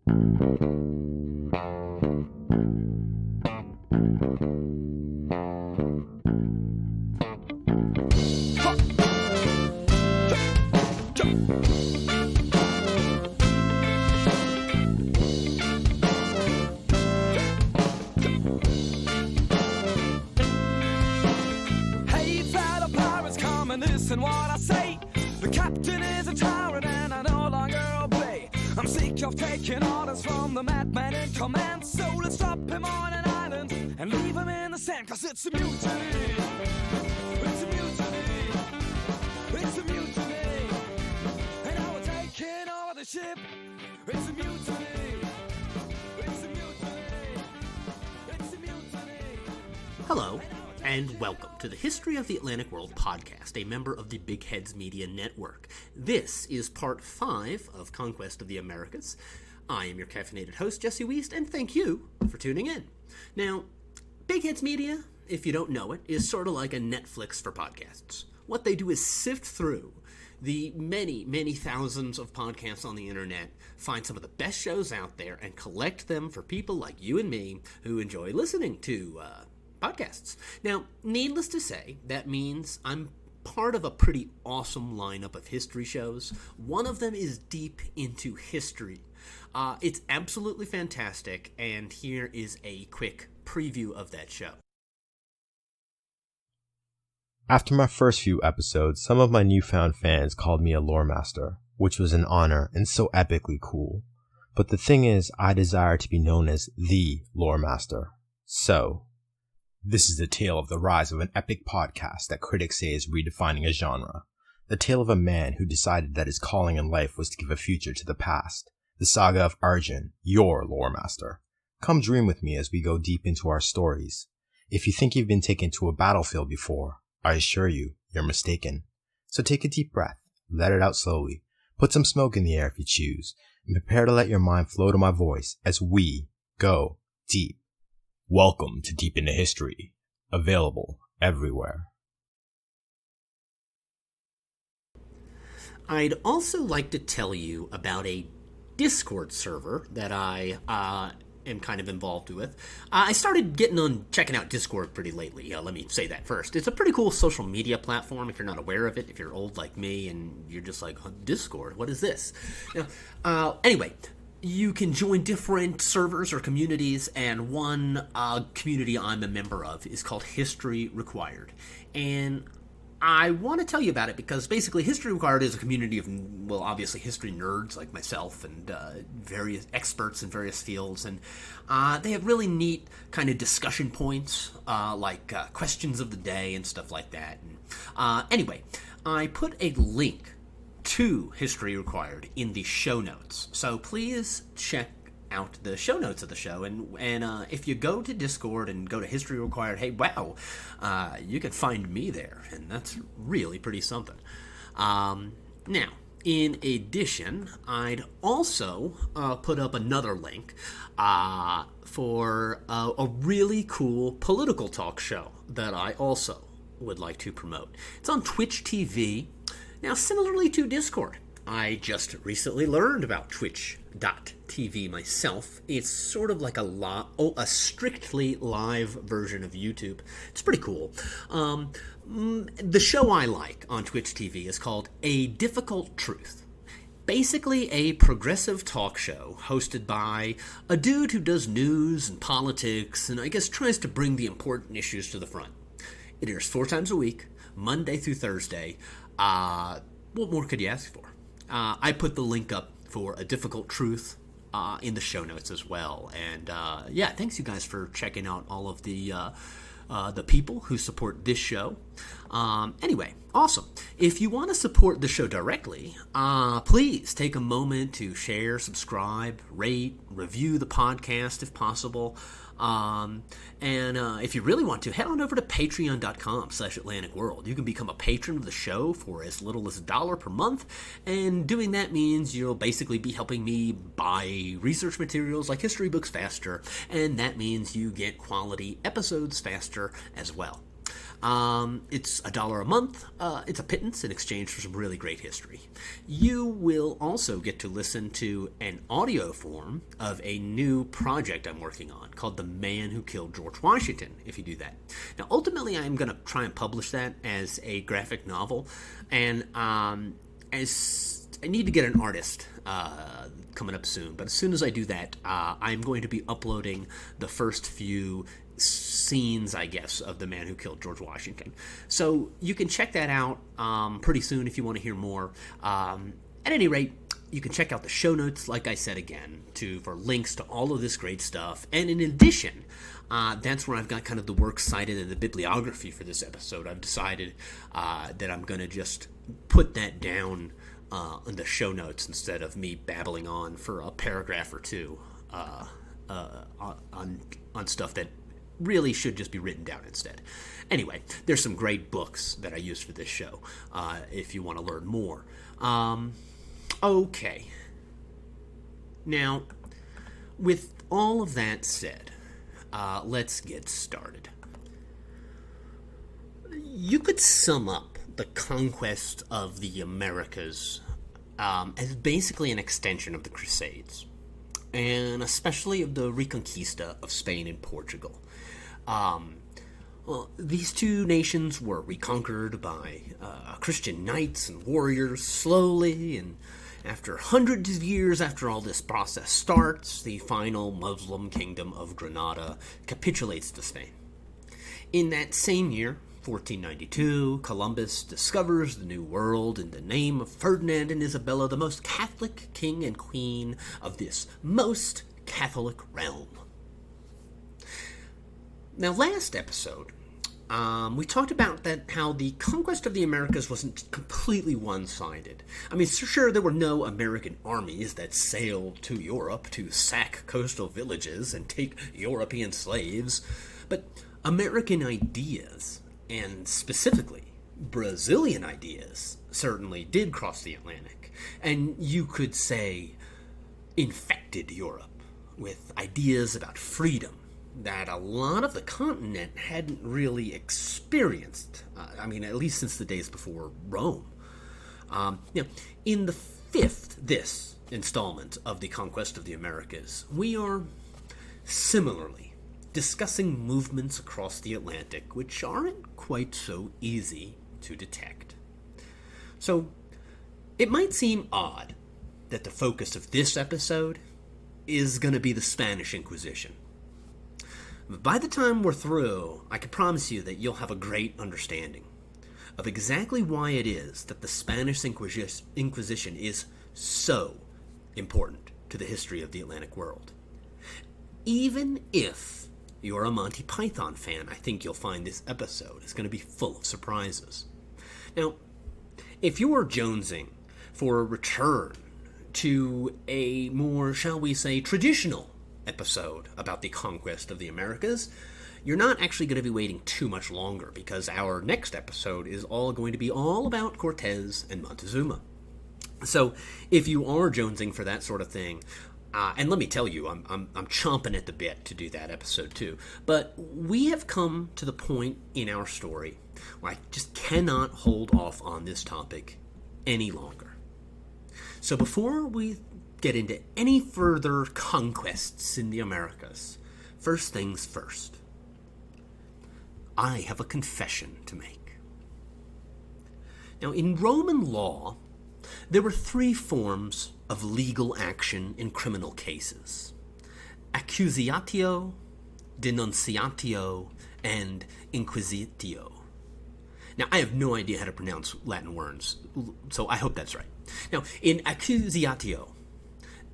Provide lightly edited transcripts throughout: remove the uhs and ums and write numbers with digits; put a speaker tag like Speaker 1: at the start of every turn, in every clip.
Speaker 1: Listen what I say. The captain is a tyrant and I no longer obey. I'm sick of taking orders from the madman in command. So let's drop him on an island and leave him in the sand. Cause it's a mutiny. It's a mutiny. It's a mutiny. And now we're taking over the ship. It's a mutiny. It's a mutiny. It's a mutiny.
Speaker 2: Hello, and welcome to the History of the Atlantic World podcast, a member of the Big Heads Media Network. This is part 5 of Conquest of the Americas. I am your caffeinated host, Jesse Wiest, and thank you for tuning in. Now, Big Heads Media, if you don't know it, is sort of like a Netflix for podcasts. What they do is sift through the many, many thousands of podcasts on the internet, find some of the best shows out there, and collect them for people like you and me who enjoy listening to podcasts. Now, needless to say, that means I'm part of a pretty awesome lineup of history shows. One of them is deep into history. It's absolutely fantastic, and here is a quick preview of that show.
Speaker 3: After my first few episodes, some of my newfound fans called me a lore master, which was an honor and so epically cool. But the thing is, I desire to be known as the lore master. So, this is the tale of the rise of an epic podcast that critics say is redefining a genre. The tale of a man who decided that his calling in life was to give a future to the past. The saga of Arjun, your lore master. Come dream with me as we go deep into our stories. If you think you've been taken to a battlefield before, I assure you, you're mistaken. So take a deep breath, let it out slowly, put some smoke in the air if you choose, and prepare to let your mind flow to my voice as we go deep. Welcome to Deep into History, available everywhere.
Speaker 2: I'd also like to tell you about a Discord server that I am kind of involved with. I started checking out Discord pretty lately. Let me say that first. It's a pretty cool social media platform if you're not aware of it, if you're old like me and you're just like, Discord, what is this? Anyway, you can join different servers or communities, and one community I'm a member of is called History Required. And I want to tell you about it because basically History Required is a community of, well, obviously history nerds like myself and various experts in various fields. And they have really neat kind of discussion points like questions of the day and stuff like that. And, anyway, I put a link to History Required in the show notes. So please check out the show notes of the show, and if you go to Discord and go to History Required, hey, wow, you can find me there, and that's really pretty something. Now, in addition, I'd also put up another link for a really cool political talk show that I also would like to promote. It's on Twitch TV. Now, similarly to Discord, I just recently learned about Twitch.tv myself. It's sort of like a strictly live version of YouTube. It's pretty cool. The show I like on Twitch TV is called A Difficult Truth. Basically a progressive talk show hosted by a dude who does news and politics and I guess tries to bring the important issues to the front. It airs 4 times a week, Monday through Thursday. What more could you ask for? I put the link up for A Difficult Truth in the show notes as well. And yeah, thanks you guys for checking out all of the people who support this show. Anyway, awesome. If you want to support the show directly, please take a moment to share, subscribe, rate, review the podcast if possible. And if you really want to, head on over to patreon.com/Atlantic World. You can become a patron of the show for as little as $1 per month, and doing that means you'll basically be helping me buy research materials like history books faster, and that means you get quality episodes faster as well. It's $1 a month. It's a pittance in exchange for some really great history. You will also get to listen to an audio form of a new project I'm working on called The Man Who Killed George Washington, if you do that. Now, ultimately, I'm going to try and publish that as a graphic novel, and as I need to get an artist coming up soon, but as soon as I do that, I'm going to be uploading the first few scenes, I guess, of The Man Who Killed George Washington. So you can check that out pretty soon if you want to hear more. At any rate, you can check out the show notes, like I said again, for links to all of this great stuff. And in addition, that's where I've got kind of the works cited in the bibliography for this episode. I've decided that I'm going to just put that down in the show notes instead of me babbling on for a paragraph or two on stuff that really should just be written down instead. Anyway, there's some great books that I used for this show if you want to learn more. Okay. Now, with all of that said, let's get started. You could sum up the conquest of the Americas as basically an extension of the Crusades, and especially of the Reconquista of Spain and Portugal. Well, these two nations were reconquered by Christian knights and warriors slowly, and after hundreds of years after all this process starts, the final Muslim kingdom of Granada capitulates to Spain. In that same year, 1492, Columbus discovers the New World in the name of Ferdinand and Isabella, the most Catholic king and queen of this most Catholic realm. Now, last episode, we talked about how the conquest of the Americas wasn't completely one-sided. I mean, sure, there were no American armies that sailed to Europe to sack coastal villages and take European slaves, but American ideas, and specifically Brazilian ideas, certainly did cross the Atlantic, and you could say infected Europe with ideas about freedom that a lot of the continent hadn't really experienced, at least since the days before Rome. In the fifth installment of the Conquest of the Americas, we are similarly discussing movements across the Atlantic which aren't quite so easy to detect. So, it might seem odd that the focus of this episode is going to be the Spanish Inquisition. By the time we're through, I can promise you that you'll have a great understanding of exactly why it is that the Spanish Inquisition is so important to the history of the Atlantic world. Even if you're a Monty Python fan, I think you'll find this episode is going to be full of surprises. Now, if you're jonesing for a return to a more, shall we say, traditional episode about the conquest of the Americas, you're not actually going to be waiting too much longer, because our next episode is going to be all about Cortez and Montezuma. So if you are jonesing for that sort of thing, and let me tell you, I'm chomping at the bit to do that episode too, but we have come to the point in our story where I just cannot hold off on this topic any longer. So before we get into any further conquests in the Americas, first things first, I have a confession to make. Now, in Roman law, there were three forms of legal action in criminal cases: accusatio, denunciatio, and inquisitio. Now, I have no idea how to pronounce Latin words, so I hope that's right. Now, in accusatio,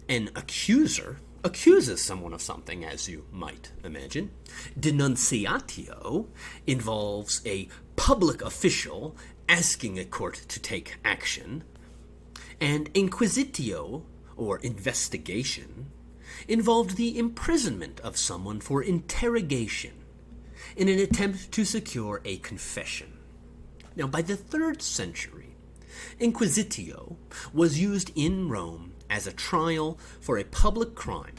Speaker 2: an accuser accuses someone of something, as you might imagine. Denunciatio involves a public official asking a court to take action. And inquisitio, or investigation, involved the imprisonment of someone for interrogation in an attempt to secure a confession. Now, by the 3rd century, inquisitio was used in Rome as a trial for a public crime,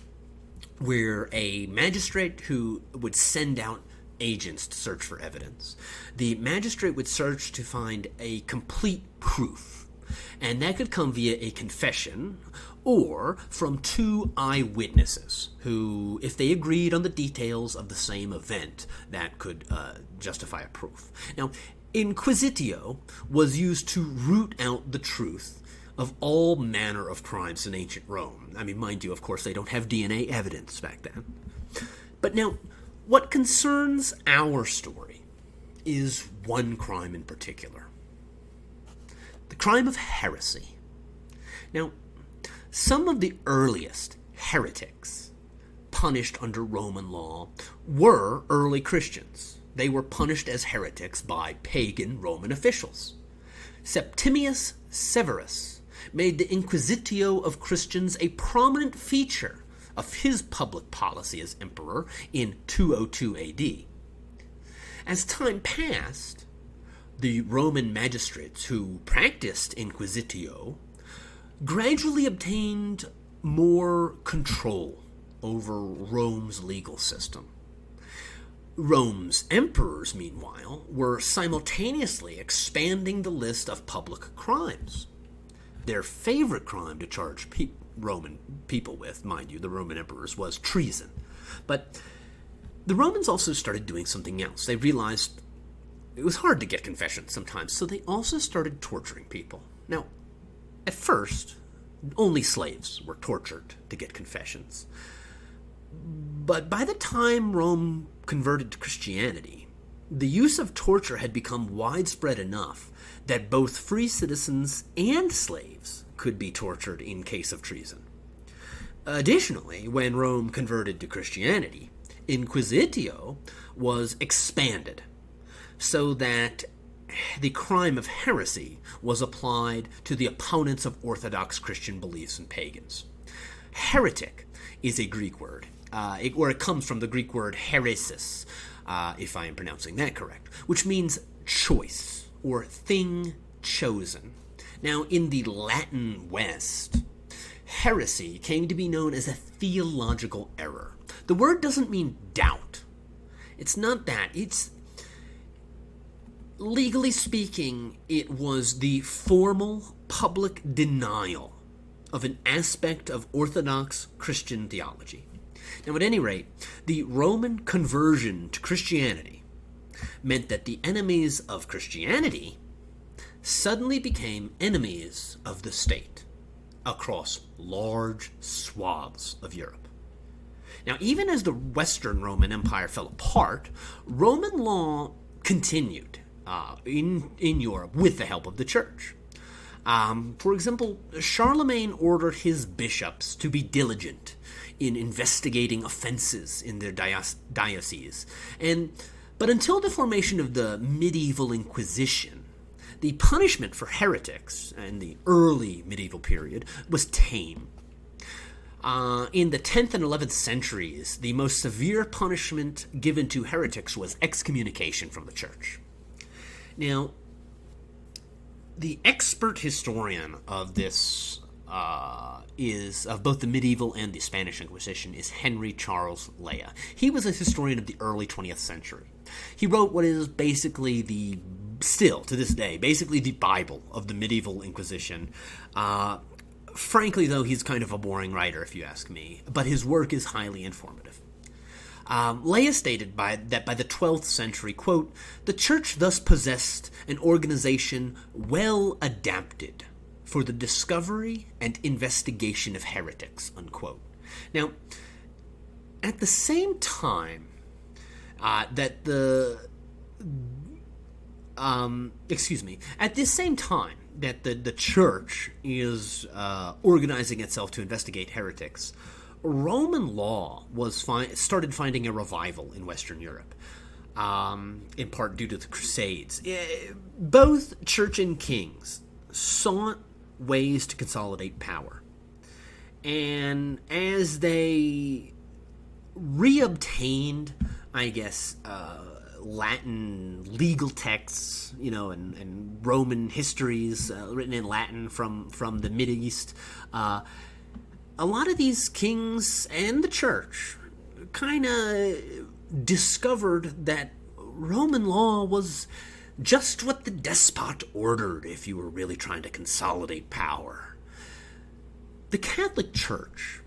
Speaker 2: where a magistrate who would send out agents to search for evidence. The magistrate would search to find a complete proof, and that could come via a confession or from two eyewitnesses who, if they agreed on the details of the same event, that could justify a proof. Now, inquisitio was used to root out the truth of all manner of crimes in ancient Rome. I mean, mind you, of course, they don't have DNA evidence back then. But now, what concerns our story is one crime in particular. The crime of heresy. Now, some of the earliest heretics punished under Roman law were early Christians. They were punished as heretics by pagan Roman officials. Septimius Severus made the Inquisitio of Christians a prominent feature of his public policy as emperor in 202 AD. As time passed, the Roman magistrates who practiced Inquisitio gradually obtained more control over Rome's legal system. Rome's emperors, meanwhile, were simultaneously expanding the list of public crimes. Their favorite crime to charge Roman people with, mind you, the Roman emperors, was treason. But the Romans also started doing something else. They realized it was hard to get confessions sometimes, so they also started torturing people. Now, at first, only slaves were tortured to get confessions. But by the time Rome converted to Christianity, the use of torture had become widespread enough that both free citizens and slaves could be tortured in case of treason. Additionally, when Rome converted to Christianity, Inquisitio was expanded so that the crime of heresy was applied to the opponents of Orthodox Christian beliefs and pagans. Heretic is a Greek word, it comes from the Greek word heresis, if I am pronouncing that correct, which means choice or thing chosen. Now, in the Latin West, heresy came to be known as a theological error. The word doesn't mean doubt. It's not that. It's, legally speaking, it was the formal public denial of an aspect of Orthodox Christian theology. Now, at any rate, the Roman conversion to Christianity meant that the enemies of Christianity suddenly became enemies of the state across large swaths of Europe. Now, even as the Western Roman Empire fell apart, Roman law continued in Europe with the help of the church. For example, Charlemagne ordered his bishops to be diligent in investigating offenses in their diocese. But until the formation of the medieval Inquisition, the punishment for heretics in the early medieval period was tame. In the 10th and 11th centuries, the most severe punishment given to heretics was excommunication from the church. Now, the expert historian of this is of both the medieval and the Spanish Inquisition is Henry Charles Lea. He was a historian of the early 20th century. He wrote what is basically still to this day, basically the Bible of the medieval Inquisition. Frankly, though, he's kind of a boring writer, if you ask me, but his work is highly informative. Lea stated that by the 12th century, quote, "The church thus possessed an organization well adapted for the discovery and investigation of heretics," unquote. Now, at the same time at this same time that the church is organizing itself to investigate heretics, Roman law started finding a revival in Western Europe, in part due to the Crusades. Both church and kings sought ways to consolidate power. And as they reobtained, I guess, Latin legal texts, and Roman histories written in Latin from the Mideast, a lot of these kings and the church kind of discovered that Roman law was just what the despot ordered if you were really trying to consolidate power. The Catholic Church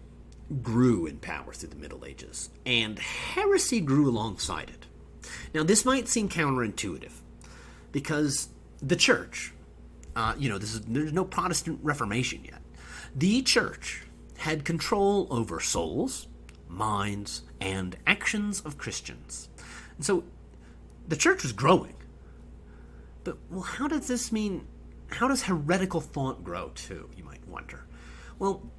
Speaker 2: grew in power through the Middle Ages, and heresy grew alongside it. Now, this might seem counterintuitive, because the Church, there's no Protestant Reformation yet. The Church had control over souls, minds, and actions of Christians. And so the Church was growing. But, well, how does heretical thought grow too, you might wonder? Well,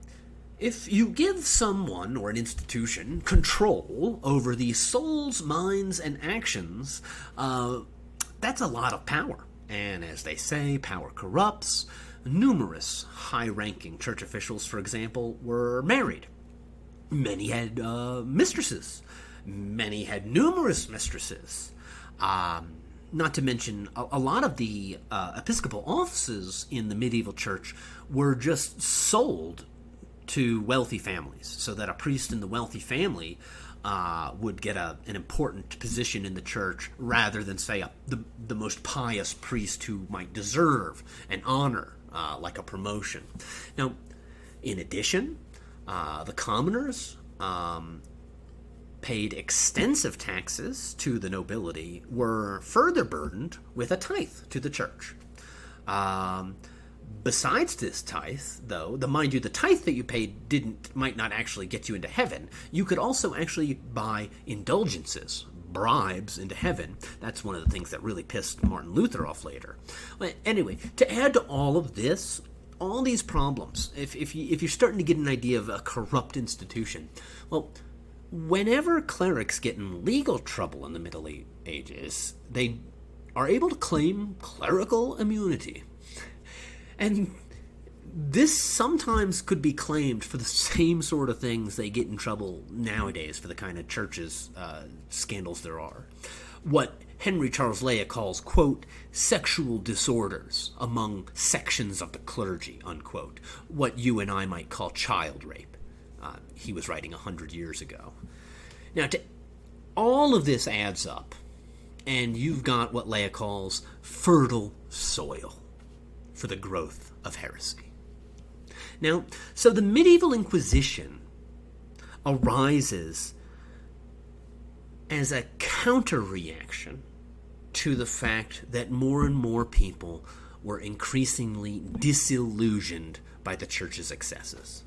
Speaker 2: if you give someone or an institution control over the souls, minds, and actions, that's a lot of power. And as they say, power corrupts. Numerous high-ranking church officials, for example, were married. Many had mistresses. Many had numerous mistresses. Not to mention, a lot of the episcopal offices in the medieval church were just sold to wealthy families, so that a priest in the wealthy family would get an important position in the church rather than, say, the most pious priest who might deserve an honor, like a promotion. Now, in addition, the commoners paid extensive taxes to the nobility, were further burdened with a tithe to the church. Besides this tithe, though, mind you, the tithe that you paid might not actually get you into heaven. You could also actually buy indulgences, bribes into heaven. That's one of the things that really pissed Martin Luther off later. But anyway, to add to all of this, all these problems, if you're starting to get an idea of a corrupt institution, well, whenever clerics get in legal trouble in the Middle Ages, they are able to claim clerical immunity. And this sometimes could be claimed for the same sort of things they get in trouble nowadays for the kind of churches scandals there are. What Henry Charles Leah calls, quote, sexual disorders among sections of the clergy, unquote. What you and I might call child rape. He was writing 100 years ago. Now, all of this adds up, and you've got what Leah calls fertile soil for the growth of heresy. Now, so the medieval Inquisition arises as a counter-reaction to the fact that more and more people were increasingly disillusioned by the church's excesses.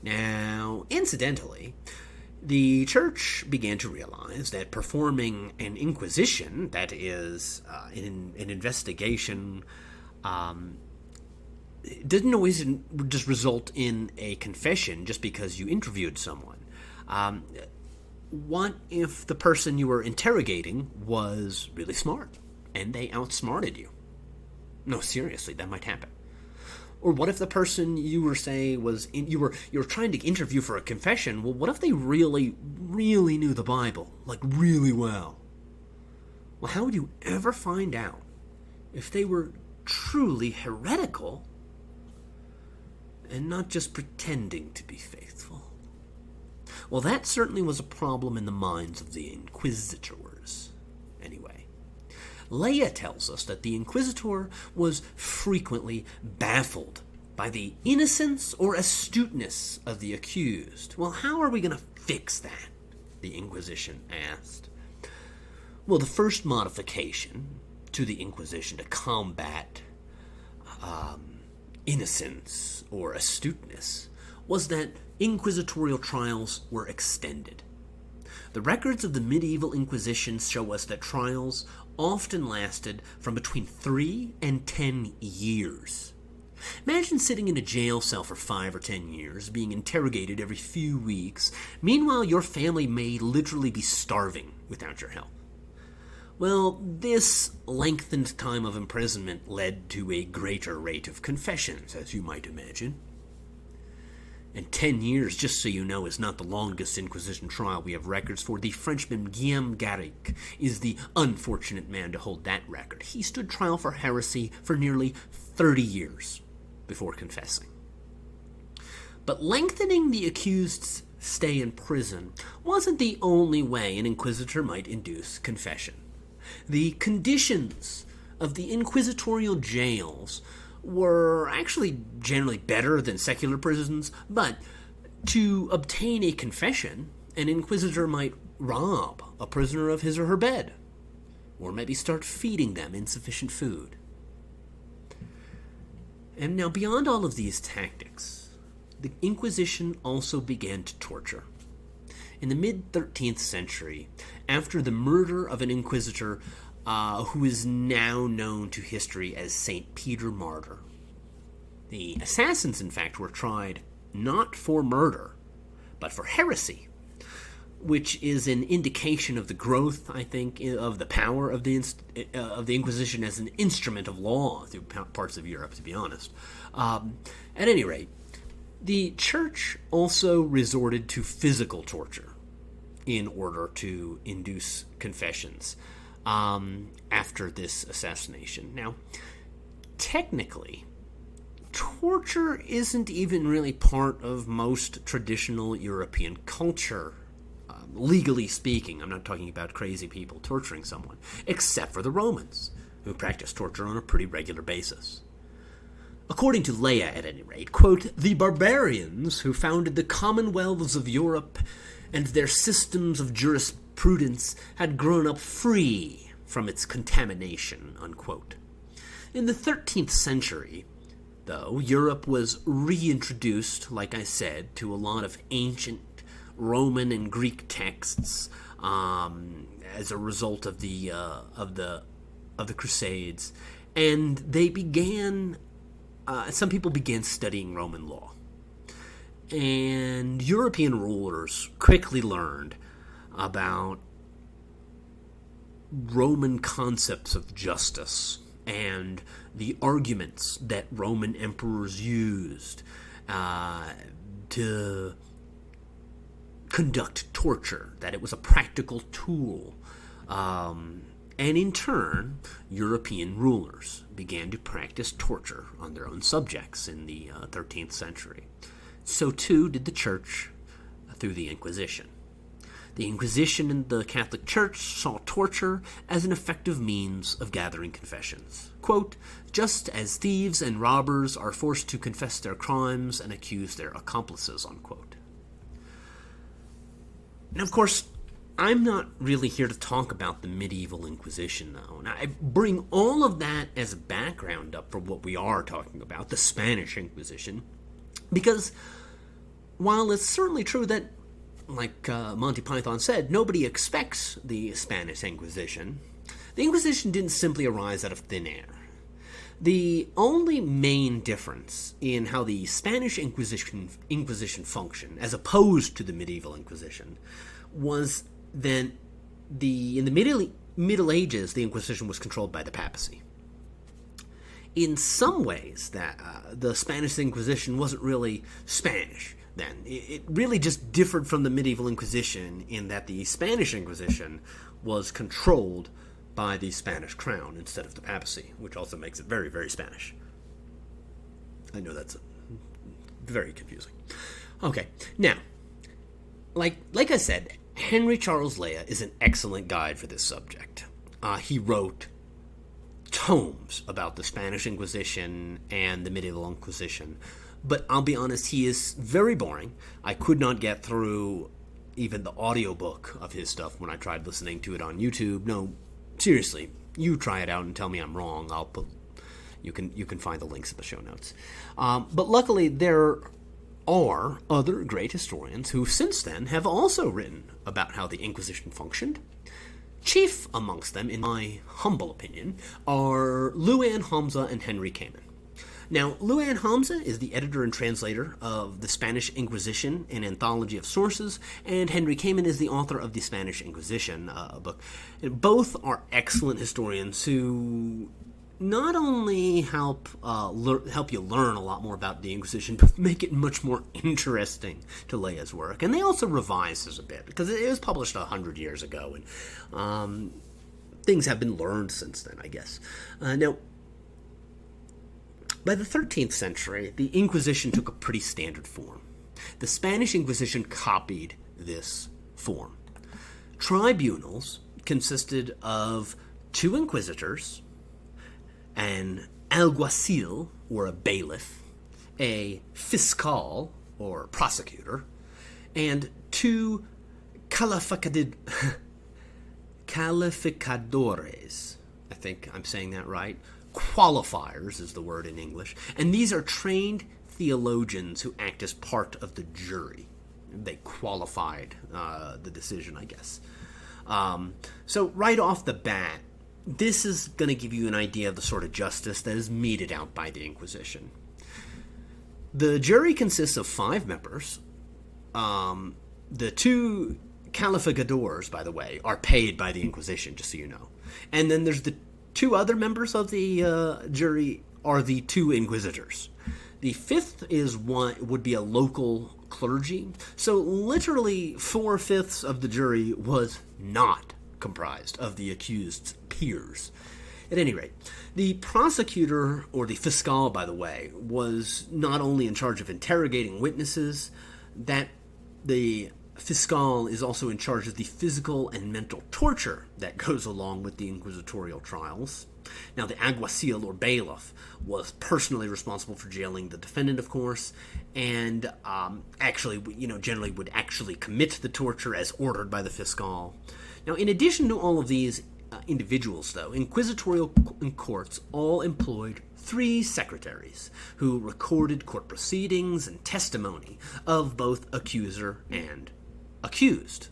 Speaker 2: Now, incidentally, the church began to realize that performing an inquisition, that is, an investigation, it didn't always just result in a confession just because you interviewed someone. What if the person you were interrogating was really smart and they outsmarted you? No, seriously, that might happen. Or what if the person you were you were trying to interview for a confession? Well, what if they really, really knew the Bible, like really well? Well, how would you ever find out if they were truly heretical and not just pretending to be faithful? Well, that certainly was a problem in the minds of the inquisitors. Anyway, Leah tells us that the inquisitor was frequently baffled by the innocence or astuteness of the accused. Well, how are we going to fix that? The Inquisition asked. Well, the first modification to the Inquisition to combat innocence or astuteness was that inquisitorial trials were extended. The records of the medieval Inquisition show us that trials often lasted from between 3 and 10 years. Imagine sitting in a jail cell for 5 or 10 years, being interrogated every few weeks. Meanwhile, your family may literally be starving without your help. Well, this lengthened time of imprisonment led to a greater rate of confessions, as you might imagine. And 10 years, just so you know, is not the longest Inquisition trial we have records for. The Frenchman Guillaume Garrick is the unfortunate man to hold that record. He stood trial for heresy for nearly 30 years before confessing. But lengthening the accused's stay in prison wasn't the only way an inquisitor might induce confession. The conditions of the inquisitorial jails were actually generally better than secular prisons, but to obtain a confession, an inquisitor might rob a prisoner of his or her bed, or maybe start feeding them insufficient food. And now, beyond all of these tactics, the Inquisition also began to torture. In the mid-13th century, after the murder of an inquisitor who is now known to history as St. Peter Martyr, the assassins, in fact, were tried not for murder, but for heresy, which is an indication of the growth, I think, of the power of the Inquisition as an instrument of law through parts of Europe, to be honest. At any rate, the Church also resorted to physical torture in order to induce confessions after this assassination. Now, technically, torture isn't even really part of most traditional European culture. Legally speaking, I'm not talking about crazy people torturing someone, except for the Romans, who practiced torture on a pretty regular basis. According to Leia, at any rate, quote, "The barbarians who founded the commonwealths of Europe and their systems of jurisprudence had grown up free from its contamination," unquote. In the 13th century, though, Europe was reintroduced, like I said, to a lot of ancient Roman and Greek texts as a result of the Crusades, and they began. Some people began studying Roman law, and European rulers quickly learned about Roman concepts of justice and the arguments that Roman emperors used to conduct torture, that it was a practical tool. And in turn, European rulers began to practice torture on their own subjects in the 13th century. So too did the Church through the Inquisition. The Inquisition and the Catholic Church saw torture as an effective means of gathering confessions. Quote, "Just as thieves and robbers are forced to confess their crimes and accuse their accomplices," unquote. Now, of course, I'm not really here to talk about the medieval Inquisition, though. And I bring all of that as a background up for what we are talking about, the Spanish Inquisition, because while it's certainly true that, like Monty Python said, nobody expects the Spanish Inquisition, the Inquisition didn't simply arise out of thin air. The only main difference in how the Spanish Inquisition functioned, as opposed to the medieval Inquisition, was that in the Middle Ages, the Inquisition was controlled by the papacy. In some ways, the Spanish Inquisition wasn't really Spanish then. It really just differed from the medieval Inquisition in that the Spanish Inquisition was controlled by the Spanish crown instead of the papacy, which also makes it very, very Spanish. I know that's very confusing. Okay, now, like I said, Henry Charles Leia is an excellent guide for this subject. He wrote tomes about the Spanish Inquisition and the medieval Inquisition, but I'll be honest, he is very boring. I could not get through even the audiobook of his stuff when I tried listening to it on YouTube. No, seriously, you try it out and tell me I'm wrong. You can find the links in the show notes. But luckily, there are other great historians who since then have also written about how the Inquisition functioned. Chief amongst them, in my humble opinion, are Louann Hamza and Henry Kamen. Now, Louann Hamza is the editor and translator of the Spanish Inquisition, an anthology of sources, and Henry Kamen is the author of the Spanish Inquisition book. Both are excellent historians who not only help you learn a lot more about the Inquisition, but make it much more interesting to Leia's work. And they also revise this a bit, because it was published 100 years ago, and things have been learned since then, I guess. Now, by the 13th century, the Inquisition took a pretty standard form. The Spanish Inquisition copied this form. Tribunals consisted of 2 inquisitors, an alguacil, or a bailiff, a fiscal, or prosecutor, and 2 calificadores. I think I'm saying that right. Qualifiers is the word in English. And these are trained theologians who act as part of the jury. They qualified the decision, I guess. So right off the bat, this is going to give you an idea of the sort of justice that is meted out by the Inquisition. The jury consists of 5 members. The 2 calificadores, by the way, are paid by the Inquisition, just so you know. And then there's the 2 other members of the jury are the 2 inquisitors. The 5th would be a local clergy. So literally 4/5 of the jury was not comprised of the accused's peers. At any rate, the prosecutor, or the fiscal, by the way, was not only in charge of interrogating witnesses, that the fiscal is also in charge of the physical and mental torture that goes along with the inquisitorial trials. Now, the alguacil, or bailiff, was personally responsible for jailing the defendant, of course, and generally would actually commit the torture as ordered by the fiscal. Now, in addition to all of these individuals, though, inquisitorial courts all employed 3 secretaries who recorded court proceedings and testimony of both accuser and accused.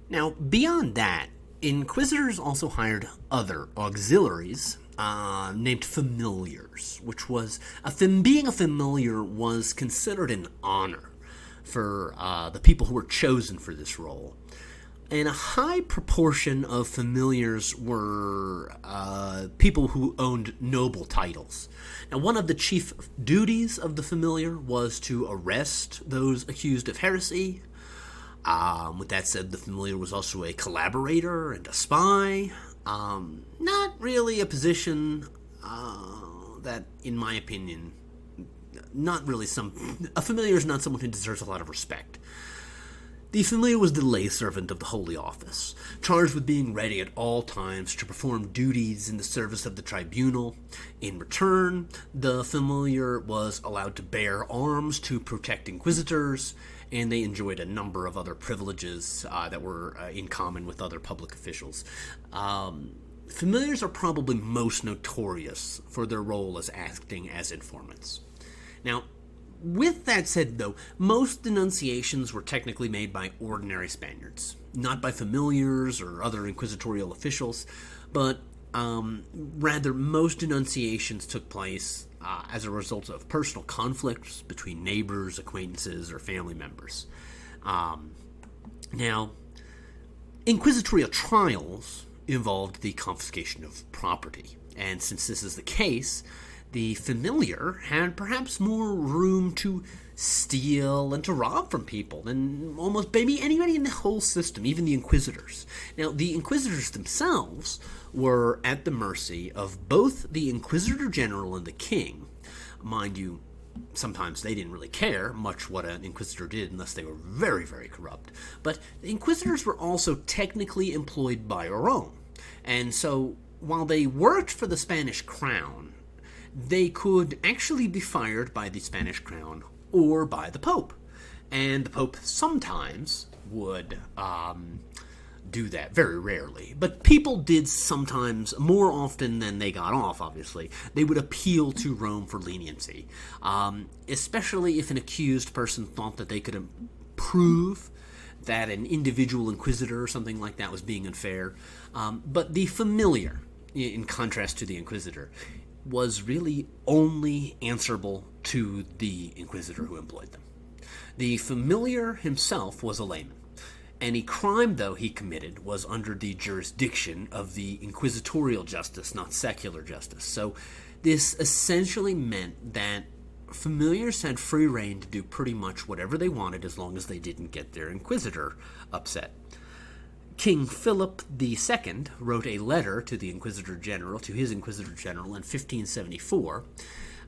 Speaker 2: Now, beyond that, inquisitors also hired other auxiliaries named familiars, which was being a familiar was considered an honor for the people who were chosen for this role. And a high proportion of familiars were people who owned noble titles. Now, one of the chief duties of the familiar was to arrest those accused of heresy. With that said, the familiar was also a collaborator and a spy. Not really a position that, in my opinion, a familiar is not someone who deserves a lot of respect. The familiar was the lay servant of the Holy Office, charged with being ready at all times to perform duties in the service of the tribunal. In return, the familiar was allowed to bear arms to protect inquisitors, and they enjoyed a number of other privileges that were in common with other public officials. Familiars are probably most notorious for their role as acting as informants. Now, with that said, though, most denunciations were technically made by ordinary Spaniards, not by familiars or other inquisitorial officials, but rather most denunciations took place as a result of personal conflicts between neighbors, acquaintances, or family members. Now, inquisitorial trials involved the confiscation of property, and since this is the case, the familiar had perhaps more room to steal and to rob from people than almost maybe anybody in the whole system, even the inquisitors. Now, the inquisitors themselves were at the mercy of both the Inquisitor General and the king. Mind you, sometimes they didn't really care much what an inquisitor did unless they were very, very corrupt. But the inquisitors were also technically employed by Rome. And so, while they worked for the Spanish crown, they could actually be fired by the Spanish crown or by the Pope. And the Pope sometimes would do that, very rarely. But people did sometimes, more often than they got off, obviously, they would appeal to Rome for leniency. Especially if an accused person thought that they could prove that an individual inquisitor or something like that was being unfair. But the familiar, in contrast to the inquisitor, was really only answerable to the inquisitor who employed them. The familiar himself was a layman. Any crime, though, he committed was under the jurisdiction of the inquisitorial justice, not secular justice. So this essentially meant that familiars had free rein to do pretty much whatever they wanted as long as they didn't get their inquisitor upset. King Philip II wrote a letter to his Inquisitor General in 1574,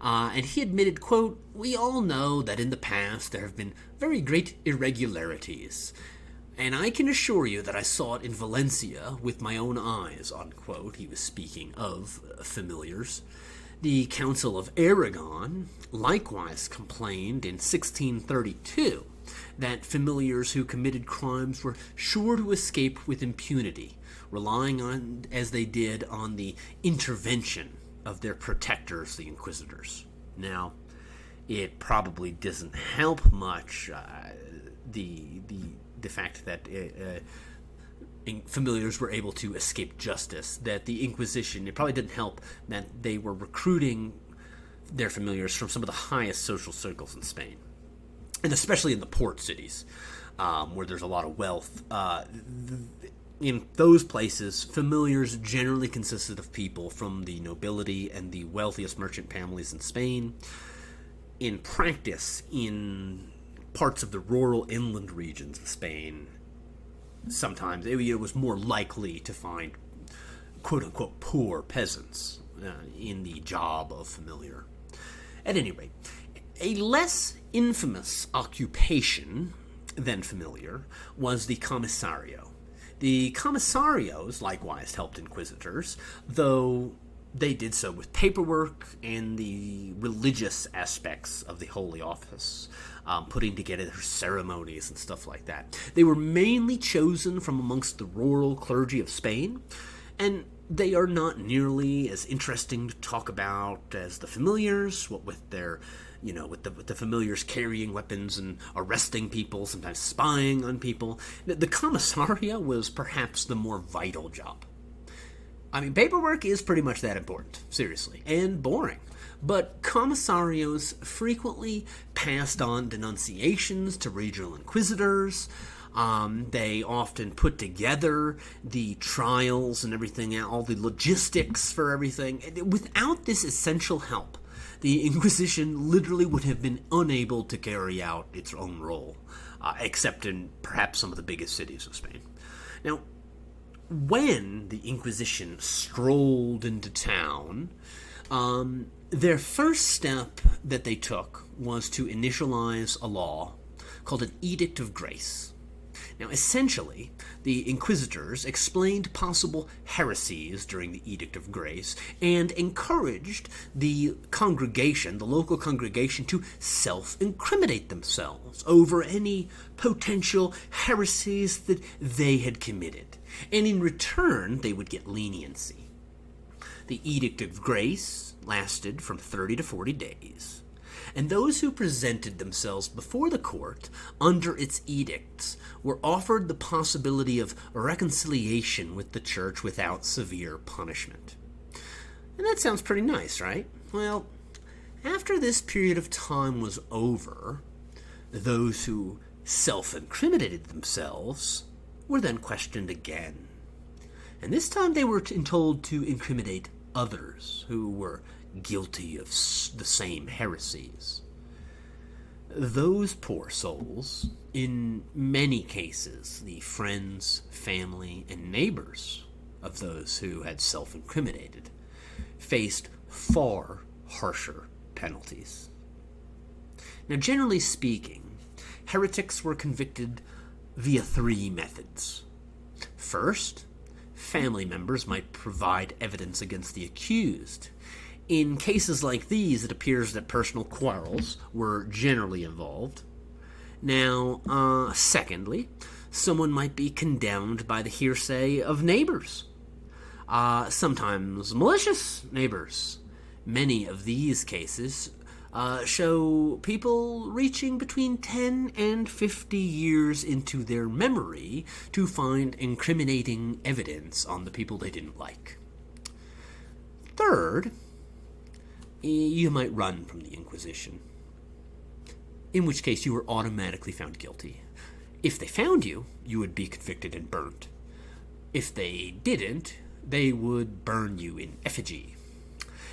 Speaker 2: And he admitted, quote, "We all know that in the past there have been very great irregularities, and I can assure you that I saw it in Valencia with my own eyes," unquote. He was speaking of familiars. The Council of Aragon likewise complained in 1632 that familiars who committed crimes were sure to escape with impunity, relying on, as they did, on the intervention of their protectors, the inquisitors. Now, it probably doesn't help much the fact that familiars were able to escape justice, that the Inquisition, it probably didn't help that they were recruiting their familiars from some of the highest social circles in Spain, and especially in the port cities, where there's a lot of wealth. In those places, familiars generally consisted of people from the nobility and the wealthiest merchant families in Spain. In practice, in parts of the rural inland regions of Spain, sometimes it was more likely to find quote-unquote poor peasants in the job of familiar. At any rate, a less infamous occupation than familiar was the commissario. The commissarios likewise helped inquisitors, though they did so with paperwork and the religious aspects of the Holy Office, putting together ceremonies and stuff like that. They were mainly chosen from amongst the rural clergy of Spain, and they are not nearly as interesting to talk about as the familiars, what with their, with the familiars carrying weapons and arresting people, sometimes spying on people. The commissaria was perhaps the more vital job. I mean, paperwork is pretty much that important, seriously, and boring. But commissarios frequently passed on denunciations to regional inquisitors. They often put together the trials and everything, all the logistics for everything. Without this essential help, the Inquisition literally would have been unable to carry out its own role, except in perhaps some of the biggest cities of Spain. Now, when the Inquisition strolled into town, their first step that they took was to initialize a law called an Edict of Grace. Now, essentially, the inquisitors explained possible heresies during the Edict of Grace and encouraged the congregation, the local congregation, to self-incriminate themselves over any potential heresies that they had committed. And in return, they would get leniency. The Edict of Grace lasted from 30 to 40 days, and those who presented themselves before the court under its edicts were offered the possibility of reconciliation with the church without severe punishment. And that sounds pretty nice, right? Well, after this period of time was over, those who self-incriminated themselves were then questioned again. And this time they were told to incriminate others who were guilty of the same heresies. Those poor souls, in many cases the friends, family, and neighbors of those who had self-incriminated, faced far harsher penalties. Now, generally speaking, heretics were convicted via three methods. First, family members might provide evidence against the accused. In cases like these, it appears that personal quarrels were generally involved. Now, secondly, someone might be condemned by the hearsay of neighbors, sometimes malicious neighbors. Many of these cases show people reaching between 10 and 50 years into their memory to find incriminating evidence on the people they didn't like. Third, you might run from the Inquisition, in which case you were automatically found guilty. If they found you, you would be convicted and burned. If they didn't, they would burn you in effigy.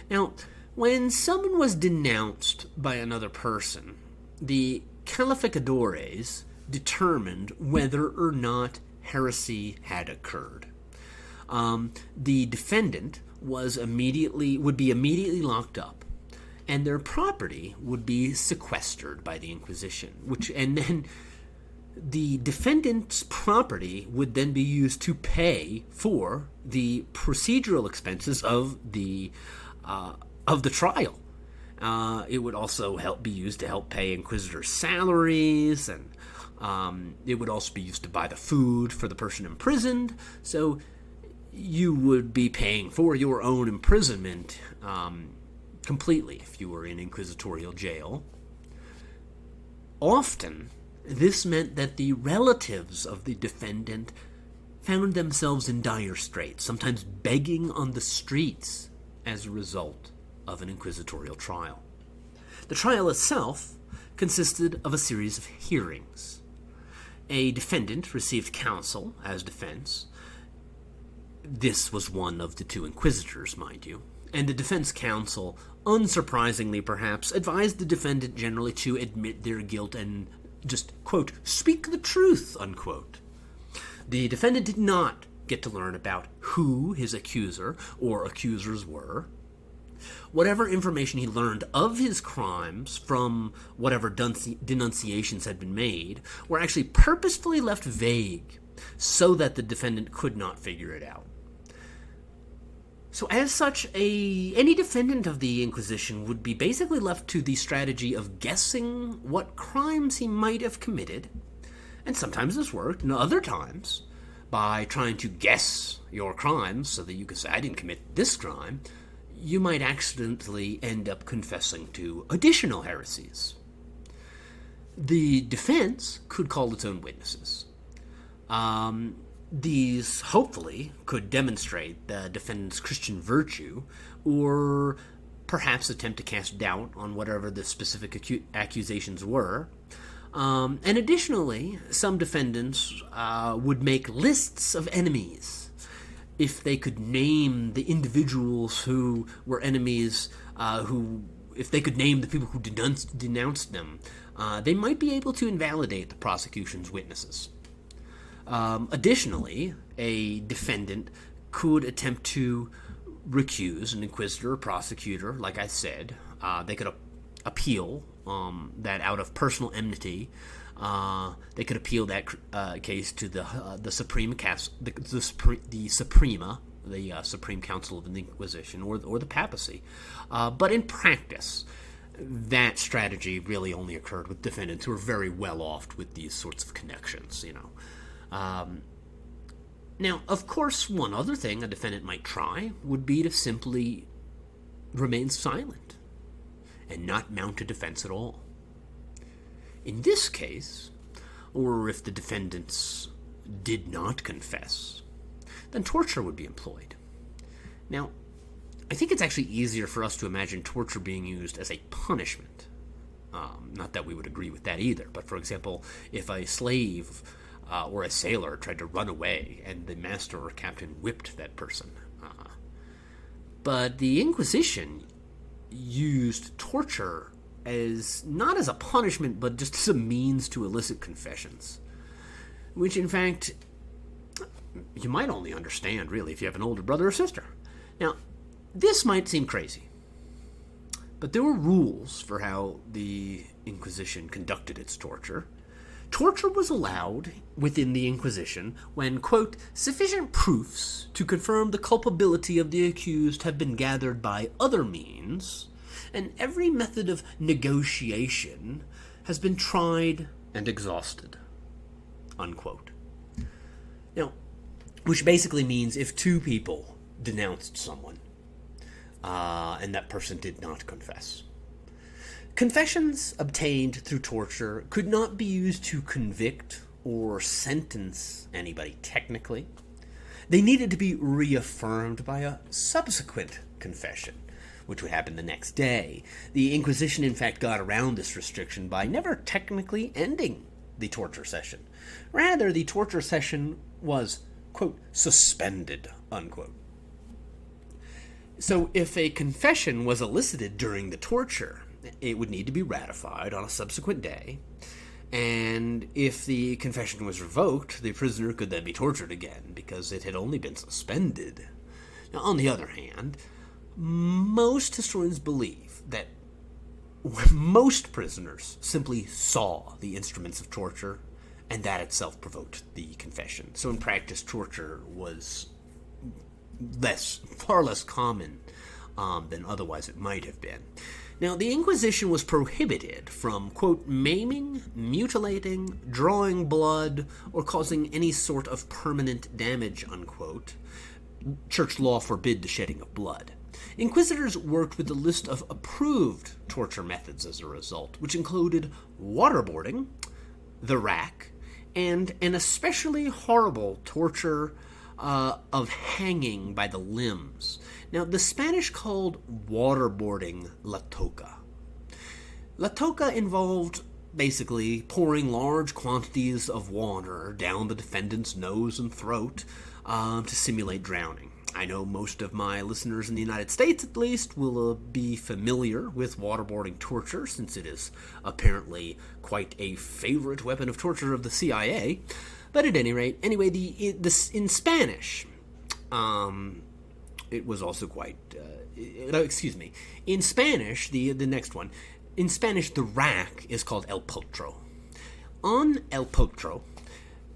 Speaker 2: Now, when someone was denounced by another person, the calificadores determined whether or not heresy had occurred. The defendant would be immediately locked up, and their property would be sequestered by the Inquisition, and then the defendant's property would then be used to pay for the procedural expenses of the trial. It would also be used to help pay inquisitors' salaries, and it would also be used to buy the food for the person imprisoned. So you would be paying for your own imprisonment completely if you were in inquisitorial jail. Often, this meant that the relatives of the defendant found themselves in dire straits, sometimes begging on the streets as a result of an inquisitorial trial. The trial itself consisted of a series of hearings. A defendant received counsel as defense. This was one of the two inquisitors, mind you, and the defense counsel, unsurprisingly perhaps, advised the defendant generally to admit their guilt and just, quote, speak the truth, unquote. The defendant did not get to learn about who his accuser or accusers were. Whatever information he learned of his crimes from whatever denunciations had been made were actually purposefully left vague so that the defendant could not figure it out. So as such, any defendant of the Inquisition would be basically left to the strategy of guessing what crimes he might have committed, and sometimes this worked, and other times, by trying to guess your crimes so that you could say, I didn't commit this crime, you might accidentally end up confessing to additional heresies. The defense could call its own witnesses. These, hopefully, could demonstrate the defendant's Christian virtue, or perhaps attempt to cast doubt on whatever the specific accusations were. And additionally, some defendants would make lists of enemies. If they could name the individuals who were enemies, if they could name the people who denounced them, they might be able to invalidate the prosecution's witnesses. Additionally, a defendant could attempt to recuse an inquisitor or prosecutor, like I said. They could appeal that out of personal enmity. They could appeal that case to the Suprema, the Supreme Council of the Inquisition, or the papacy. But in practice, that strategy really only occurred with defendants who were very well off with these sorts of connections, Now, of course, one other thing a defendant might try would be to simply remain silent and not mount a defense at all. In this case, or if the defendants did not confess, then torture would be employed. Now, I think it's actually easier for us to imagine torture being used as a punishment. Not that we would agree with that either, but for example, if a slave or a sailor tried to run away and the master or captain whipped that person. But the Inquisition used torture as not as a punishment, but just as a means to elicit confessions, which in fact you might only understand really if you have an older brother or sister. Now, this might seem crazy, but there were rules for how the Inquisition conducted its torture. Torture was allowed within the Inquisition when, quote, sufficient proofs to confirm the culpability of the accused have been gathered by other means, and every method of negotiation has been tried and exhausted, unquote. Now, which basically means if two people denounced someone, and that person did not confess, confessions obtained through torture could not be used to convict or sentence anybody technically. They needed to be reaffirmed by a subsequent confession, which would happen the next day. The Inquisition, in fact, got around this restriction by never technically ending the torture session. Rather, the torture session was, quote, suspended, unquote. So if a confession was elicited during the torture, it would need to be ratified on a subsequent day, and if the confession was revoked, the prisoner could then be tortured again, because it had only been suspended. Now, on the other hand, most historians believe that Most prisoners simply saw the instruments of torture, and that itself provoked the confession. So in practice, torture was far less common than otherwise it might have been. Now, the Inquisition was prohibited from, quote, maiming, mutilating, drawing blood, or causing any sort of permanent damage, unquote. Church law forbid the shedding of blood. Inquisitors worked with a list of approved torture methods as a result, which included waterboarding, the rack, and an especially horrible torture of hanging by the limbs. Now, the Spanish called waterboarding la toca. La toca involved basically pouring large quantities of water down the defendant's nose and throat to simulate drowning. I know most of my listeners in the United States, at least, will be familiar with waterboarding torture, since it is apparently quite a favorite weapon of torture of the CIA. But at any rate, in Spanish, it was also quite... In Spanish, the next one, in Spanish, the rack is called el potro. On el potro,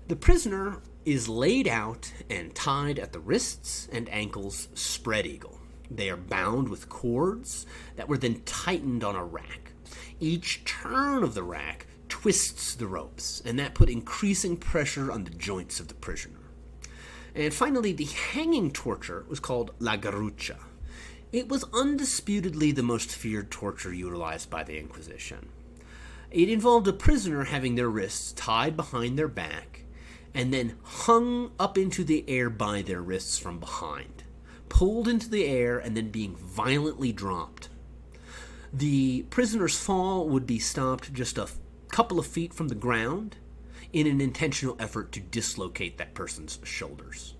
Speaker 2: the prisoner is laid out and tied at the wrists and ankles spread eagle. They are bound with cords that were then tightened on a rack. Each turn of the rack twists the ropes, and that put increasing pressure on the joints of the prisoner. And finally, the hanging torture was called la garrucha. It was undisputedly the most feared torture utilized by the Inquisition. It involved a prisoner having their wrists tied behind their back and then hung up into the air by their wrists from behind, pulled into the air, and then being violently dropped. The prisoner's fall would be stopped just a couple of feet from the ground in an intentional effort to dislocate that person's shoulders.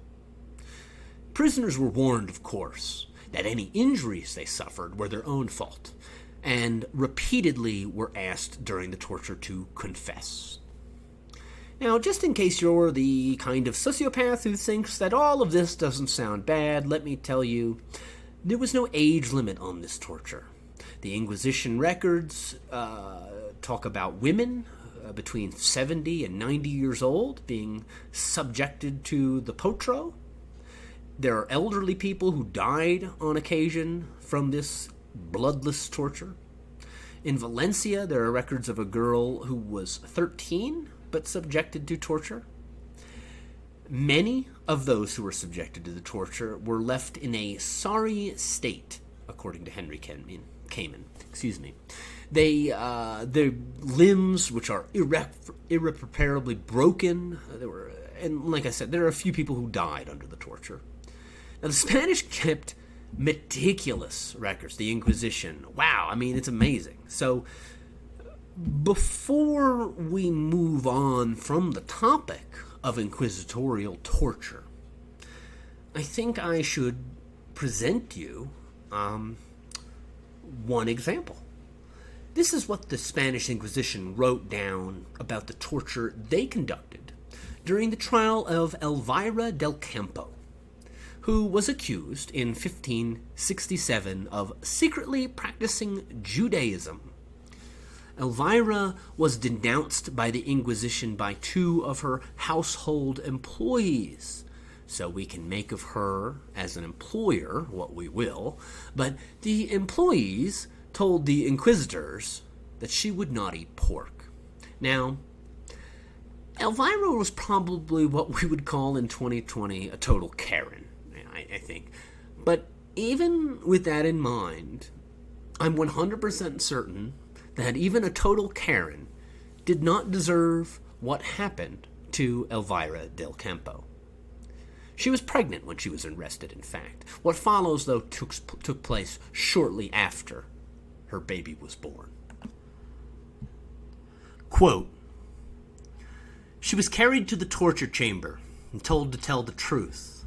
Speaker 2: Prisoners were warned, of course, that any injuries they suffered were their own fault, and repeatedly were asked during the torture to confess. Now, just in case you're the kind of sociopath who thinks that all of this doesn't sound bad, let me tell you, there was no age limit on this torture. The Inquisition records talk about women between 70 and 90 years old being subjected to the potro. There are elderly people who died on occasion from this bloodless torture. In Valencia, there are records of a girl who was 13 but subjected to torture. Many of those who were subjected to the torture were left in a sorry state, according to Henry Kamen. Their limbs, which are irreparably broken, and like I said, there are a few people who died under the torture. Now, the Spanish kept meticulous records, the Inquisition. Wow, I mean, it's amazing. So, before we move on from the topic of inquisitorial torture, I think I should present you one example. This is what the Spanish Inquisition wrote down about the torture they conducted during the trial of Elvira del Campo, who was accused in 1567 of secretly practicing Judaism. Elvira was denounced by the Inquisition by two of her household employees, so we can make of her, as an employer, what we will, but the employees told the inquisitors that she would not eat pork. Now, Elvira was probably what we would call in 2020 a total Karen, I think. But even with that in mind, I'm 100% certain that even a total Karen did not deserve what happened to Elvira del Campo. She was pregnant when she was arrested, in fact. What follows, though, took place shortly after her baby was born. Quote, "She was carried to the torture chamber and told to tell the truth.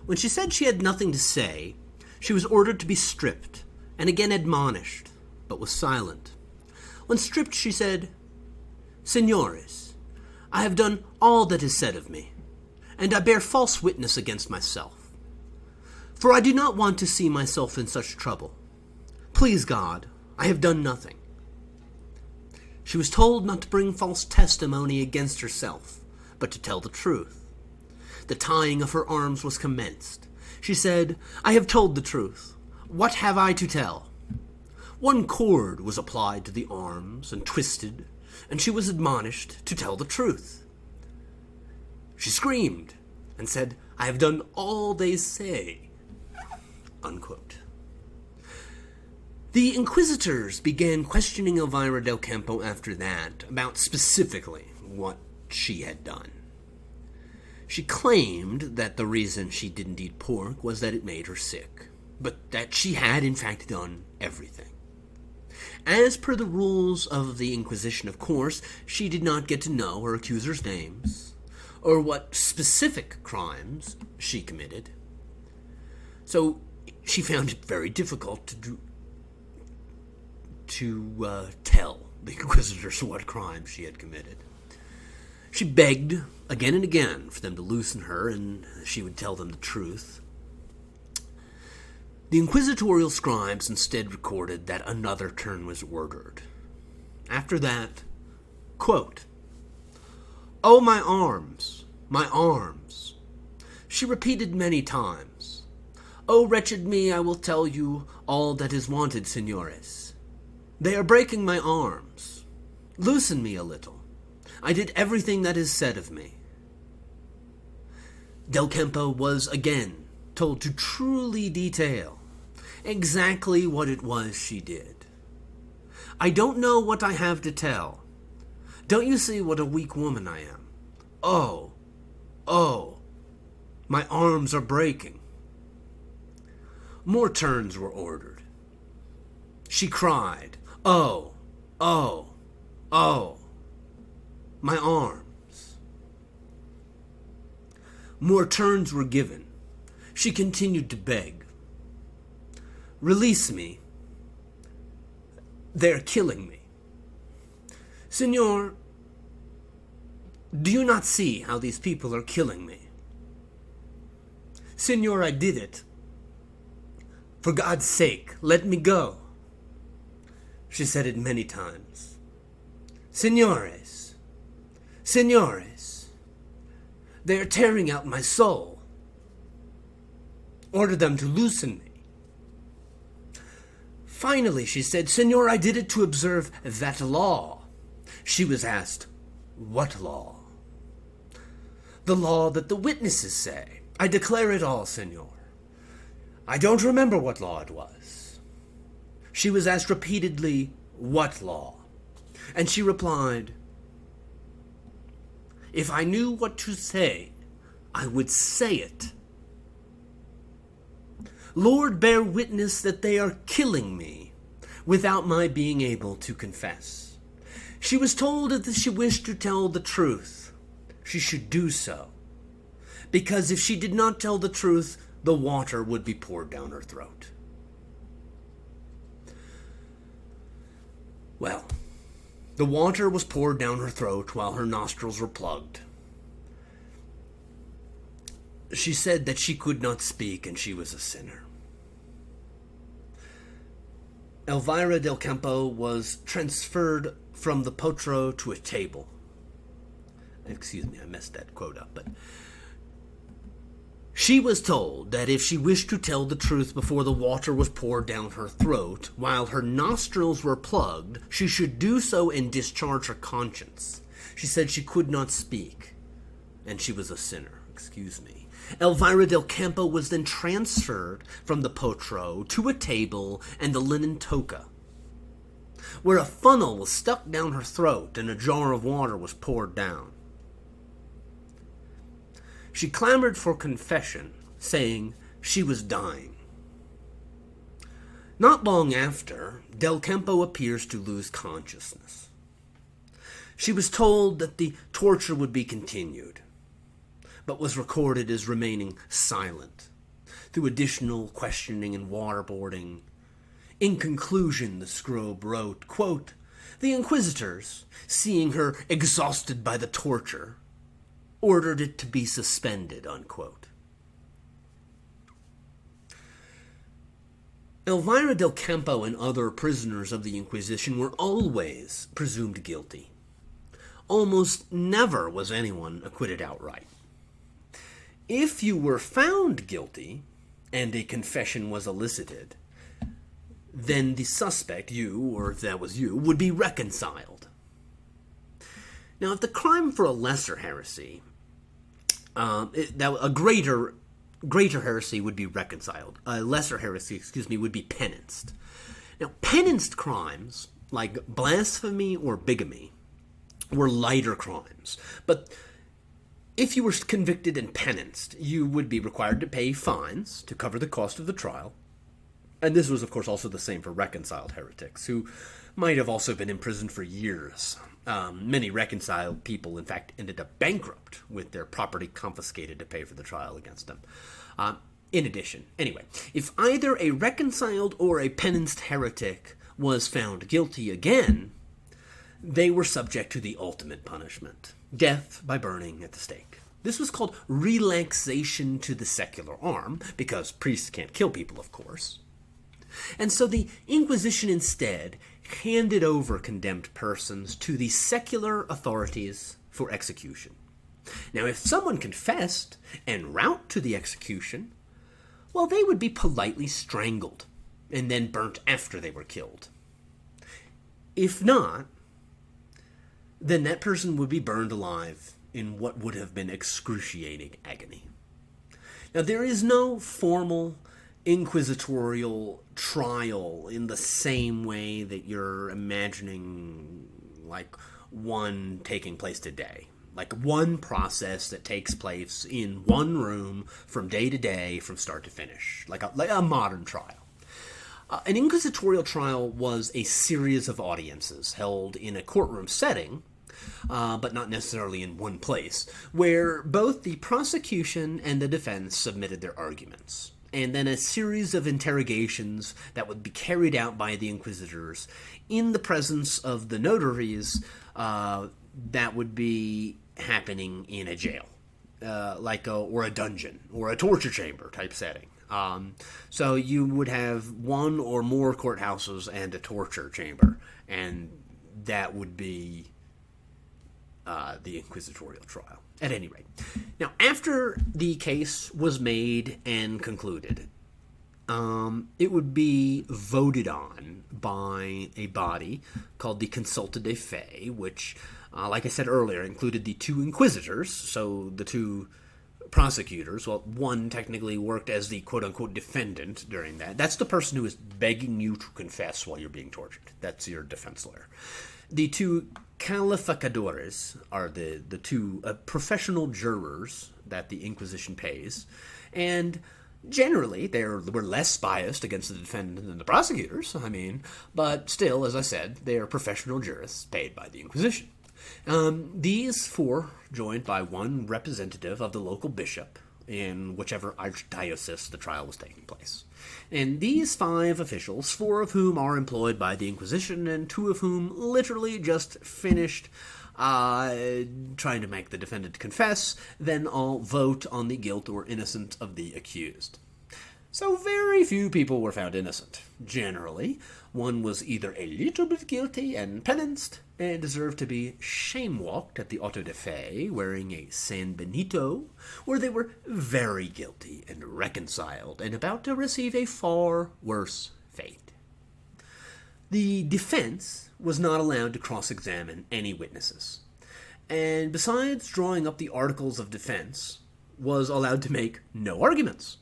Speaker 2: When she said she had nothing to say, she was ordered to be stripped and again admonished, but was silent. When stripped, she said, 'Señores, I have done all that is said of me, and I bear false witness against myself. For I do not want to see myself in such trouble. Please God, I have done nothing. She was told not to bring false testimony against herself, but to tell the truth. The tying of her arms was commenced. She said, I have told the truth. What have I to tell? One cord was applied to the arms and twisted, and she was admonished to tell the truth. She screamed and said, I have done all they say. Unquote. The inquisitors began questioning Elvira del Campo after that about specifically what she had done. She claimed that the reason she didn't eat pork was that it made her sick, but that she had in fact done everything. As per the rules of the Inquisition, of course, she did not get to know her accusers' names or what specific crimes she committed. So she found it very difficult to tell the inquisitors what crime she had committed. She begged again and again for them to loosen her, and she would tell them the truth. The inquisitorial scribes instead recorded that another turn was ordered. After that, quote, "Oh, my arms, my arms," she repeated many times. "Oh, wretched me, I will tell you all that is wanted, signores. They are breaking my arms. Loosen me a little. I did everything that is said of me." Del Campo was again told to truly detail exactly what it was she did. "I don't know what I have to tell. Don't you see what a weak woman I am? Oh, my arms are breaking." More turns were ordered. She cried, oh, my arms. More turns were given. She continued to beg, "Release me. They're killing me. Signor, do you not see how these people are killing me? Signor, I did it. For God's sake, let me go." She said it many times. Signores, they are tearing out my soul. Order them to loosen me. Finally, she said, "Signor, I did it to observe that law." She was asked, "What law?" "The law that the witnesses say. I declare it all, signor. I don't remember what law it was." She was asked repeatedly, "What law?" And she replied, "If I knew what to say, I would say it. Lord, bear witness that they are killing me without my being able to confess." She was told that if she wished to tell the truth, she should do so, because if she did not tell the truth, the water would be poured down her throat. Well, the water was poured down her throat while her nostrils were plugged. She said that she could not speak and she was a sinner. Elvira del Campo was transferred from the potro to a table. Excuse me, I messed that quote up, but she was told that if she wished to tell the truth before the water was poured down her throat, while her nostrils were plugged, she should do so and discharge her conscience. She said she could not speak, and she was a sinner. Excuse me. Elvira del Campo was then transferred from the potro to a table and the linen toca, where a funnel was stuck down her throat and a jar of water was poured down. She clamored for confession, saying she was dying. Not long after, Del Campo appears to lose consciousness. She was told that the torture would be continued, but was recorded as remaining silent through additional questioning and waterboarding. In conclusion, the scribe wrote, quote, "The inquisitors, seeing her exhausted by the torture, ordered it to be suspended," unquote. Elvira del Campo and other prisoners of the Inquisition were always presumed guilty. Almost never was anyone acquitted outright. If you were found guilty, and a confession was elicited, then the suspect, you, or if that was you, would be reconciled. Now, if the crime for a lesser heresy, a greater heresy would be reconciled. A lesser heresy, would be penanced. Now, penanced crimes, like blasphemy or bigamy, were lighter crimes. But if you were convicted and penanced, you would be required to pay fines to cover the cost of the trial. And this was, of course, also the same for reconciled heretics, who might have also been imprisoned for years. Many reconciled people, in fact, ended up bankrupt with their property confiscated to pay for the trial against them. In addition, anyway, if either a reconciled or a penanced heretic was found guilty again, they were subject to the ultimate punishment, death by burning at the stake. This was called relaxation to the secular arm, because priests can't kill people, of course. And so the Inquisition instead handed over condemned persons to the secular authorities for execution. Now, if someone confessed en route to the execution, well, they would be politely strangled and then burnt after they were killed. If not, then that person would be burned alive in what would have been excruciating agony. Now, there is no formal inquisitorial trial in the same way that you're imagining, like, one taking place today. Like one process that takes place in one room from day to day, from start to finish, like a modern trial. An inquisitorial trial was a series of audiences held in a courtroom setting, but not necessarily in one place, where both the prosecution and the defense submitted their arguments, and then a series of interrogations that would be carried out by the inquisitors in the presence of the notaries that would be happening in a jail, or a dungeon, or a torture chamber type setting. So you would have one or more courthouses and a torture chamber, and that would be the inquisitorial trial, at any rate. Now, after the case was made and concluded, it would be voted on by a body called the Consulta de Fe, which, like I said earlier, included the two inquisitors, so the two prosecutors. Well, one technically worked as the quote-unquote defendant during that. That's the person who is begging you to confess while you're being tortured. That's your defense lawyer. The two calificadores are the two professional jurors that the Inquisition pays, and generally they were less biased against the defendant than the prosecutors, but still, as I said, they are professional jurists paid by the Inquisition. These four, joined by one representative of the local bishop in whichever archdiocese the trial was taking place. And these five officials, four of whom are employed by the Inquisition, and two of whom literally just finished trying to make the defendant confess, then all vote on the guilt or innocence of the accused. So very few people were found innocent. Generally, one was either a little bit guilty and penanced, and deserved to be shame-walked at the auto de fe wearing a San Benito, or they were very guilty and reconciled and about to receive a far worse fate. The defense was not allowed to cross-examine any witnesses, and besides drawing up the articles of defense, was allowed to make no arguments.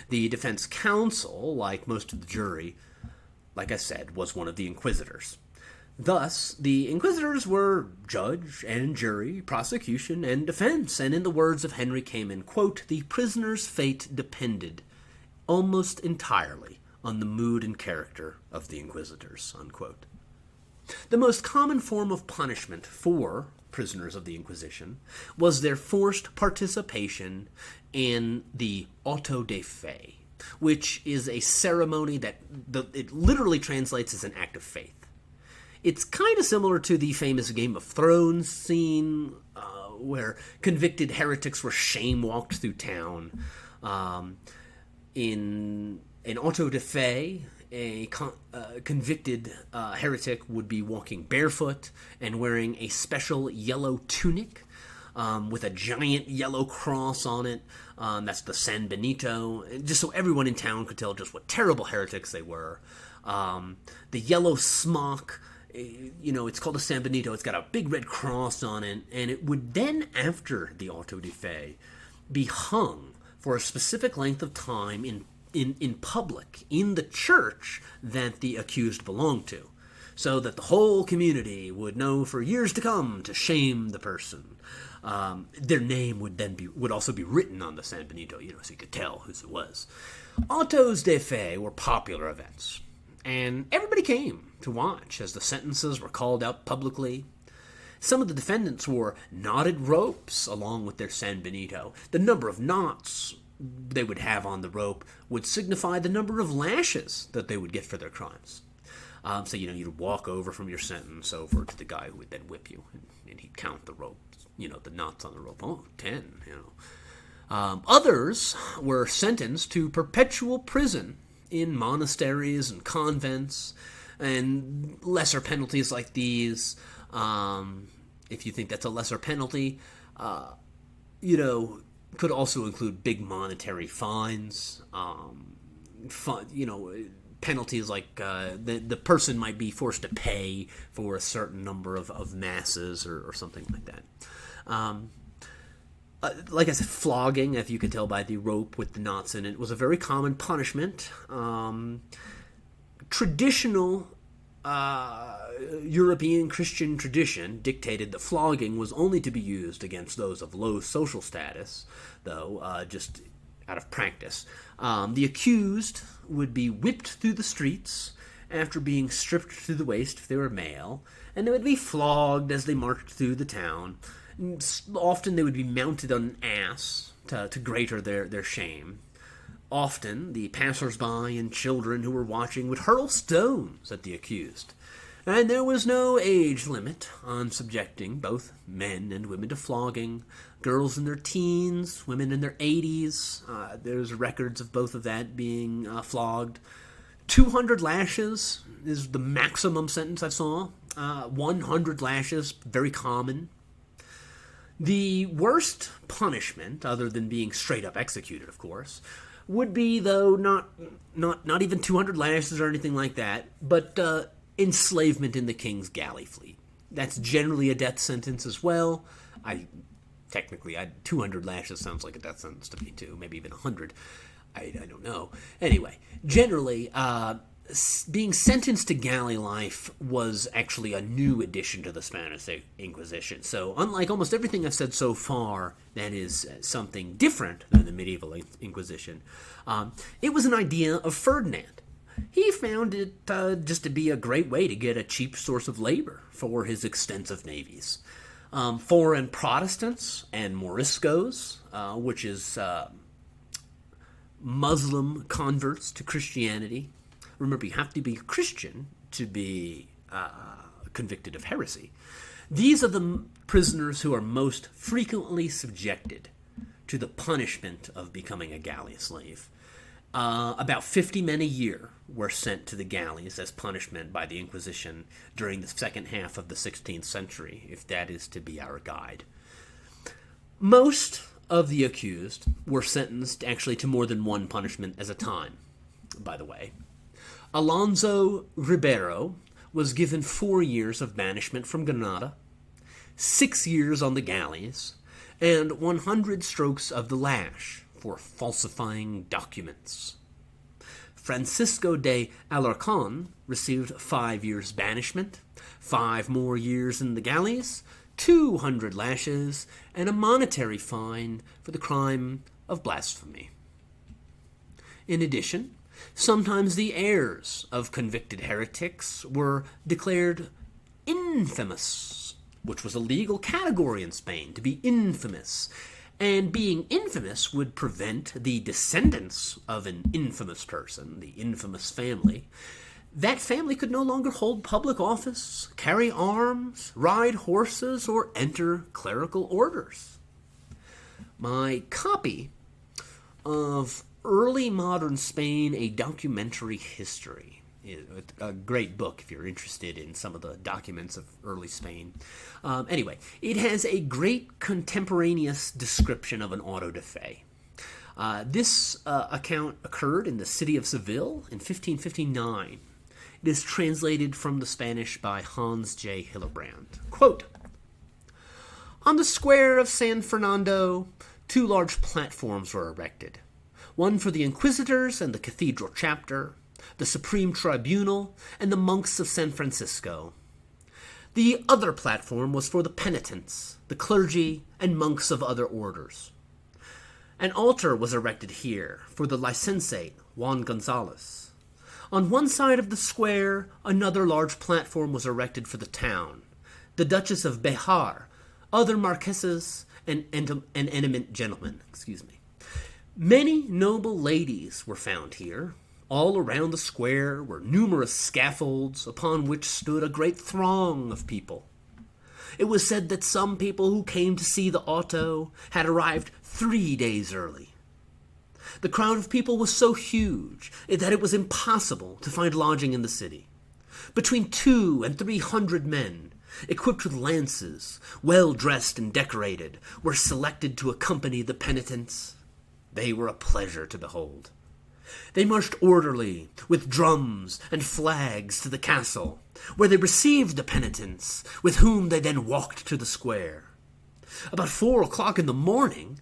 Speaker 2: The defense counsel, like most of the jury, like I said, was one of the inquisitors. Thus, the inquisitors were judge and jury, prosecution and defense, and in the words of Henry Kamen, quote, "The prisoner's fate depended almost entirely on the mood and character of the inquisitors," unquote. The most common form of punishment for prisoners of the Inquisition was their forced participation in the auto de fe, which is a ceremony that it literally translates as an act of faith. It's kind of similar to the famous Game of Thrones scene where convicted heretics were shame-walked through town. In auto de fe, convicted heretic would be walking barefoot and wearing a special yellow tunic with a giant yellow cross on it. That's the San Benito, just so everyone in town could tell just what terrible heretics they were. The yellow smock, it's called a San Benito. It's got a big red cross on it, and it would then, after the auto de fe, be hung for a specific length of time in public, in the church that the accused belonged to, so that the whole community would know for years to come to shame the person. Their name would also be written on the San Benito, so you could tell whose it was. Autos de fe were popular events, and everybody came to watch as the sentences were called out publicly. Some of the defendants wore knotted ropes along with their San Benito. The number of knots they would have on the rope would signify the number of lashes that they would get for their crimes. So, you'd walk over from your sentence over to the guy who would then whip you, and he'd count the ropes, the knots on the rope. Oh, 10, Others were sentenced to perpetual prison in monasteries and convents, and lesser penalties like these. If you think that's a lesser penalty, could also include big monetary fines, penalties like the person might be forced to pay for a certain number of masses or something like that. Like I said, flogging, if you could tell by the rope with the knots in it, was a very common punishment. Traditional European Christian tradition dictated that flogging was only to be used against those of low social status, though just out of practice. The accused would be whipped through the streets after being stripped to the waist if they were male, and they would be flogged as they marched through the town. Often they would be mounted on an ass to greater their shame. Often the passers-by and children who were watching would hurl stones at the accused. And there was no age limit on subjecting both men and women to flogging. Girls in their teens, women in their 80s. There's records of both of that being flogged. 200 lashes is the maximum sentence I saw. 100 lashes, very common. The worst punishment, other than being straight up executed, of course, would be, though, not even 200 lashes or anything like that, but enslavement in the king's galley fleet. That's generally a death sentence as well. 200 lashes sounds like a death sentence to me too, maybe even 100. I don't know. Anyway, generally, being sentenced to galley life was actually a new addition to the Spanish Inquisition. So, unlike almost everything I've said so far, that is something different than the medieval Inquisition. It was an idea of Ferdinand. He found it just to be a great way to get a cheap source of labor for his extensive navies. Foreign Protestants and Moriscos, which is Muslim converts to Christianity. Remember, you have to be a Christian to be convicted of heresy. These are the prisoners who are most frequently subjected to the punishment of becoming a galley slave. About 50 men a year were sent to the galleys as punishment by the Inquisition during the second half of the 16th century, if that is to be our guide. Most of the accused were sentenced actually to more than one punishment at a time, by the way. Alonso Ribeiro was given 4 years of banishment from Granada, 6 years on the galleys, and 100 strokes of the lash for falsifying documents. Francisco de Alarcon received 5 years banishment, 5 more years in the galleys, 200 lashes, and a monetary fine for the crime of blasphemy. In addition, sometimes the heirs of convicted heretics were declared infamous, which was a legal category in Spain, to be infamous. And being infamous would prevent the descendants of an infamous person, the infamous family. That family could no longer hold public office, carry arms, ride horses, or enter clerical orders. My copy of Early Modern Spain, A Documentary History A great book if you're interested in some of the documents of early Spain. Anyway, it has a great contemporaneous description of an auto de fe. This account occurred in the city of Seville in 1559. It is translated from the Spanish by Hans J. Hillebrand. Quote, "On the square of San Fernando, 2 large platforms were erected, one for the inquisitors and the cathedral chapter, the supreme tribunal, and the monks of San Francisco. The other platform was for the penitents, the clergy, and monks of other orders. An altar was erected here for the licentiate Juan Gonzalez. On one side of the square, another large platform was erected for the town, the Duchess of Bejar, other marquesas, and eminent gentlemen. Many noble ladies were found here. All around the square were numerous scaffolds upon which stood a great throng of people. It was said that some people who came to see the auto had arrived 3 days early. The crowd of people was so huge that it was impossible to find lodging in the city. Between 200 and 300 men, equipped with lances, well dressed and decorated, were selected to accompany the penitents. They were a pleasure to behold. They marched orderly, with drums and flags, to the castle, where they received the penitents, with whom they then walked to the square. About 4 o'clock in the morning,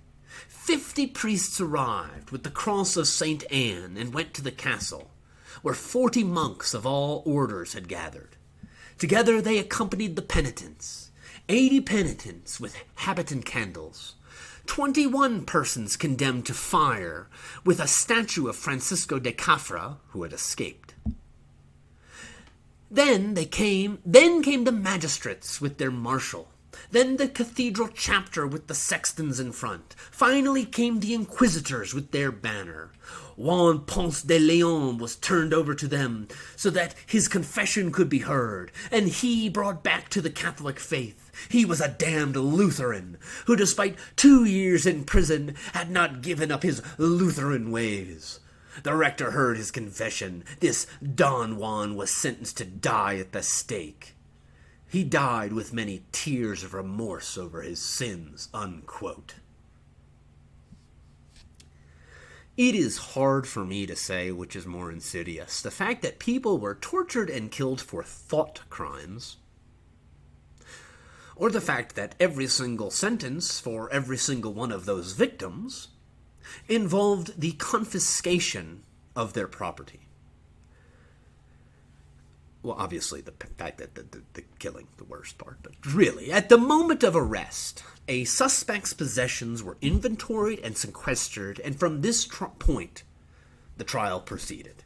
Speaker 2: 50 priests arrived with the cross of St. Anne and went to the castle, where 40 monks of all orders had gathered. Together they accompanied the penitents, 80 penitents with habitant candles, 21 persons condemned to fire, with a statue of Francisco de Cafra, who had escaped. Then came the magistrates with their marshal, then the cathedral chapter with the sextons in front. Finally came the inquisitors with their banner. Juan Ponce de Leon was turned over to them so that his confession could be heard, and he brought back to the Catholic faith. He was a damned Lutheran, who despite 2 years in prison had not given up his Lutheran ways. The rector heard his confession. This Don Juan was sentenced to die at the stake. He died with many tears of remorse over his sins," unquote. It is hard for me to say which is more insidious, the fact that people were tortured and killed for thought crimes, or the fact that every single sentence for every single one of those victims involved the confiscation of their property. Well, obviously, the fact that the killing, the worst part, but really, at the moment of arrest, a suspect's possessions were inventoried and sequestered, and from this point, the trial proceeded.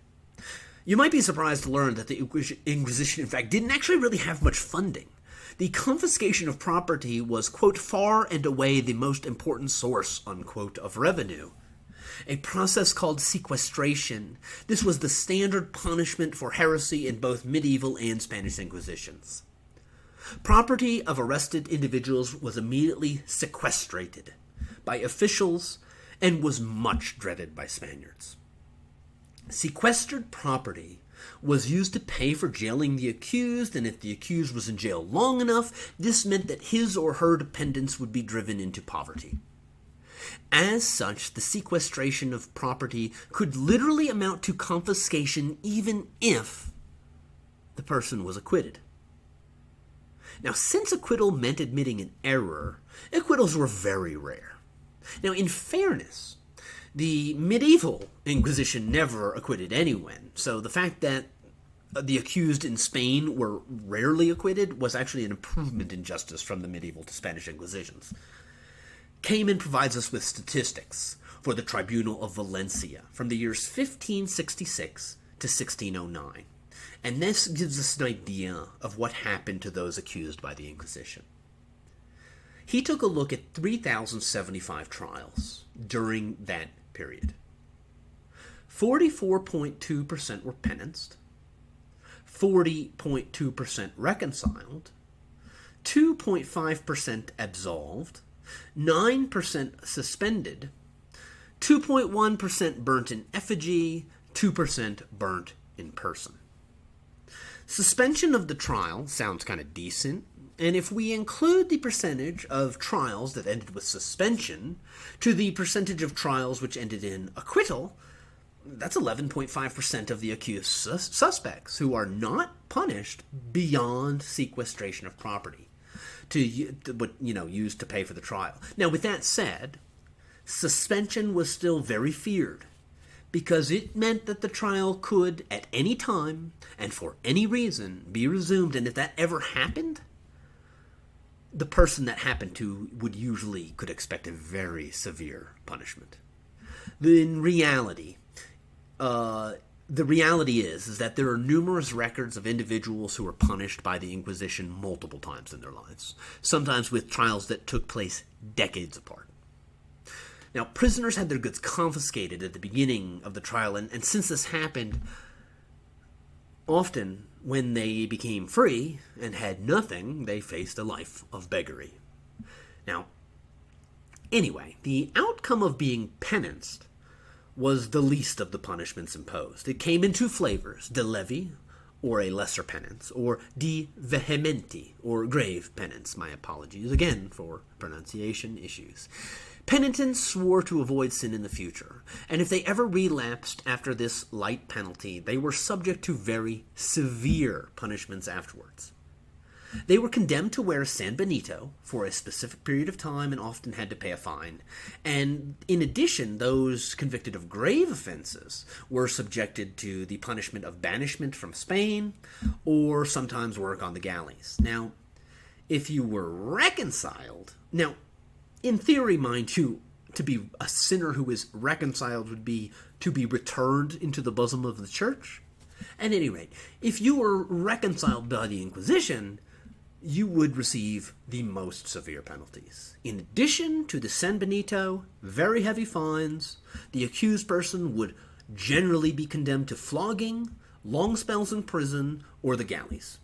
Speaker 2: You might be surprised to learn that the Inquisition, in fact, didn't actually really have much funding. The confiscation of property was, quote, far and away the most important source, unquote, of revenue. A process called sequestration. This was the standard punishment for heresy in both medieval and Spanish Inquisitions. Property of arrested individuals was immediately sequestrated by officials and was much dreaded by Spaniards. Sequestered property was used to pay for jailing the accused, and if the accused was in jail long enough, this meant that his or her dependents would be driven into poverty. As such, the sequestration of property could literally amount to confiscation even if the person was acquitted. Now, since acquittal meant admitting an error, acquittals were very rare. Now, in fairness, the medieval Inquisition never acquitted anyone, so the fact that the accused in Spain were rarely acquitted was actually an improvement in justice from the medieval to Spanish Inquisitions. Cayman provides us with statistics for the Tribunal of Valencia from the years 1566 to 1609, and this gives us an idea of what happened to those accused by the Inquisition. He took a look at 3,075 trials during that period. 44.2% were penanced, 40.2% reconciled, 2.5% absolved, 9% suspended, 2.1% burnt in effigy, 2% burnt in person. Suspension of the trial sounds kind of decent, and if we include the percentage of trials that ended with suspension to the percentage of trials which ended in acquittal, that's 11.5% of the accused suspects who are not punished beyond sequestration of property used to pay for the trial. Now, with that said, suspension was still very feared because it meant that the trial could, at any time and for any reason, be resumed, and if that ever happened, the person that happened to could expect a very severe punishment. In reality, the reality is that there are numerous records of individuals who were punished by the Inquisition multiple times in their lives, sometimes with trials that took place decades apart. Now, prisoners had their goods confiscated at the beginning of the trial, and since this happened, often when they became free and had nothing, they faced a life of beggary. Now, anyway, the outcome of being penanced was the least of the punishments imposed. It came in two flavors: de levi, or a lesser penance, or de vehementi, or grave penance. My apologies again for pronunciation issues. Penitents swore to avoid sin in the future, and if they ever relapsed after this light penalty, they were subject to very severe punishments afterwards. They were condemned to wear San Benito for a specific period of time and often had to pay a fine. And in addition, those convicted of grave offenses were subjected to the punishment of banishment from Spain or sometimes work on the galleys. Now, if you were reconciled, now, in theory, mind you, to be a sinner who is reconciled would be to be returned into the bosom of the church. At any rate, if you were reconciled by the Inquisition, you would receive the most severe penalties. In addition to the San Benito, very heavy fines, the accused person would generally be condemned to flogging, long spells in prison, or the galleys.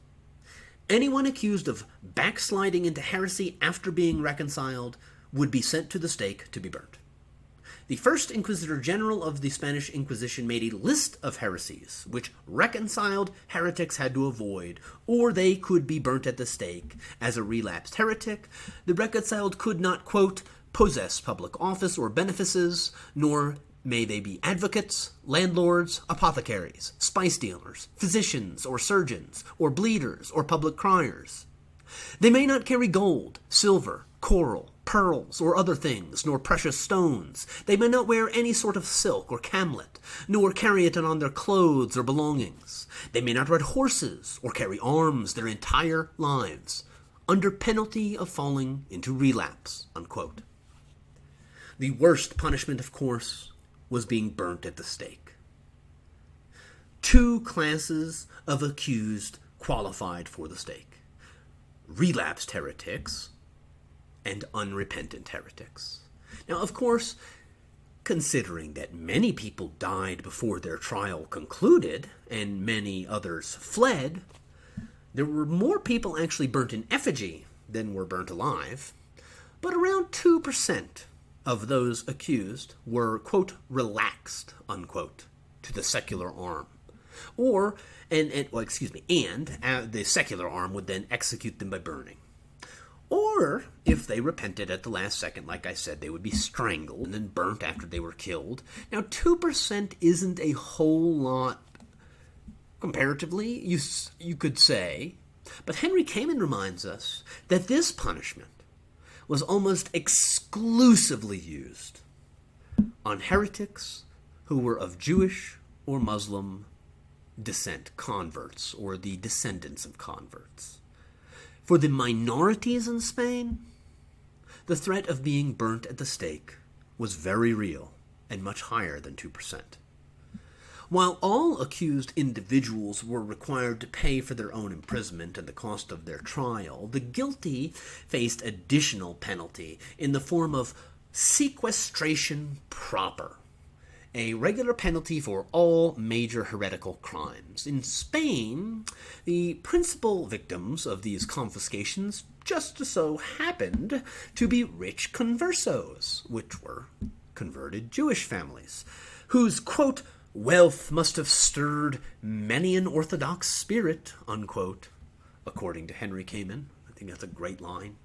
Speaker 2: Anyone accused of backsliding into heresy after being reconciled would be sent to the stake to be burnt. The first Inquisitor General of the Spanish Inquisition made a list of heresies which reconciled heretics had to avoid, or they could be burnt at the stake. As a relapsed heretic, the reconciled could not, quote, possess public office or benefices, nor may they be advocates, landlords, apothecaries, spice dealers, physicians or surgeons, or bleeders or public criers. They may not carry gold, silver, coral, pearls, or other things, nor precious stones. They may not wear any sort of silk or camlet, nor carry it on their clothes or belongings. They may not ride horses or carry arms their entire lives, under penalty of falling into relapse, unquote. The worst punishment, of course, was being burnt at the stake. Two classes of accused qualified for the stake: relapsed heretics and unrepentant heretics. Now, of course, considering that many people died before their trial concluded and many others fled, there were more people actually burnt in effigy than were burnt alive, but around 2% of those accused were, quote, relaxed, unquote, to the secular arm. And the secular arm would then execute them by burning. Or, if they repented at the last second, like I said, they would be strangled and then burnt after they were killed. Now, 2% isn't a whole lot comparatively, you could say, but Henry Kamen reminds us that this punishment was almost exclusively used on heretics who were of Jewish or Muslim descent, converts, or the descendants of converts. For the minorities in Spain, the threat of being burnt at the stake was very real and much higher than 2%. While all accused individuals were required to pay for their own imprisonment and the cost of their trial, the guilty faced additional penalty in the form of sequestration proper, a regular penalty for all major heretical crimes. In Spain, the principal victims of these confiscations just so happened to be rich conversos, which were converted Jewish families, whose, quote, Wealth must have stirred many an orthodox spirit, unquote, according to Henry Kamen. I think that's a great line.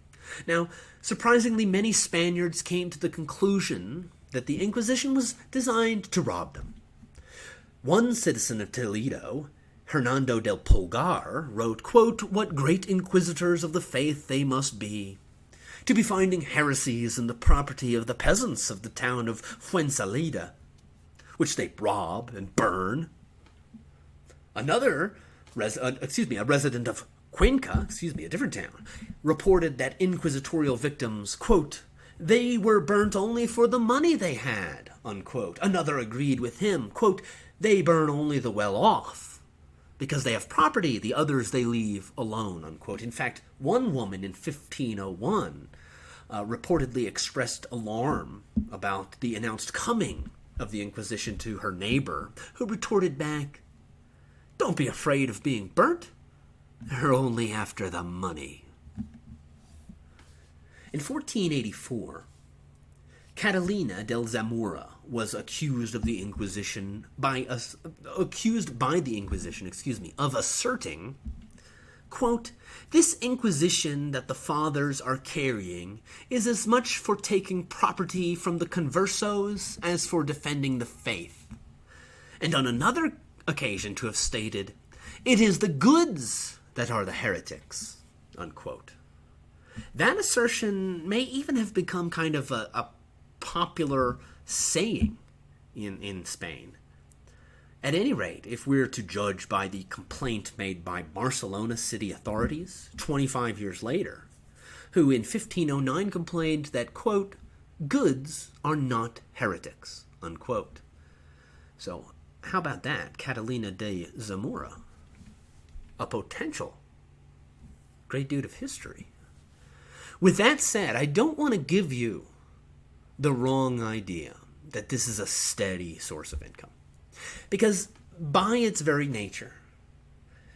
Speaker 2: Now, surprisingly, many Spaniards came to the conclusion that the Inquisition was designed to rob them. One citizen of Toledo, Hernando del Pulgar, wrote, quote, "What great inquisitors of the faith they must be, to be finding heresies in the property of the peasants of the town of Fuensalida, which they rob and burn." Another, a resident of Cuenca, a different town, reported that inquisitorial victims, quote, "They were burnt only for the money they had," unquote. Another agreed with him, quote, "They burn only the well-off, because they have property, the others they leave alone," unquote. In fact, one woman in 1501 reportedly expressed alarm about the announced coming of the Inquisition to her neighbor, who retorted back, "Don't be afraid of being burnt. They're only after the money." In 1484, Catalina del Zamora was accused by the Inquisition, of asserting, quote, "This Inquisition that the fathers are carrying is as much for taking property from the conversos as for defending the faith," and on another occasion to have stated, "It is the goods that are the heretics," unquote. That assertion may even have become kind of a popular saying in Spain. At any rate, if we're to judge by the complaint made by Barcelona city authorities 25 years later, who in 1509 complained that, quote, "goods are not heretics," unquote. So how about that? Catalina de Zamora, a potential great dude of history. With that said, I don't want to give you the wrong idea that this is a steady source of income. Because by its very nature,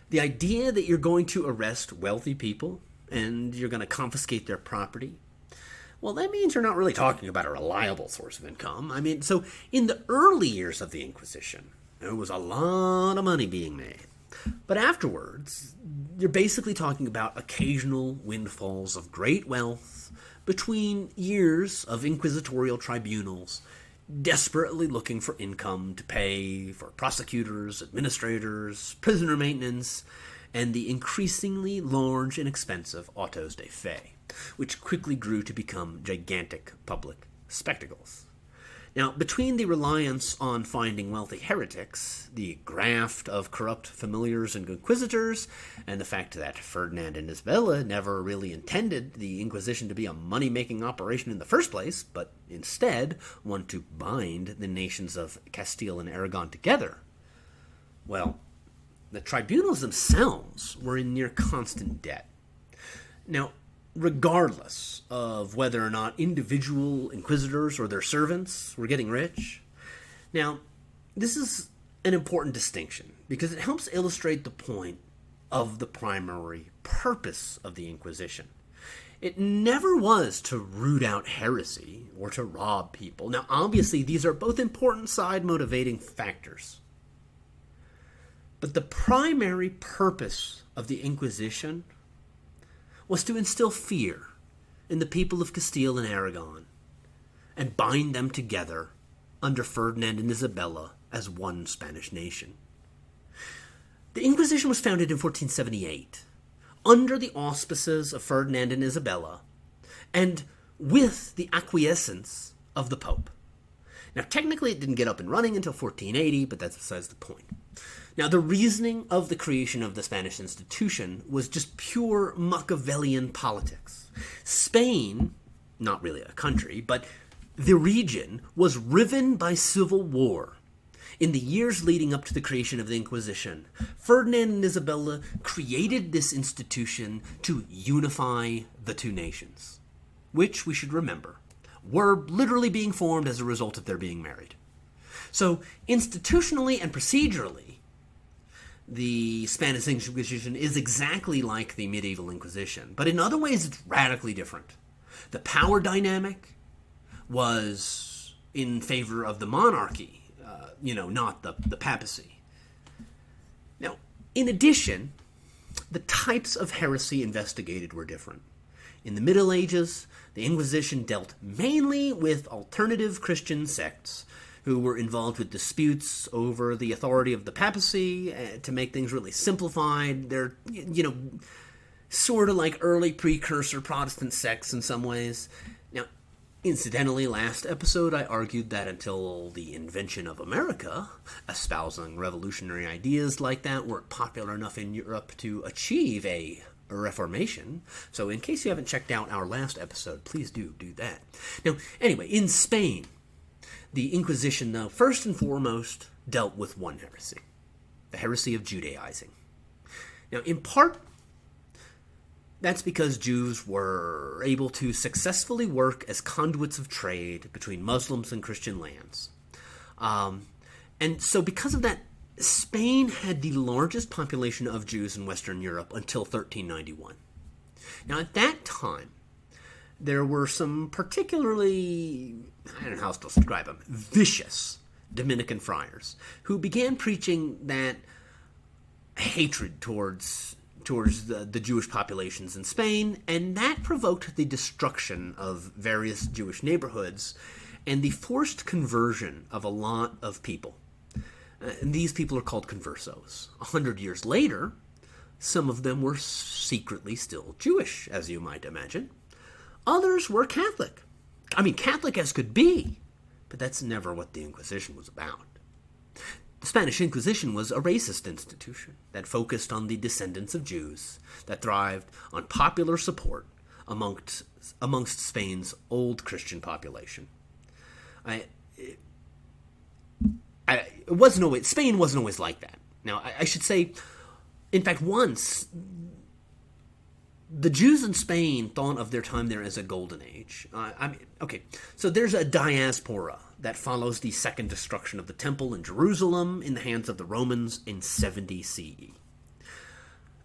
Speaker 2: the idea that you're going to arrest wealthy people and you're going to confiscate their property, well, that means you're not really talking about a reliable source of income. I mean, so in the early years of the Inquisition, there was a lot of money being made. But afterwards, you're basically talking about occasional windfalls of great wealth between years of inquisitorial tribunals desperately looking for income to pay for prosecutors, administrators, prisoner maintenance, and the increasingly large and expensive autos de fe, which quickly grew to become gigantic public spectacles. Now, between the reliance on finding wealthy heretics, the graft of corrupt familiars and inquisitors, and the fact that Ferdinand and Isabella never really intended the Inquisition to be a money-making operation in the first place, but instead one to bind the nations of Castile and Aragon together, well, the tribunals themselves were in near constant debt. Now, regardless of whether or not individual inquisitors or their servants were getting rich. Now, this is an important distinction because it helps illustrate the point of the primary purpose of the Inquisition. It never was to root out heresy or to rob people. Now, obviously, these are both important side motivating factors. But the primary purpose of the Inquisition was to instill fear in the people of Castile and Aragon and bind them together under Ferdinand and Isabella as one Spanish nation. The Inquisition was founded in 1478 under the auspices of Ferdinand and Isabella and with the acquiescence of the Pope. Now, technically it didn't get up and running until 1480, but that's besides the point. Now, the reasoning of the creation of the Spanish institution was just pure Machiavellian politics. Spain, not really a country, but the region, was riven by civil war. In the years leading up to the creation of the Inquisition, Ferdinand and Isabella created this institution to unify the two nations, which, we should remember, were literally being formed as a result of their being married. So, institutionally and procedurally, the Spanish Inquisition is exactly like the medieval Inquisition, but in other ways it's radically different. The power dynamic was in favor of the monarchy, not the papacy. Now, in addition, the types of heresy investigated were different. In the Middle Ages, the Inquisition dealt mainly with alternative Christian sects who were involved with disputes over the authority of the papacy. To make things really simplified, they're, sort of like early precursor Protestant sects in some ways. Now, incidentally, last episode I argued that until the invention of America, espousing revolutionary ideas like that weren't popular enough in Europe to achieve a reformation. So in case you haven't checked out our last episode, please do that. Now, anyway, in Spain, the Inquisition, though, first and foremost, dealt with one heresy, the heresy of Judaizing. Now, in part, that's because Jews were able to successfully work as conduits of trade between Muslims and Christian lands. And so because of that, Spain had the largest population of Jews in Western Europe until 1391. Now, at that time, there were some particularly, I don't know how else to describe them, vicious Dominican friars who began preaching that hatred towards the Jewish populations in Spain, and that provoked the destruction of various Jewish neighborhoods and the forced conversion of a lot of people. And these people are called conversos. 100 years later, some of them were secretly still Jewish, as you might imagine. Others were Catholic. I mean, Catholic as could be, but that's never what the Inquisition was about. The Spanish Inquisition was a racist institution that focused on the descendants of Jews, that thrived on popular support amongst Spain's old Christian population. Spain wasn't always like that. Now, I should say, in fact, once the Jews in Spain thought of their time there as a golden age. So there's a diaspora that follows the second destruction of the temple in Jerusalem in the hands of the Romans in 70 CE.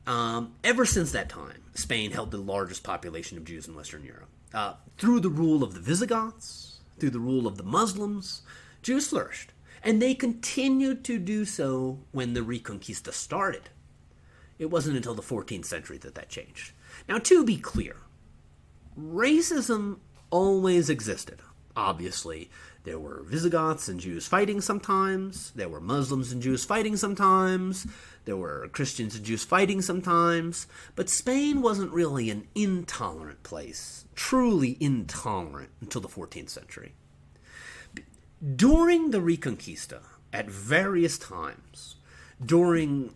Speaker 2: Ever since that time, Spain held the largest population of Jews in Western Europe. Through the rule of the Visigoths, through the rule of the Muslims, Jews flourished. And they continued to do so when the Reconquista started. It wasn't until the 14th century that changed. Now, to be clear, racism always existed. Obviously, there were Visigoths and Jews fighting sometimes. There were Muslims and Jews fighting sometimes. There were Christians and Jews fighting sometimes. But Spain wasn't really an intolerant place, truly intolerant, until the 14th century. During the Reconquista, at various times, during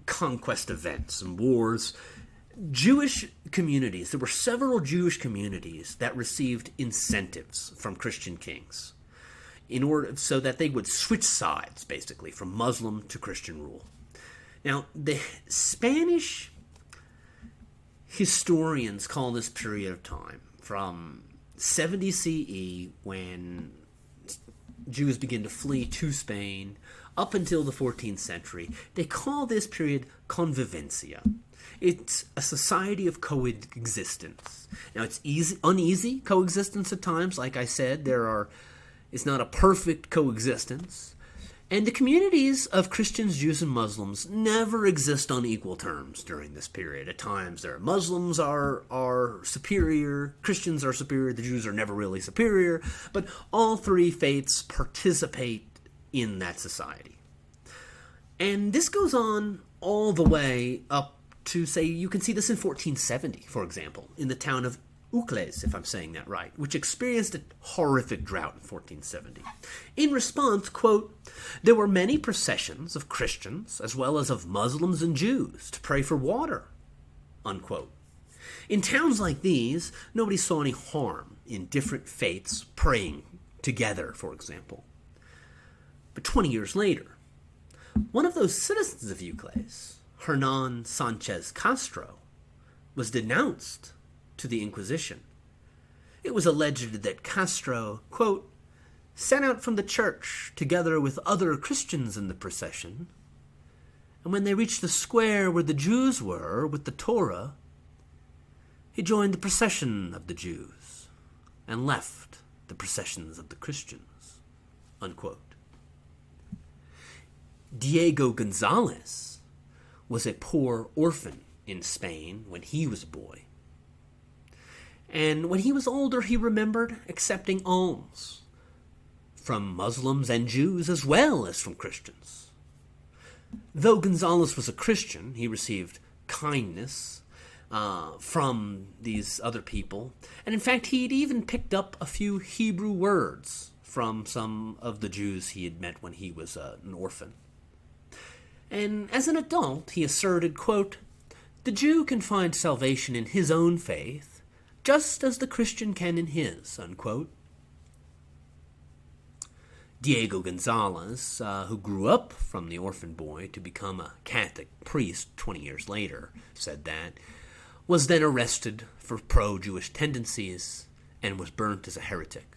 Speaker 2: conquest events and wars, Jewish communities, there were several Jewish communities that received incentives from Christian kings in order so that they would switch sides, basically, from Muslim to Christian rule. Now, the Spanish historians call this period of time from 70 CE, when Jews begin to flee to Spain, up until the 14th century. They call this period convivencia. It's a society of coexistence. Now, it's uneasy coexistence at times. Like I said, it's not a perfect coexistence. And the communities of Christians, Jews, and Muslims never exist on equal terms during this period. At times, Muslims are superior, Christians are superior, the Jews are never really superior, but all three faiths participate in that society. And this goes on all the way up to, say, you can see this in 1470, for example, in the town of Ucles, if I'm saying that right, which experienced a horrific drought in 1470. In response, quote, there were many processions of Christians as well as of Muslims and Jews to pray for water, unquote. In towns like these, nobody saw any harm in different faiths praying together, for example. But 20 years later, one of those citizens of Ucles, Hernan Sanchez Castro, was denounced to the Inquisition. It was alleged that Castro, quote, set out from the church together with other Christians in the procession, and when they reached the square where the Jews were with the Torah, he joined the procession of the Jews and left the processions of the Christians, unquote. Diego Gonzalez was a poor orphan in Spain when he was a boy. And when he was older, he remembered accepting alms from Muslims and Jews as well as from Christians. Though Gonzalez was a Christian, he received kindness from these other people. And in fact, he'd even picked up a few Hebrew words from some of the Jews he had met when he was an orphan. And as an adult, he asserted, quote, "The Jew can find salvation in his own faith, just as the Christian can in his," unquote. Diego Gonzalez, who grew up from the orphan boy to become a Catholic priest 20 years later, said that, was then arrested for pro-Jewish tendencies and was burnt as a heretic.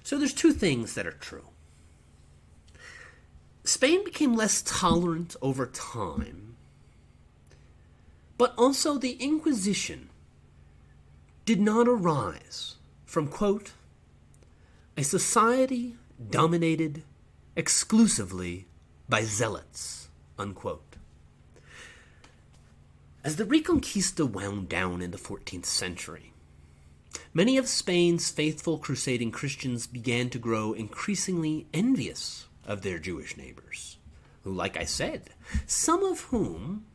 Speaker 2: So there's two things that are true. Spain became less tolerant over time, but also the Inquisition did not arise from, quote, "a society dominated exclusively by zealots," unquote. As the Reconquista wound down in the 14th century, many of Spain's faithful crusading Christians began to grow increasingly envious of their Jewish neighbors, who, like I said, some of whom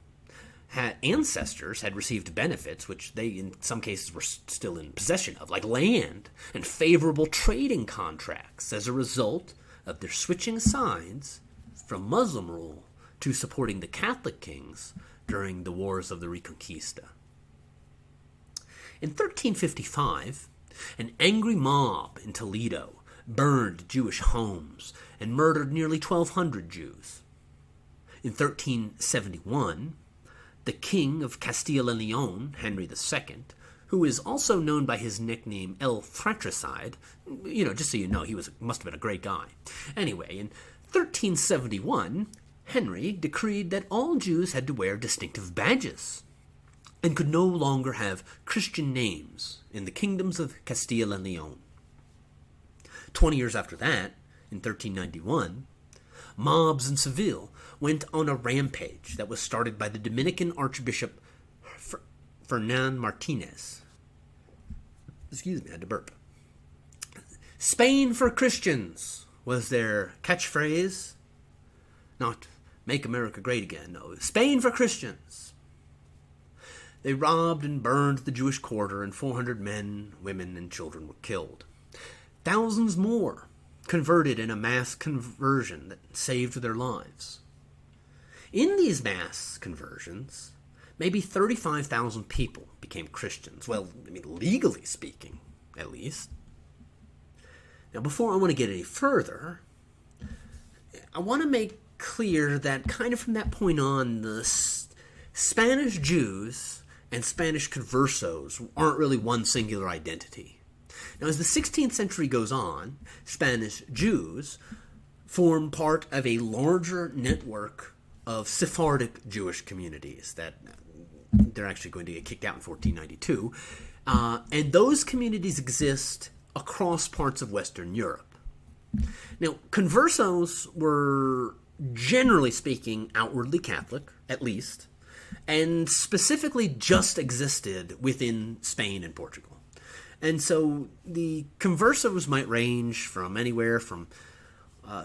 Speaker 2: ancestors had received benefits which they, in some cases, were still in possession of, like land and favorable trading contracts as a result of their switching sides from Muslim rule to supporting the Catholic kings during the wars of the Reconquista. In 1355, an angry mob in Toledo burned Jewish homes and murdered nearly 1,200 Jews. In 1371, the king of Castile and Leon, Henry II, who is also known by his nickname El Fratricide, just so you know, he must have been a great guy. Anyway, in 1371, Henry decreed that all Jews had to wear distinctive badges and could no longer have Christian names in the kingdoms of Castile and Leon. 20 years after that, in 1391, mobs in Seville went on a rampage that was started by the Dominican Archbishop Fernan Martinez. Excuse me, I had to burp. "Spain for Christians" was their catchphrase. Not "Make America Great Again," no, "Spain for Christians." They robbed and burned the Jewish quarter, and 400 men, women, and children were killed. Thousands more converted in a mass conversion that saved their lives. In these mass conversions, maybe 35,000 people became Christians. Well, legally speaking, at least. Now, before I want to get any further, I want to make clear that kind of from that point on, the Spanish Jews and Spanish conversos aren't really one singular identity. Now, as the 16th century goes on, Spanish Jews form part of a larger network of Sephardic Jewish communities that they're actually going to get kicked out in 1492. And those communities exist across parts of Western Europe. Now, conversos were, generally speaking, outwardly Catholic, at least, and specifically just existed within Spain and Portugal. And so the conversos might range from anywhere from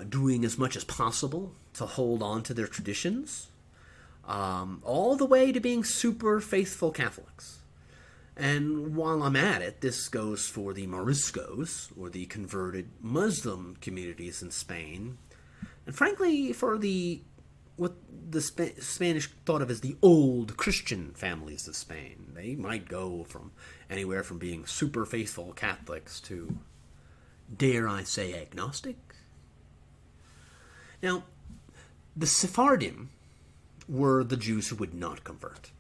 Speaker 2: doing as much as possible to hold on to their traditions, all the way to being super faithful Catholics. And while I'm at it, this goes for the Moriscos, or the converted Muslim communities in Spain, and frankly for what the Spanish thought of as the old Christian families of Spain. They might go from anywhere from being super faithful Catholics to, dare I say, agnostic. Now, the Sephardim were the Jews who would not convert.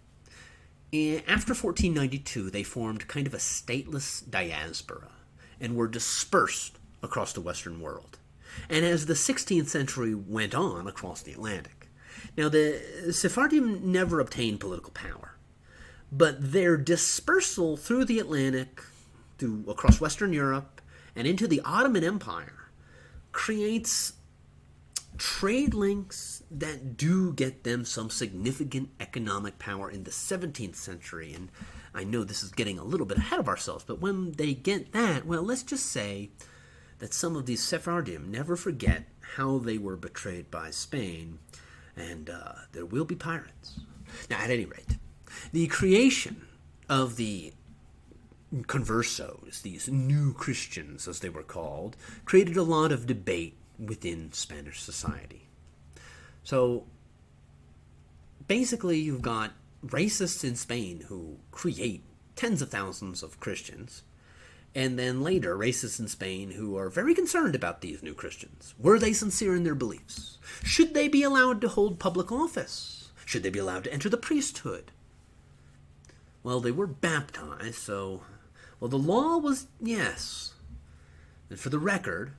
Speaker 2: After 1492, they formed kind of a stateless diaspora and were dispersed across the Western world. And as the 16th century went on across the Atlantic. Now, the Sephardim never obtained political power, but their dispersal through the Atlantic, across Western Europe, and into the Ottoman Empire creates trade links that do get them some significant economic power in the 17th century. And I know this is getting a little bit ahead of ourselves, but when they get that, well, let's just say that some of these Sephardim never forget how they were betrayed by Spain, and there will be pirates. Now, at any rate, the creation of the conversos, these new Christians as they were called, created a lot of debate within Spanish society. So basically you've got racists in Spain who create tens of thousands of Christians, and then later racists in Spain who are very concerned about these new Christians. Were they sincere in their beliefs? Should they be allowed to hold public office? Should they be allowed to enter the priesthood? Well, they were baptized, so, well, the law was yes. And for the record,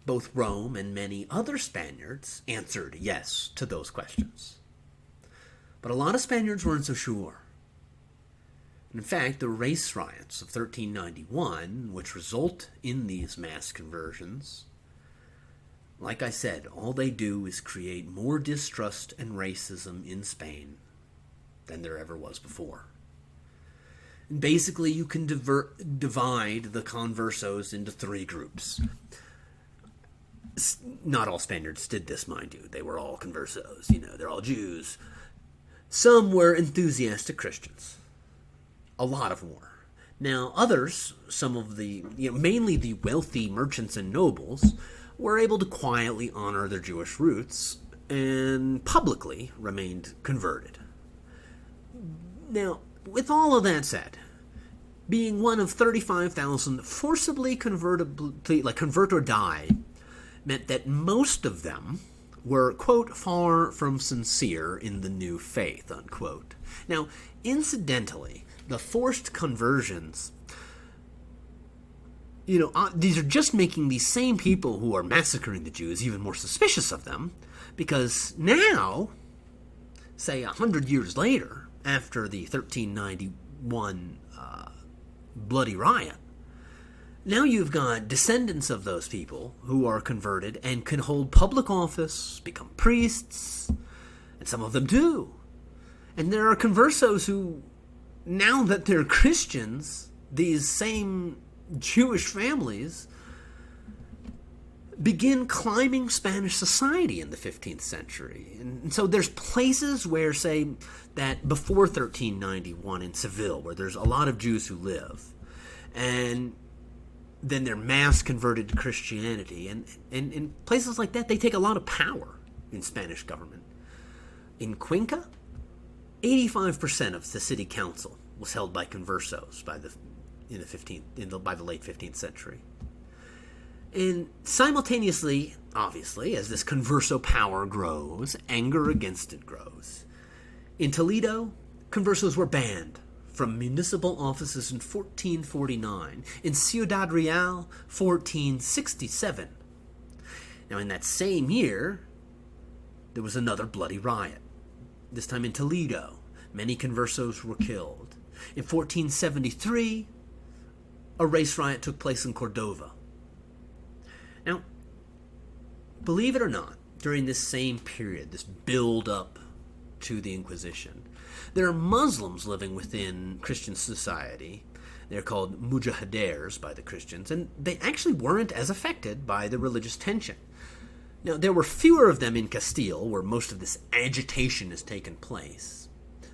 Speaker 2: both Rome and many other Spaniards answered yes to those questions. But a lot of Spaniards weren't so sure. In fact, the race riots of 1391, which result in these mass conversions, like I said, all they do is create more distrust and racism in Spain than there ever was before. And basically, you can divide the conversos into three groups. Not all Spaniards did this, mind you. They were all conversos, they're all Jews. Some were enthusiastic Christians. A lot of them were. Now, others, some of the, mainly the wealthy merchants and nobles, were able to quietly honor their Jewish roots and publicly remained converted. Now, with all of that said, being one of 35,000 forcibly convert or die, meant that most of them were, quote, far from sincere in the new faith, unquote. Now, incidentally, the forced conversions, these are just making these same people who are massacring the Jews even more suspicious of them, because now, say 100 years later, after the 1391 bloody riot, now you've got descendants of those people who are converted and can hold public office, become priests, and some of them do. And there are conversos who, now that they're Christians, these same Jewish families begin climbing Spanish society in the 15th century. And so there's places where, say, that before 1391 in Seville, where there's a lot of Jews who live, and then they're mass converted to Christianity. And in places like that, they take a lot of power in Spanish government. In Cuenca, 85% of the city council was held by conversos by the late 15th century. And simultaneously, obviously, as this converso power grows, anger against it grows. In Toledo, conversos were banned from municipal offices in 1449. In Ciudad Real, 1467. Now, in that same year, there was another bloody riot. This time in Toledo, many conversos were killed. In 1473, a race riot took place in Cordova. Now, believe it or not, during this same period, this build-up to the Inquisition, there are Muslims living within Christian society. They're called mujahiders by the Christians, and they actually weren't as affected by the religious tension. Now, there were fewer of them in Castile, where most of this agitation has taken place.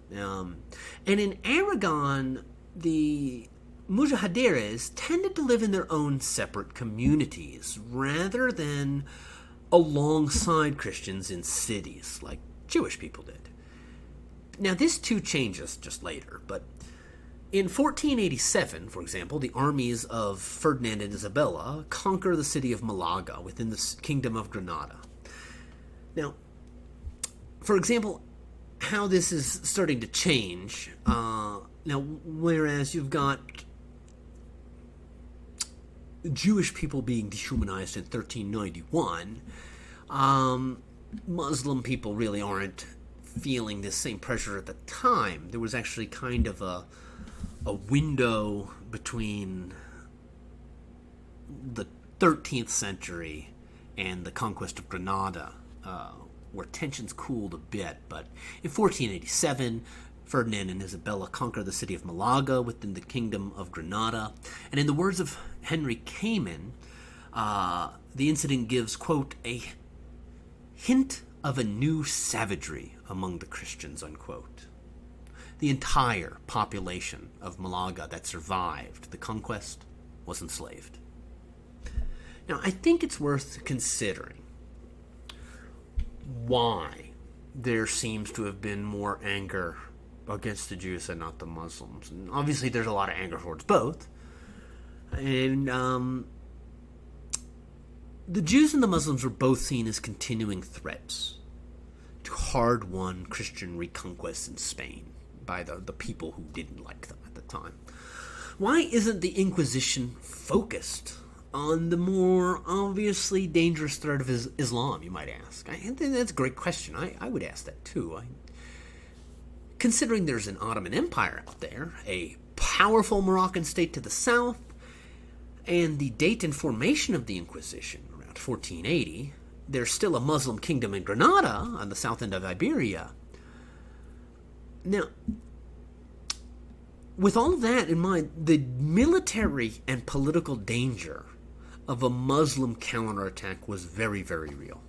Speaker 2: And in Aragon, the mujahiders tended to live in their own separate communities, rather than alongside Christians in cities, like Jewish people did. Now, this too changes just later, but in 1487, for example, the armies of Ferdinand and Isabella conquer the city of Malaga within the Kingdom of Granada. Now, for example, how this is starting to change, now, whereas you've got Jewish people being dehumanized in 1391, Muslim people really aren't feeling this same pressure at the time. There was actually kind of a window between the 13th century and the conquest of Granada, where tensions cooled a bit. But in 1487, Ferdinand and Isabella conquer the city of Malaga within the kingdom of Granada. And in the words of Henry Kamen, the incident gives, quote, a hint of a new savagery among the Christians, unquote. The entire population of Malaga that survived the conquest was enslaved. Now, I think it's worth considering why there seems to have been more anger against the Jews and not the Muslims. And obviously, there's a lot of anger towards both. And the Jews and the Muslims were both seen as continuing threats to hard-won Christian reconquest in Spain by the people who didn't like them at the time. Why isn't the Inquisition focused on the more obviously dangerous threat of Islam, you might ask? I think that's a great question. I would ask that too. Considering there's an Ottoman Empire out there, a powerful Moroccan state to the south, and the date and formation of the Inquisition, around 1480, there's still a Muslim kingdom in Granada on the south end of Iberia. Now, with all of that in mind, the military and political danger of a Muslim counterattack was very, very real.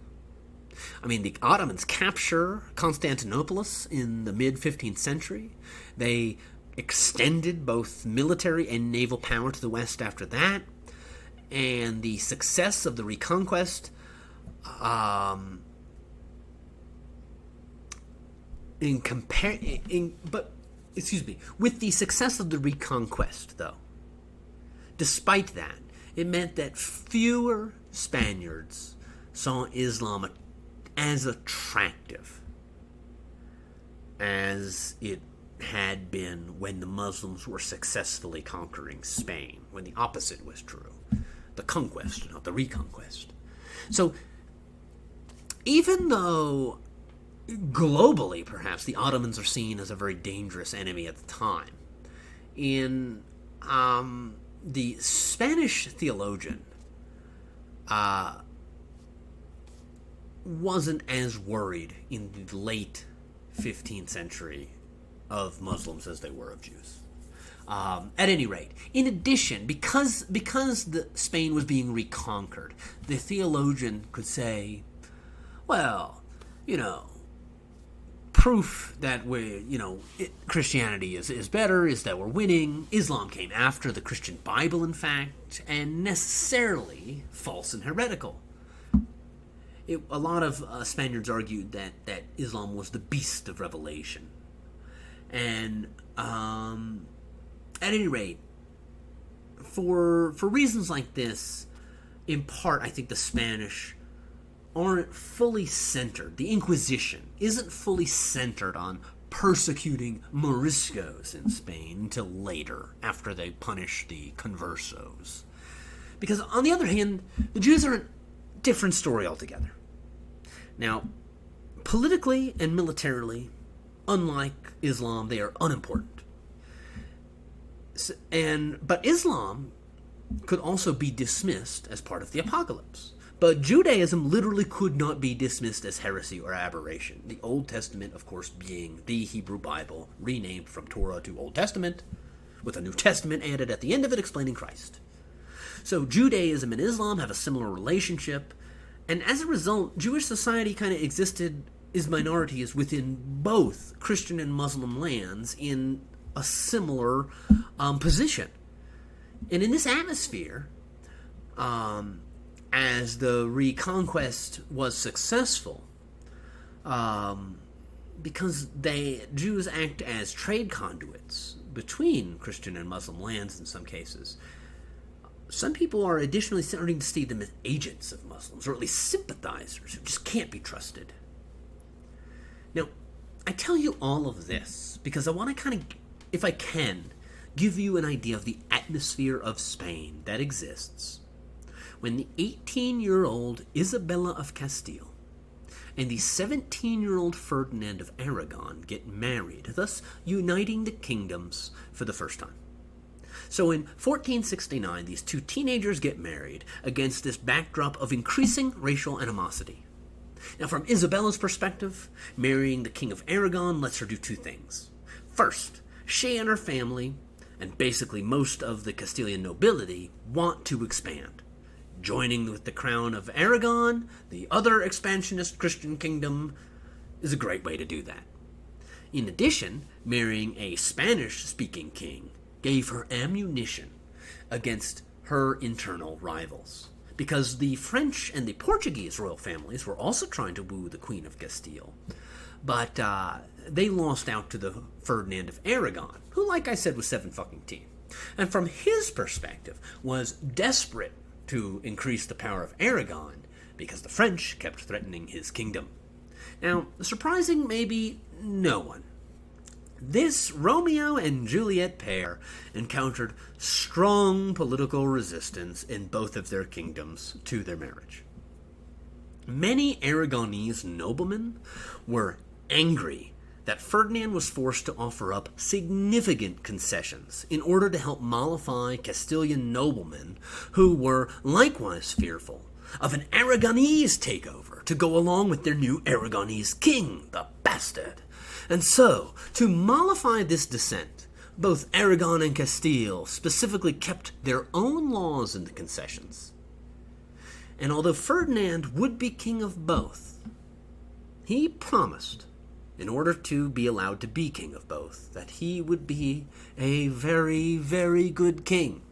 Speaker 2: I mean, the Ottomans capture Constantinople in the mid-15th century. They extended both military and naval power to the west after that. And the success of the reconquest with the success of the reconquest, though, despite that, it meant that fewer Spaniards saw Islam as attractive as it had been when the Muslims were successfully conquering Spain, when the opposite was true. The conquest, not the reconquest. So, even though globally, perhaps, the Ottomans are seen as a very dangerous enemy at the time, in the Spanish theologian wasn't as worried in the late 15th century of Muslims as they were of Jews. At any rate, in addition, because Spain was being reconquered, the theologian could say, well, proof that Christianity is better is that we're winning. Islam came after the Christian Bible, in fact, and necessarily false and heretical. A lot of Spaniards argued that Islam was the beast of revelation. And at any rate, for reasons like this, in part, I think the Spanish aren't fully centered. The Inquisition isn't fully centered on persecuting Moriscos in Spain until later, after they punish the conversos. Because, on the other hand, the Jews are a different story altogether. Now, politically and militarily, unlike Islam, they are unimportant. But Islam could also be dismissed as part of the apocalypse. But Judaism literally could not be dismissed as heresy or aberration. The Old Testament, of course, being the Hebrew Bible, renamed from Torah to Old Testament, with a New Testament added at the end of it explaining Christ. So Judaism and Islam have a similar relationship, and as a result, Jewish society kind of existed as minorities within both Christian and Muslim lands in a similar position. And in this atmosphere, as the reconquest was successful, because Jews act as trade conduits between Christian and Muslim lands in some cases, some people are additionally starting to see them as agents of Muslims, or at least sympathizers who just can't be trusted. Now, I tell you all of this because I want to if I can, give you an idea of the atmosphere of Spain that exists when the 18-year-old Isabella of Castile and the 17-year-old Ferdinand of Aragon get married, thus uniting the kingdoms for the first time. So in 1469, these two teenagers get married against this backdrop of increasing racial animosity. Now, from Isabella's perspective, marrying the King of Aragon lets her do two things. First, she and her family, and basically most of the Castilian nobility, want to expand. Joining with the crown of Aragon, the other expansionist Christian kingdom, is a great way to do that. In addition, marrying a Spanish-speaking king gave her ammunition against her internal rivals, because the French and the Portuguese royal families were also trying to woo the Queen of Castile, but they lost out to the Ferdinand of Aragon, who, like I said, was 7 fucking team, and from his perspective was desperate to increase the power of Aragon because the French kept threatening his kingdom. Now, surprising maybe no one, this Romeo and Juliet pair encountered strong political resistance in both of their kingdoms to their marriage. Many Aragonese noblemen were angry that Ferdinand was forced to offer up significant concessions in order to help mollify Castilian noblemen who were likewise fearful of an Aragonese takeover to go along with their new Aragonese king, the bastard. And so, to mollify this dissent, both Aragon and Castile specifically kept their own laws in the concessions. And although Ferdinand would be king of both, he promised, in order to be allowed to be king of both, that he would be a very, very good king.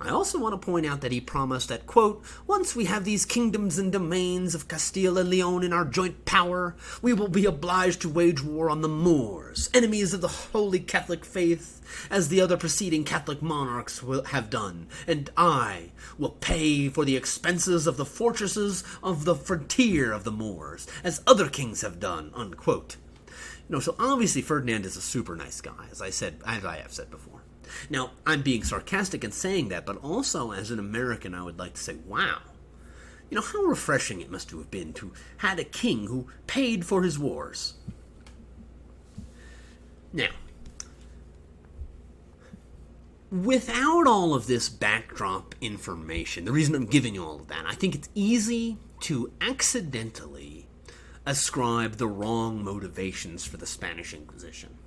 Speaker 2: I also want to point out that he promised that, quote, once we have these kingdoms and domains of Castile and Leon in our joint power, we will be obliged to wage war on the Moors, enemies of the Holy Catholic faith, as the other preceding Catholic monarchs will have done, and I will pay for the expenses of the fortresses of the frontier of the Moors, as other kings have done, unquote. So obviously Ferdinand is a super nice guy, as I have said before. Now, I'm being sarcastic in saying that, but also as an American, I would like to say, wow. How refreshing it must have been to have a king who paid for his wars. Now, without all of this backdrop information, the reason I'm giving you all of that, I think it's easy to accidentally ascribe the wrong motivations for the Spanish Inquisition.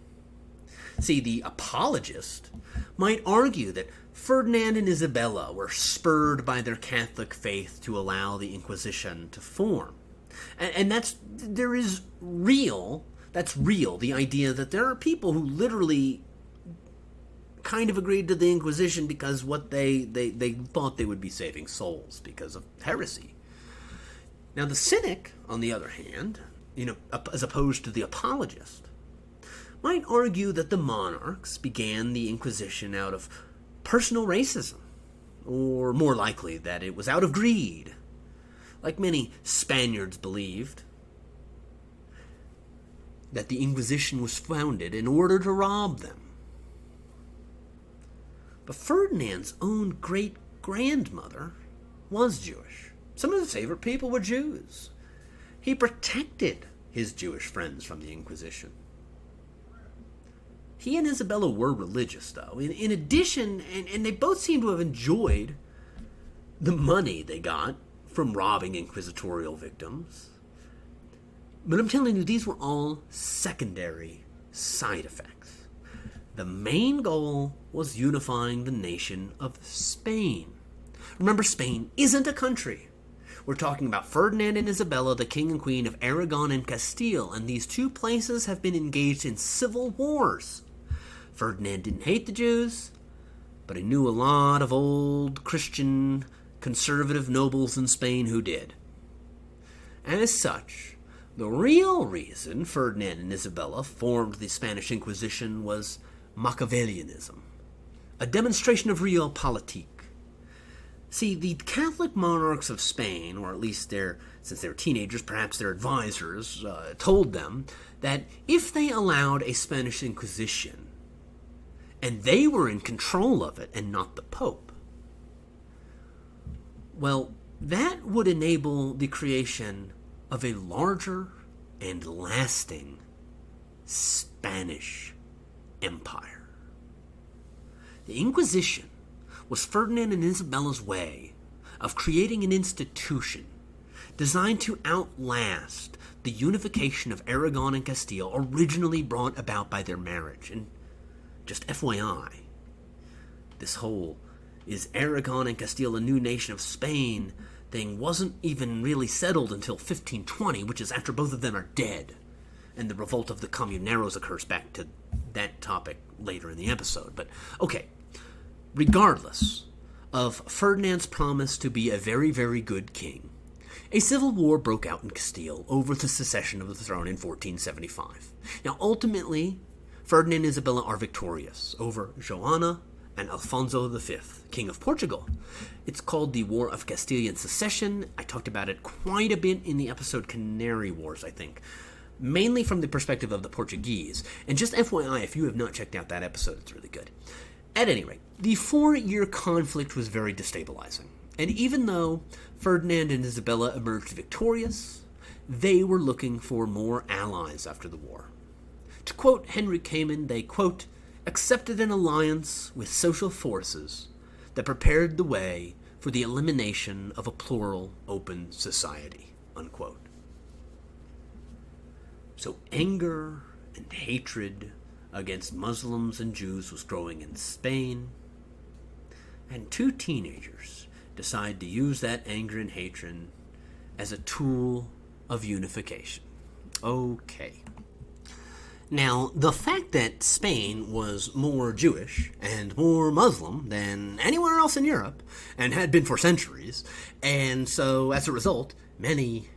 Speaker 2: See, the apologist might argue that Ferdinand and Isabella were spurred by their Catholic faith to allow the Inquisition to form. And that's real, the idea that there are people who literally kind of agreed to the Inquisition because what they thought they would be saving souls because of heresy. Now, the cynic, on the other hand, as opposed to the apologist, might argue that the monarchs began the Inquisition out of personal racism, or more likely that it was out of greed, like many Spaniards believed, that the Inquisition was founded in order to rob them. But Ferdinand's own great-grandmother was Jewish. Some of his favorite people were Jews. He protected his Jewish friends from the Inquisition. He and Isabella were religious, though. In addition, and they both seem to have enjoyed the money they got from robbing inquisitorial victims. But I'm telling you, these were all secondary side effects. The main goal was unifying the nation of Spain. Remember, Spain isn't a country. We're talking about Ferdinand and Isabella, the king and queen of Aragon and Castile, and these two places have been engaged in civil wars. Ferdinand didn't hate the Jews, but he knew a lot of old Christian conservative nobles in Spain who did. As such, the real reason Ferdinand and Isabella formed the Spanish Inquisition was Machiavellianism, a demonstration of realpolitik. See, the Catholic monarchs of Spain, or at least since they were teenagers, perhaps their advisors, told them that if they allowed a Spanish Inquisition, and they were in control of it and not the Pope, well, that would enable the creation of a larger and lasting Spanish Empire. The Inquisition was Ferdinand and Isabella's way of creating an institution designed to outlast the unification of Aragon and Castile originally brought about by their marriage. And just FYI, this whole "is Aragon and Castile a new nation of Spain" thing wasn't even really settled until 1520, which is after both of them are dead, and the revolt of the Comuneros occurs. Back to that topic later in the episode. But okay, regardless of Ferdinand's promise to be a very, very good king, a civil war broke out in Castile over the succession of the throne in 1475. Now, ultimately, Ferdinand and Isabella are victorious over Joanna and Alfonso V, King of Portugal. It's called the War of Castilian Succession. I talked about it quite a bit in the episode Canary Wars, I think, mainly from the perspective of the Portuguese. And just FYI, if you have not checked out that episode, it's really good. At any rate, the 4-year conflict was very destabilizing. And even though Ferdinand and Isabella emerged victorious, they were looking for more allies after the war. To quote Henry Kamen, they, quote, accepted an alliance with social forces that prepared the way for the elimination of a plural, open society, unquote. So anger and hatred against Muslims and Jews was growing in Spain, and 2 teenagers decide to use that anger and hatred as a tool of unification. Okay. Now, the fact that Spain was more Jewish and more Muslim than anywhere else in Europe, and had been for centuries, and so as a result, many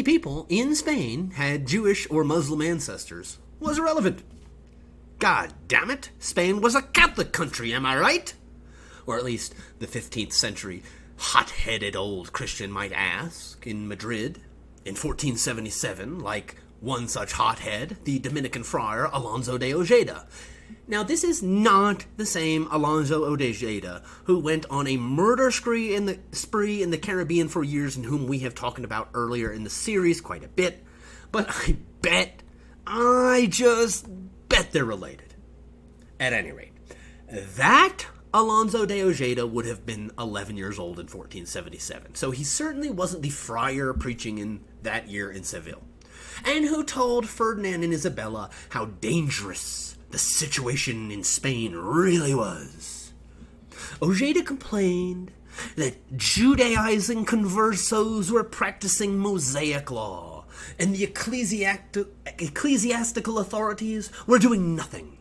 Speaker 2: people in Spain had Jewish or Muslim ancestors, was irrelevant. God damn it, Spain was a Catholic country, am I right? Or at least the 15th century hot-headed old Christian might ask in Madrid in 1477, like one such hothead, the Dominican friar Alonso de Ojeda. Now, this is not the same Alonso de Ojeda who went on a murder spree in the Caribbean for years, and whom we have talked about earlier in the series quite a bit. But I just bet they're related. At any rate, that Alonso de Ojeda would have been 11 years old in 1477, so he certainly wasn't the friar preaching in that year in Seville, and who told Ferdinand and Isabella how dangerous the situation in Spain really was. Ojeda complained that Judaizing conversos were practicing Mosaic law, and the ecclesiastical authorities were doing nothing.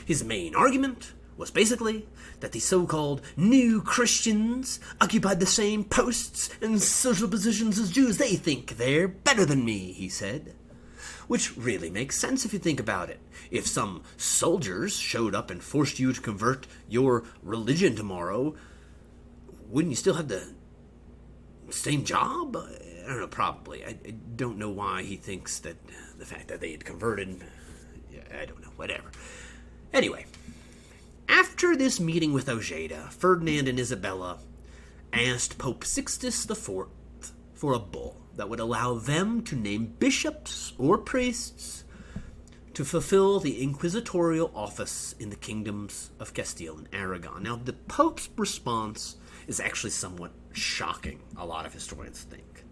Speaker 2: His main argument was basically that the so-called new Christians occupied the same posts and social positions as Jews. They think they're better than me, he said. Which really makes sense if you think about it. If some soldiers showed up and forced you to convert your religion tomorrow, wouldn't you still have the same job? I don't know, probably. I don't know why he thinks that the fact that they had converted, I don't know, whatever. Anyway, after this meeting with Ojeda, Ferdinand and Isabella asked Pope Sixtus IV for a bull that would allow them to name bishops or priests to fulfill the inquisitorial office in the kingdoms of Castile and Aragon. Now, the Pope's response is actually somewhat shocking, a lot of historians think,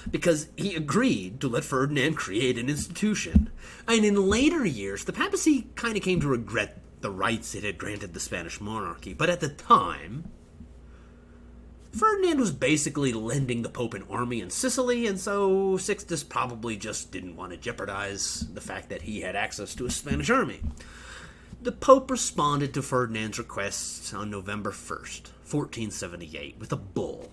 Speaker 2: because he agreed to let Ferdinand create an institution. And in later years, the papacy kind of came to regret the rights it had granted the Spanish monarchy, but at the time, Ferdinand was basically lending the Pope an army in Sicily, and so Sixtus probably just didn't want to jeopardize the fact that he had access to a Spanish army. The Pope responded to Ferdinand's requests on November 1st, 1478, with a bull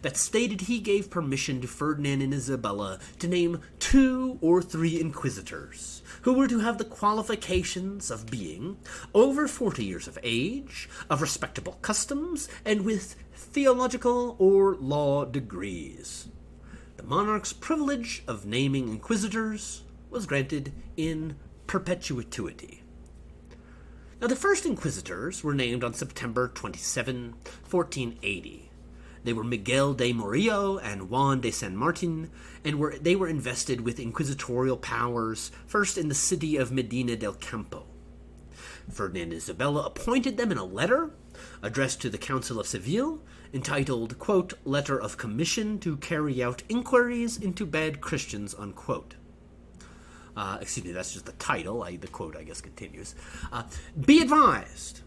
Speaker 2: that stated he gave permission to Ferdinand and Isabella to name 2 or 3 inquisitors, who were to have the qualifications of being over 40 years of age, of respectable customs, and with theological or law degrees. The monarch's privilege of naming inquisitors was granted in perpetuity. Now, the first inquisitors were named on September 27, 1480. They were Miguel de Murillo and Juan de San Martin, and they were invested with inquisitorial powers, first in the city of Medina del Campo. Ferdinand and Isabella appointed them in a letter addressed to the Council of Seville, entitled, quote, Letter of Commission to Carry Out Inquiries into Bad Christians, unquote. Excuse me, that's just the title. The quote, I guess, continues. Be advised.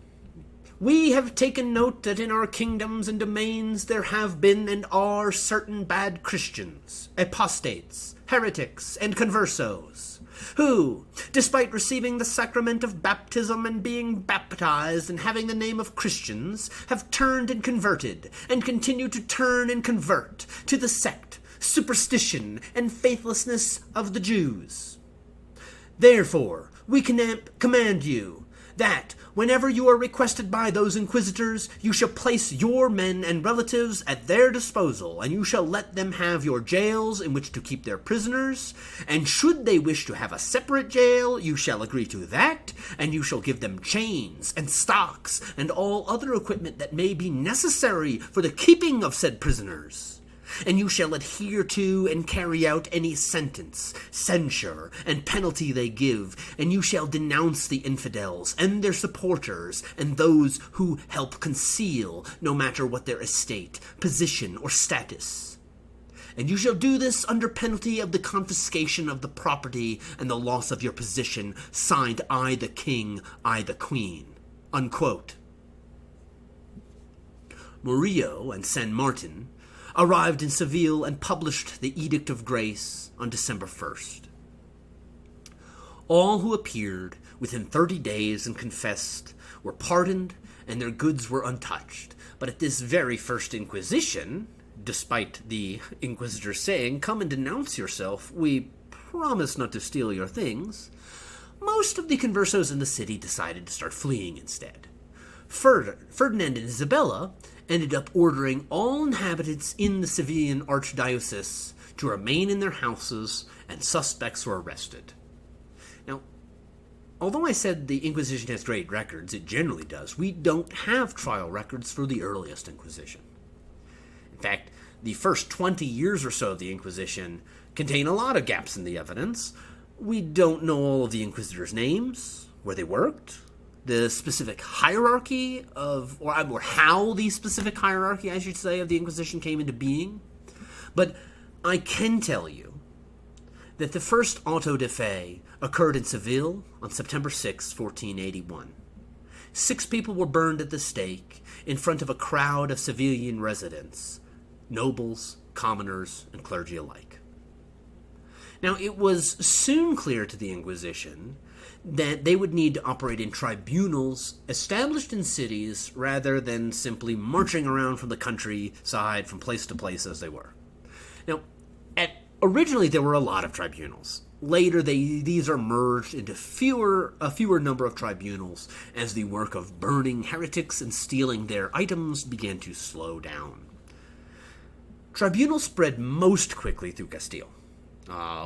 Speaker 2: We have taken note that in our kingdoms and domains there have been and are certain bad Christians, apostates, heretics, and conversos, who, despite receiving the sacrament of baptism and being baptized and having the name of Christians, have turned and converted, and continue to turn and convert to the sect, superstition, and faithlessness of the Jews. Therefore, we command you that, whenever you are requested by those inquisitors, you shall place your men and relatives at their disposal, and you shall let them have your jails in which to keep their prisoners, and should they wish to have a separate jail, you shall agree to that, and you shall give them chains and stocks and all other equipment that may be necessary for the keeping of said prisoners. And you shall adhere to and carry out any sentence, censure, and penalty they give, and you shall denounce the infidels and their supporters and those who help conceal, no matter what their estate, position, or status. And you shall do this under penalty of the confiscation of the property and the loss of your position, signed I the King, I the Queen. Unquote. Murillo and San Martin arrived in Seville and published the Edict of Grace on December 1st. All who appeared within 30 days and confessed were pardoned, and their goods were untouched. But at this very first Inquisition, despite the inquisitor saying, "Come and denounce yourself, we promise not to steal your things," most of the conversos in the city decided to start fleeing instead. Ferdinand and Isabella ended up ordering all inhabitants in the Sevillian archdiocese to remain in their houses, and suspects were arrested. Now, although I said the Inquisition has great records, it generally does, we don't have trial records for the earliest Inquisition. In fact, the first 20 years or so of the Inquisition contain a lot of gaps in the evidence. We don't know all of the inquisitors' names, where they worked, the specific hierarchy of, or how the specific hierarchy, I should say, of the Inquisition came into being. But I can tell you that the first auto de fe occurred in Seville on September 6, 1481. 6 people were burned at the stake in front of a crowd of Sevillian residents, nobles, commoners, and clergy alike. Now, it was soon clear to the Inquisition that they would need to operate in tribunals established in cities rather than simply marching around from the countryside from place to place as they were. Now, originally there were a lot of tribunals. Later, these are merged into a fewer number of tribunals as the work of burning heretics and stealing their items began to slow down. Tribunals spread most quickly through Castile,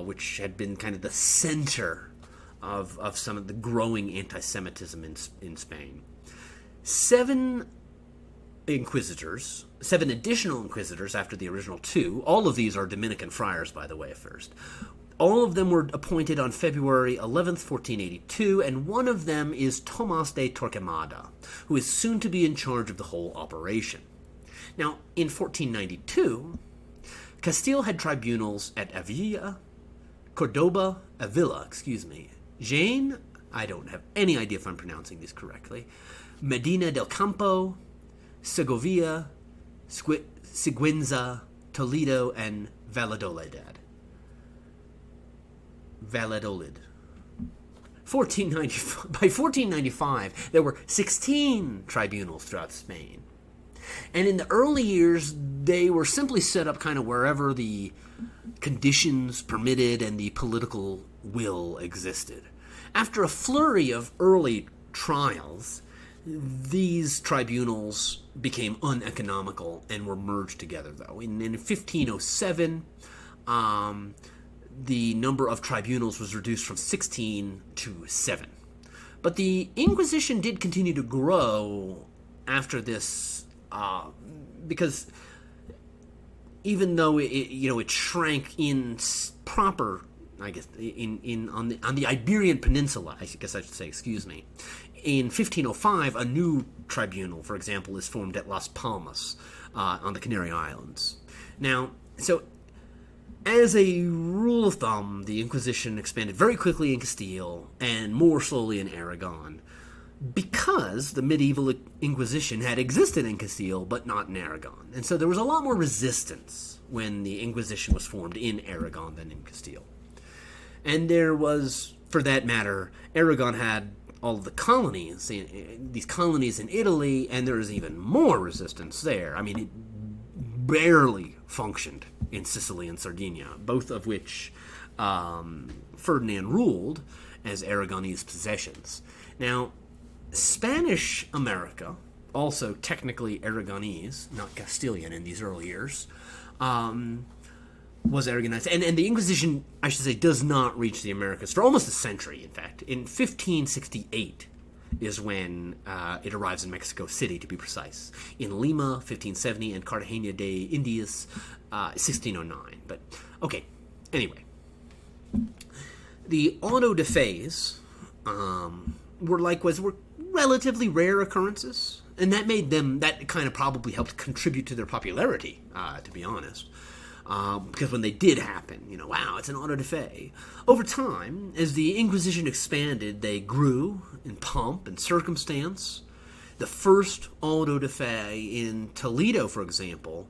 Speaker 2: which had been kind of the center of some of the growing anti-Semitism in Spain. 7 additional inquisitors after the original 2, all of these are Dominican friars, by the way, at first. All of them were appointed on February 11th, 1482, and one of them is Tomás de Torquemada, who is soon to be in charge of the whole operation. Now, in 1492, Castile had tribunals at Avila, Jaén, I don't have any idea if I'm pronouncing these correctly, Medina del Campo, Segovia, Sigüenza, Toledo, and Valladolid. 1495, there were 16 tribunals throughout Spain. And in the early years, they were simply set up kind of wherever the conditions permitted and the political will existed. After a flurry of early trials, these tribunals became uneconomical and were merged together, though. In 1507, the number of tribunals was reduced from 16 to 7. But the Inquisition did continue to grow after this, because even though it shrank in proper, I guess, on the Iberian Peninsula, I guess I should say, in 1505, a new tribunal, for example, is formed at Las Palmas on the Canary Islands. Now, so as a rule of thumb, the Inquisition expanded very quickly in Castile and more slowly in Aragon, because the medieval Inquisition had existed in Castile but not in Aragon. And so there was a lot more resistance when the Inquisition was formed in Aragon than in Castile. And there was, for that matter, Aragon had all of the colonies, these colonies in Italy, and there was even more resistance there. I mean, it barely functioned in Sicily and Sardinia, both of which Ferdinand ruled as Aragonese possessions. Now, Spanish America, also technically Aragonese, not Castilian in these early years, was Aragonized. And the Inquisition, I should say, does not reach the Americas for almost a century, in fact. In 1568 is when it arrives in Mexico City, to be precise. In Lima, 1570, and Cartagena de Indias, 1609. But, okay, anyway. The auto de fes were relatively rare occurrences, and that kind of probably helped contribute to their popularity, to be honest. Because when they did happen, wow, it's an auto de fe. Over time, as the Inquisition expanded, they grew in pomp and circumstance. The first auto de fe in Toledo, for example,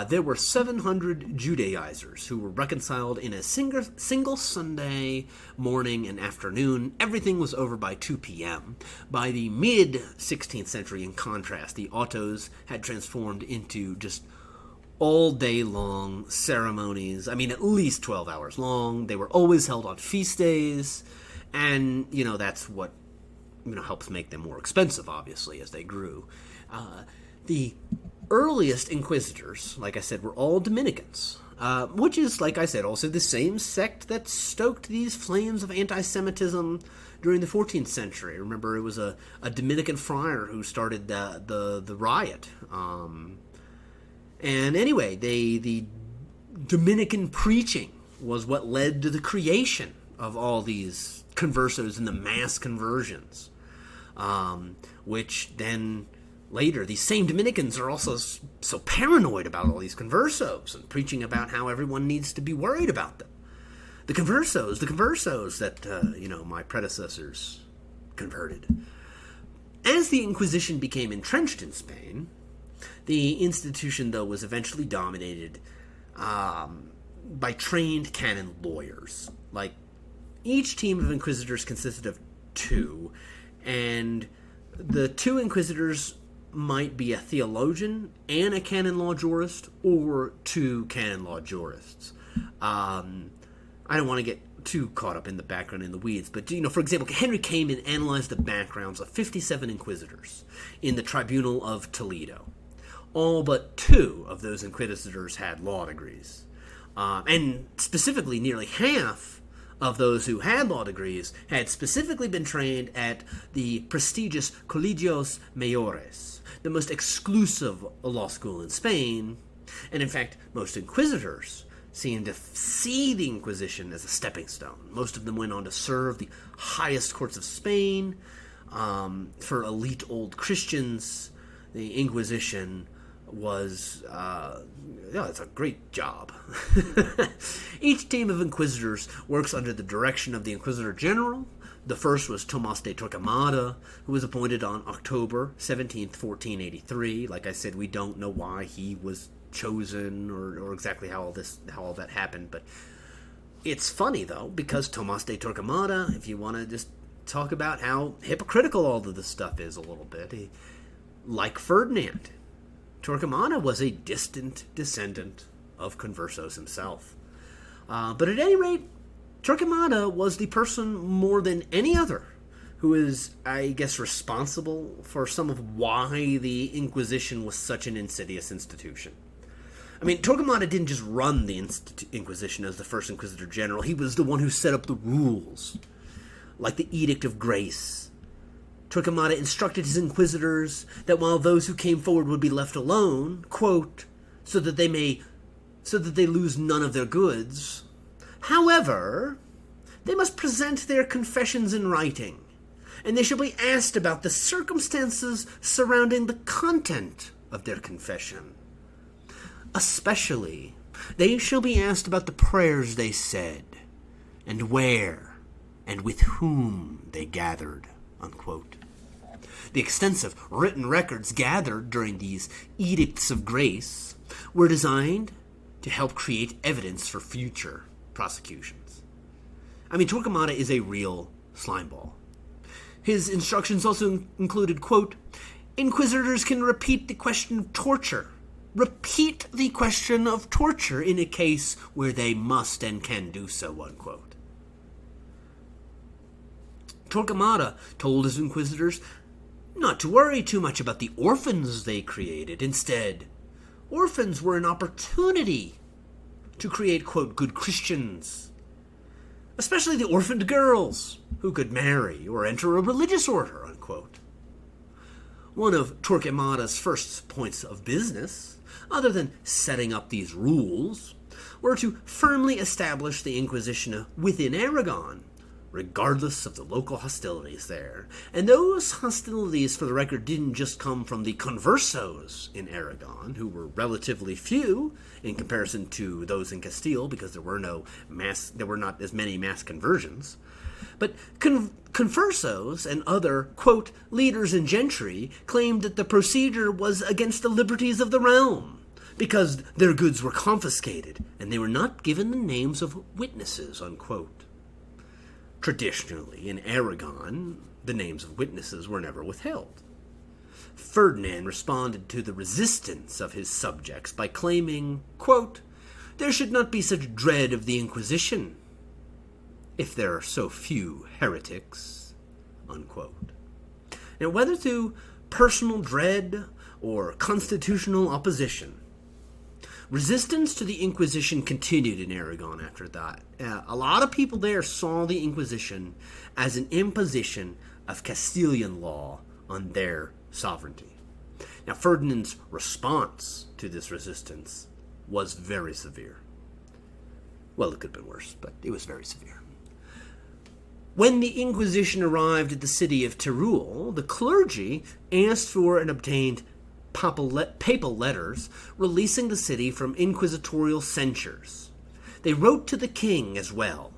Speaker 2: there were 700 Judaizers who were reconciled in a single Sunday morning and afternoon. Everything was over by 2 p.m. By the mid-16th century, in contrast, the autos had transformed into just all-day-long ceremonies. I mean, at least 12 hours long. They were always held on feast days, and, that's what, helps make them more expensive, obviously, as they grew. The earliest inquisitors, like I said, were all Dominicans, which is, like I said, also the same sect that stoked these flames of anti-Semitism during the 14th century. Remember, it was a Dominican friar who started the riot. And anyway, the Dominican preaching was what led to the creation of all these conversos and the mass conversions, which then later, these same Dominicans are also so paranoid about all these conversos and preaching about how everyone needs to be worried about them. The conversos that, my predecessors converted. As the Inquisition became entrenched in Spain, the institution, though, was eventually dominated by trained canon lawyers. Like, each team of inquisitors consisted of 2, and the 2 inquisitors might be a theologian and a canon law jurist, or 2 canon law jurists. I don't want to get too caught up in the background in the weeds, but, for example, Henry came and analyzed the backgrounds of 57 inquisitors in the Tribunal of Toledo. All but 2 of those inquisitors had law degrees. And specifically, nearly half of those who had law degrees had specifically been trained at the prestigious Colegios Mayores, the most exclusive law school in Spain. And in fact, most inquisitors seemed to see the Inquisition as a stepping stone. Most of them went on to serve the highest courts of Spain. For elite old Christians, the Inquisition was, it's a great job. Each team of inquisitors works under the direction of the Inquisitor General. The first was Tomás de Torquemada, who was appointed on October 17th, 1483. Like I said, we don't know why he was chosen or exactly how all that happened, but it's funny, though, because Tomás de Torquemada, if you want to just talk about how hypocritical all of this stuff is a little bit, like Ferdinand, Torquemada was a distant descendant of Conversos himself. But at any rate, Torquemada was the person more than any other who is, I guess, responsible for some of why the Inquisition was such an insidious institution. I mean, Torquemada didn't just run the Inquisition as the first Inquisitor General. He was the one who set up the rules, like the Edict of Grace. Torquemada instructed his inquisitors that while those who came forward would be left alone, quote, so that they lose none of their goods, however, they must present their confessions in writing, and they shall be asked about the circumstances surrounding the content of their confession. Especially, they shall be asked about the prayers they said, and where, and with whom they gathered," unquote. The extensive written records gathered during these edicts of grace were designed to help create evidence for future prosecutions. I mean, Torquemada is a real slimeball. His instructions also included, quote, "Inquisitors can repeat the question of torture. Repeat the question of torture in a case where they must and can do so," unquote. Torquemada told his inquisitors not to worry too much about the orphans they created. Instead, orphans were an opportunity to create, quote, "good Christians," especially the orphaned girls who could marry or enter a religious order, unquote. One of Torquemada's first points of business, other than setting up these rules, were to firmly establish the Inquisition within Aragon, regardless of the local hostilities there. And those hostilities, for the record, didn't just come from the conversos in Aragon, who were relatively few in comparison to those in Castile, because there were not as many mass conversions. But conversos and other, quote, "leaders and gentry" claimed that the procedure was against the liberties of the realm, because their goods were confiscated, and they were not given the names of witnesses, unquote. Traditionally, in Aragon, the names of witnesses were never withheld. Ferdinand responded to the resistance of his subjects by claiming, quote, "there should not be such dread of the Inquisition if there are so few heretics," unquote. Now, whether through personal dread or constitutional opposition, resistance to the Inquisition continued in Aragon after that. A lot of people there saw the Inquisition as an imposition of Castilian law on their sovereignty. Now, Ferdinand's response to this resistance was very severe. Well, it could have been worse, but it was very severe. When the Inquisition arrived at the city of Teruel, the clergy asked for and obtained papal letters releasing the city from inquisitorial censures. They wrote to the king as well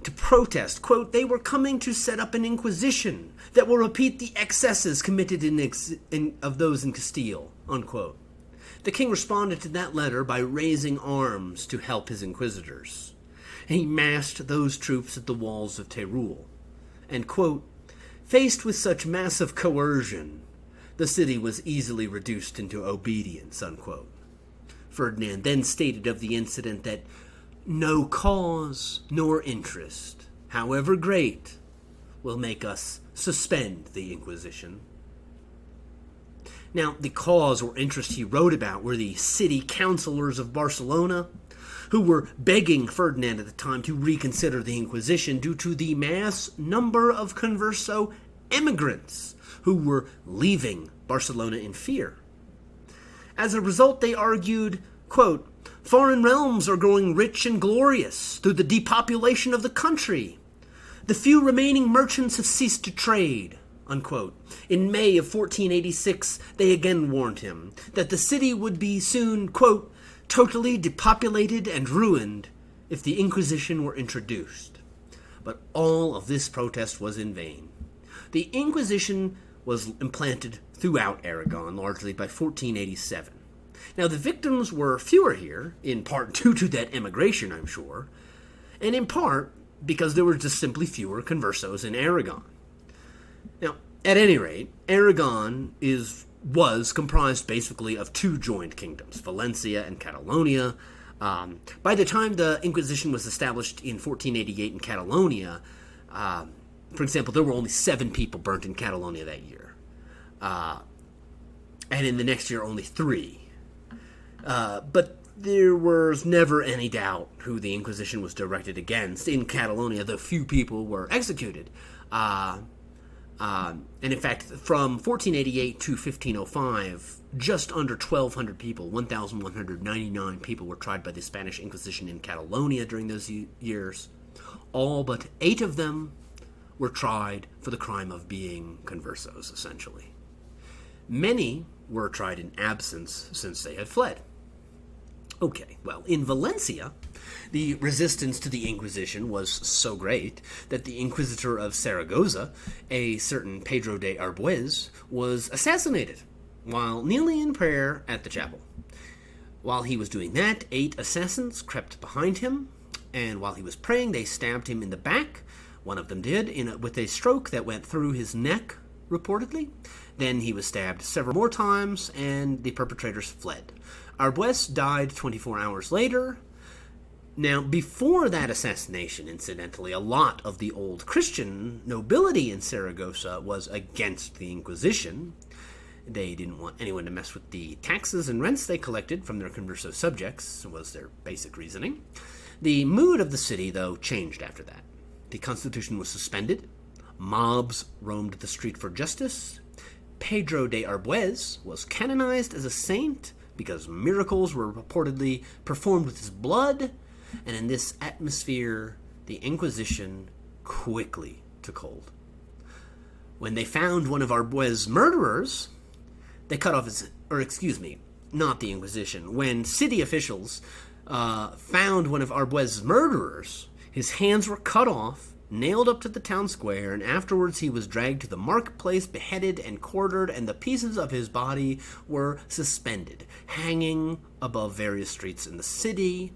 Speaker 2: to protest, quote, "they were coming to set up an inquisition that will repeat the excesses committed of those in Castile," unquote. The king responded to that letter by raising arms to help his inquisitors. He massed those troops at the walls of Teruel. And, quote, "faced with such massive coercion, the city was easily reduced into obedience," unquote. Ferdinand then stated of the incident that no cause nor interest, however great, will make us suspend the Inquisition. Now, the cause or interest he wrote about were the city councilors of Barcelona, who were begging Ferdinand at the time to reconsider the Inquisition due to the mass number of converso emigrants who were leaving Barcelona in fear. As a result, they argued, quote, "foreign realms are growing rich and glorious through the depopulation of the country. The few remaining merchants have ceased to trade," unquote. In May of 1486, they again warned him that the city would be soon, quote, "totally depopulated and ruined if the Inquisition were introduced." But all of this protest was in vain. The Inquisition was implanted throughout Aragon, largely by 1487. Now, the victims were fewer here, in part due to that emigration, I'm sure, and in part because there were just simply fewer conversos in Aragon. Now, at any rate, Aragon was comprised basically of two joined kingdoms, Valencia and Catalonia. By the time the Inquisition was established in 1488 in Catalonia, for example, there were only 7 people burnt in Catalonia that year. And in the next year, only 3. But there was never any doubt who the Inquisition was directed against. In Catalonia, though few people were executed. And in fact, from 1488 to 1505, just under 1,200 people, 1,199 people were tried by the Spanish Inquisition in Catalonia during those years. All but 8 of them were tried for the crime of being conversos, essentially. Many were tried in absence since they had fled. Okay, well, in Valencia, the resistance to the Inquisition was so great that the Inquisitor of Saragossa, a certain Pedro de Arbues, was assassinated while kneeling in prayer at the chapel. While he was doing that, 8 assassins crept behind him, and while he was praying, they stabbed him in the back. One of them did, with a stroke that went through his neck, reportedly. Then he was stabbed several more times, and the perpetrators fled. Arbues died 24 hours later. Now, before that assassination, incidentally, a lot of the old Christian nobility in Saragossa was against the Inquisition. They didn't want anyone to mess with the taxes and rents they collected from their converso subjects, was their basic reasoning. The mood of the city, though, changed after that. The Constitution was suspended. Mobs roamed the street for justice. Pedro de Arbues was canonized as a saint because miracles were reportedly performed with his blood, and in this atmosphere, the Inquisition quickly took hold. When they found one of Arbues' murderers, they cut off his, not the Inquisition. When city officials found one of Arbues' murderers, his hands were cut off, nailed up to the town square, and afterwards he was dragged to the marketplace, beheaded and quartered, and the pieces of his body were suspended, hanging above various streets in the city.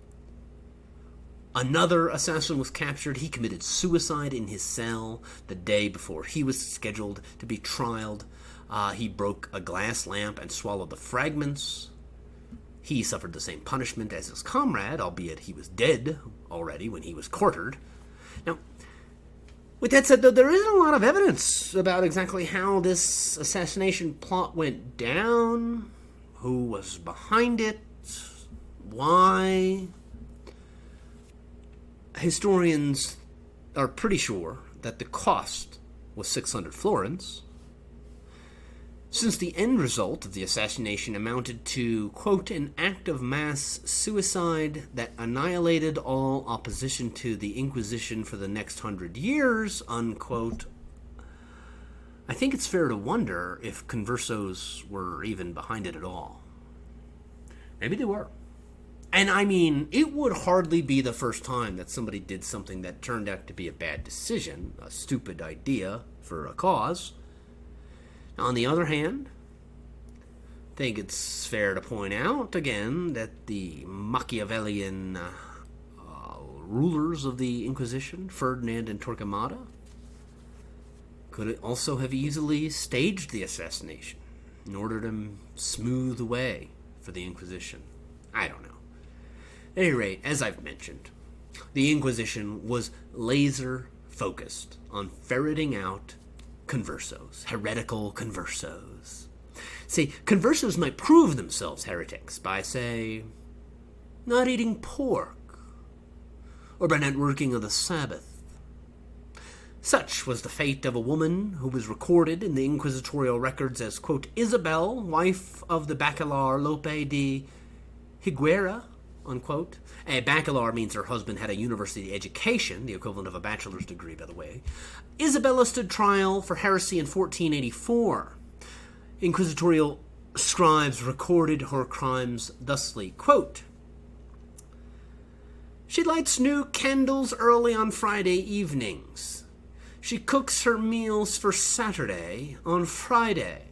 Speaker 2: Another assassin was captured. He committed suicide in his cell the day before he was scheduled to be trialed. He broke a glass lamp and swallowed the fragments. He suffered the same punishment as his comrade, albeit he was dead already when he was quartered. Now, with that said, though, there isn't a lot of evidence about exactly how this assassination plot went down, who was behind it, why. Historians are pretty sure that the cost was 600 florins, since the end result of the assassination amounted to, quote, an act of mass suicide that annihilated all opposition to the Inquisition for the next 100 years, unquote. I think it's fair to wonder if conversos were even behind it at all. Maybe they were. And I mean, it would hardly be the first time that somebody did something that turned out to be a bad decision, a stupid idea for a cause. On the other hand, I think it's fair to point out, again, that the Machiavellian rulers of the Inquisition, Ferdinand and Torquemada, could also have easily staged the assassination in order to smooth the way for the Inquisition. I don't know. At any rate, as I've mentioned, the Inquisition was laser-focused on ferreting out conversos, heretical conversos. See, conversos might prove themselves heretics by, say, not eating pork, or by not working on the Sabbath. Such was the fate of a woman who was recorded in the inquisitorial records as, quote, Isabel, wife of the Bacalar Lope de Higuera, unquote. A baccalaureate means her husband had a university education, the equivalent of a bachelor's degree, by the way. Isabella stood trial for heresy in 1484. Inquisitorial scribes recorded her crimes thusly, quote, she lights new candles early on Friday evenings. She cooks her meals for Saturday on Friday.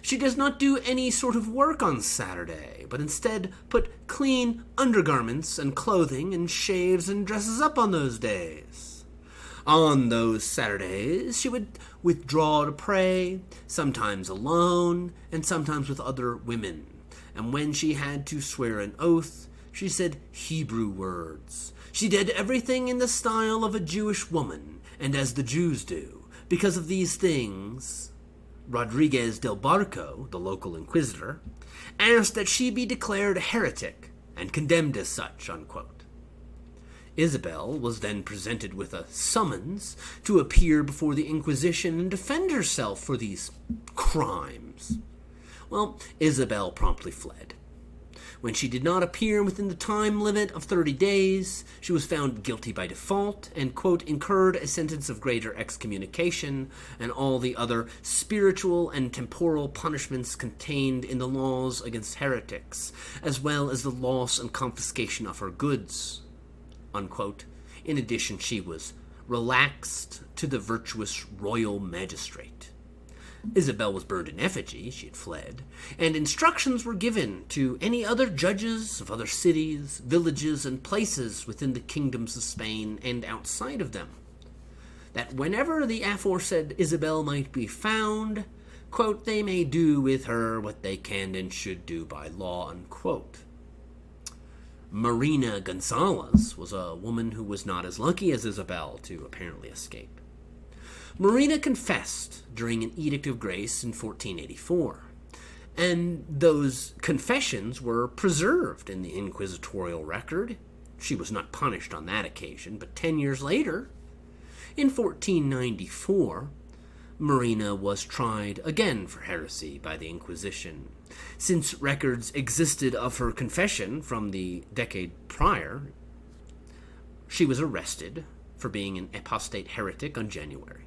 Speaker 2: She does not do any sort of work on Saturday, but instead put clean undergarments and clothing and shaves and dresses up on those days. On those Saturdays, she would withdraw to pray, sometimes alone, and sometimes with other women. And when she had to swear an oath, she said Hebrew words. She did everything in the style of a Jewish woman, and as the Jews do. Because of these things, Rodriguez del Barco, the local inquisitor, asked that she be declared a heretic and condemned as such, unquote. Isabel was then presented with a summons to appear before the Inquisition and defend herself for these crimes. Well, Isabel promptly fled. When she did not appear within the time limit of 30 days, she was found guilty by default and, quote, incurred a sentence of greater excommunication and all the other spiritual and temporal punishments contained in the laws against heretics, as well as the loss and confiscation of her goods, unquote. In addition, she was relaxed to the virtuous royal magistrate. Isabel was burned in effigy, she had fled, and instructions were given to any other judges of other cities, villages, and places within the kingdoms of Spain and outside of them, that whenever the aforesaid Isabel might be found, quote, they may do with her what they can and should do by law, unquote. Marina Gonzalez was a woman who was not as lucky as Isabel to apparently escape. Marina confessed during an Edict of Grace in 1484, and those confessions were preserved in the inquisitorial record. She was not punished on that occasion, but 10 years later, in 1494, Marina was tried again for heresy by the Inquisition. Since records existed of her confession from the decade prior, she was arrested for being an apostate heretic in January.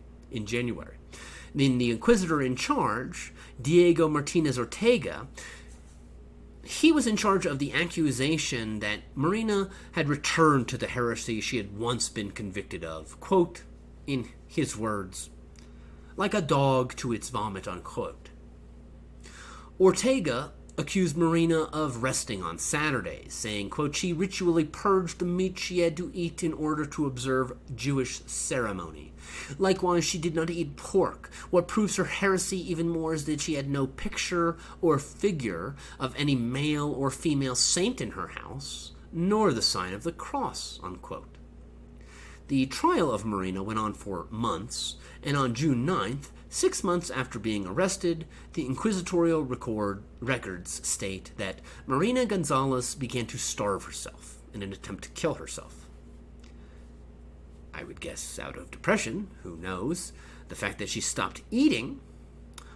Speaker 2: Then the inquisitor in charge, Diego Martinez Ortega, he was in charge of the accusation that Marina had returned to the heresy she had once been convicted of, quote, in his words, like a dog to its vomit, unquote. Ortega accused Marina of resting on Saturdays, saying, quote, she ritually purged the meat she had to eat in order to observe Jewish ceremony. Likewise, she did not eat pork. What proves her heresy even more is that she had no picture or figure of any male or female saint in her house, nor the sign of the cross, unquote. The trial of Marina went on for months, and on June 9th, 6 months after being arrested, the inquisitorial records state that Marina Gonzalez began to starve herself in an attempt to kill herself. I would guess out of depression, who knows. The fact that she stopped eating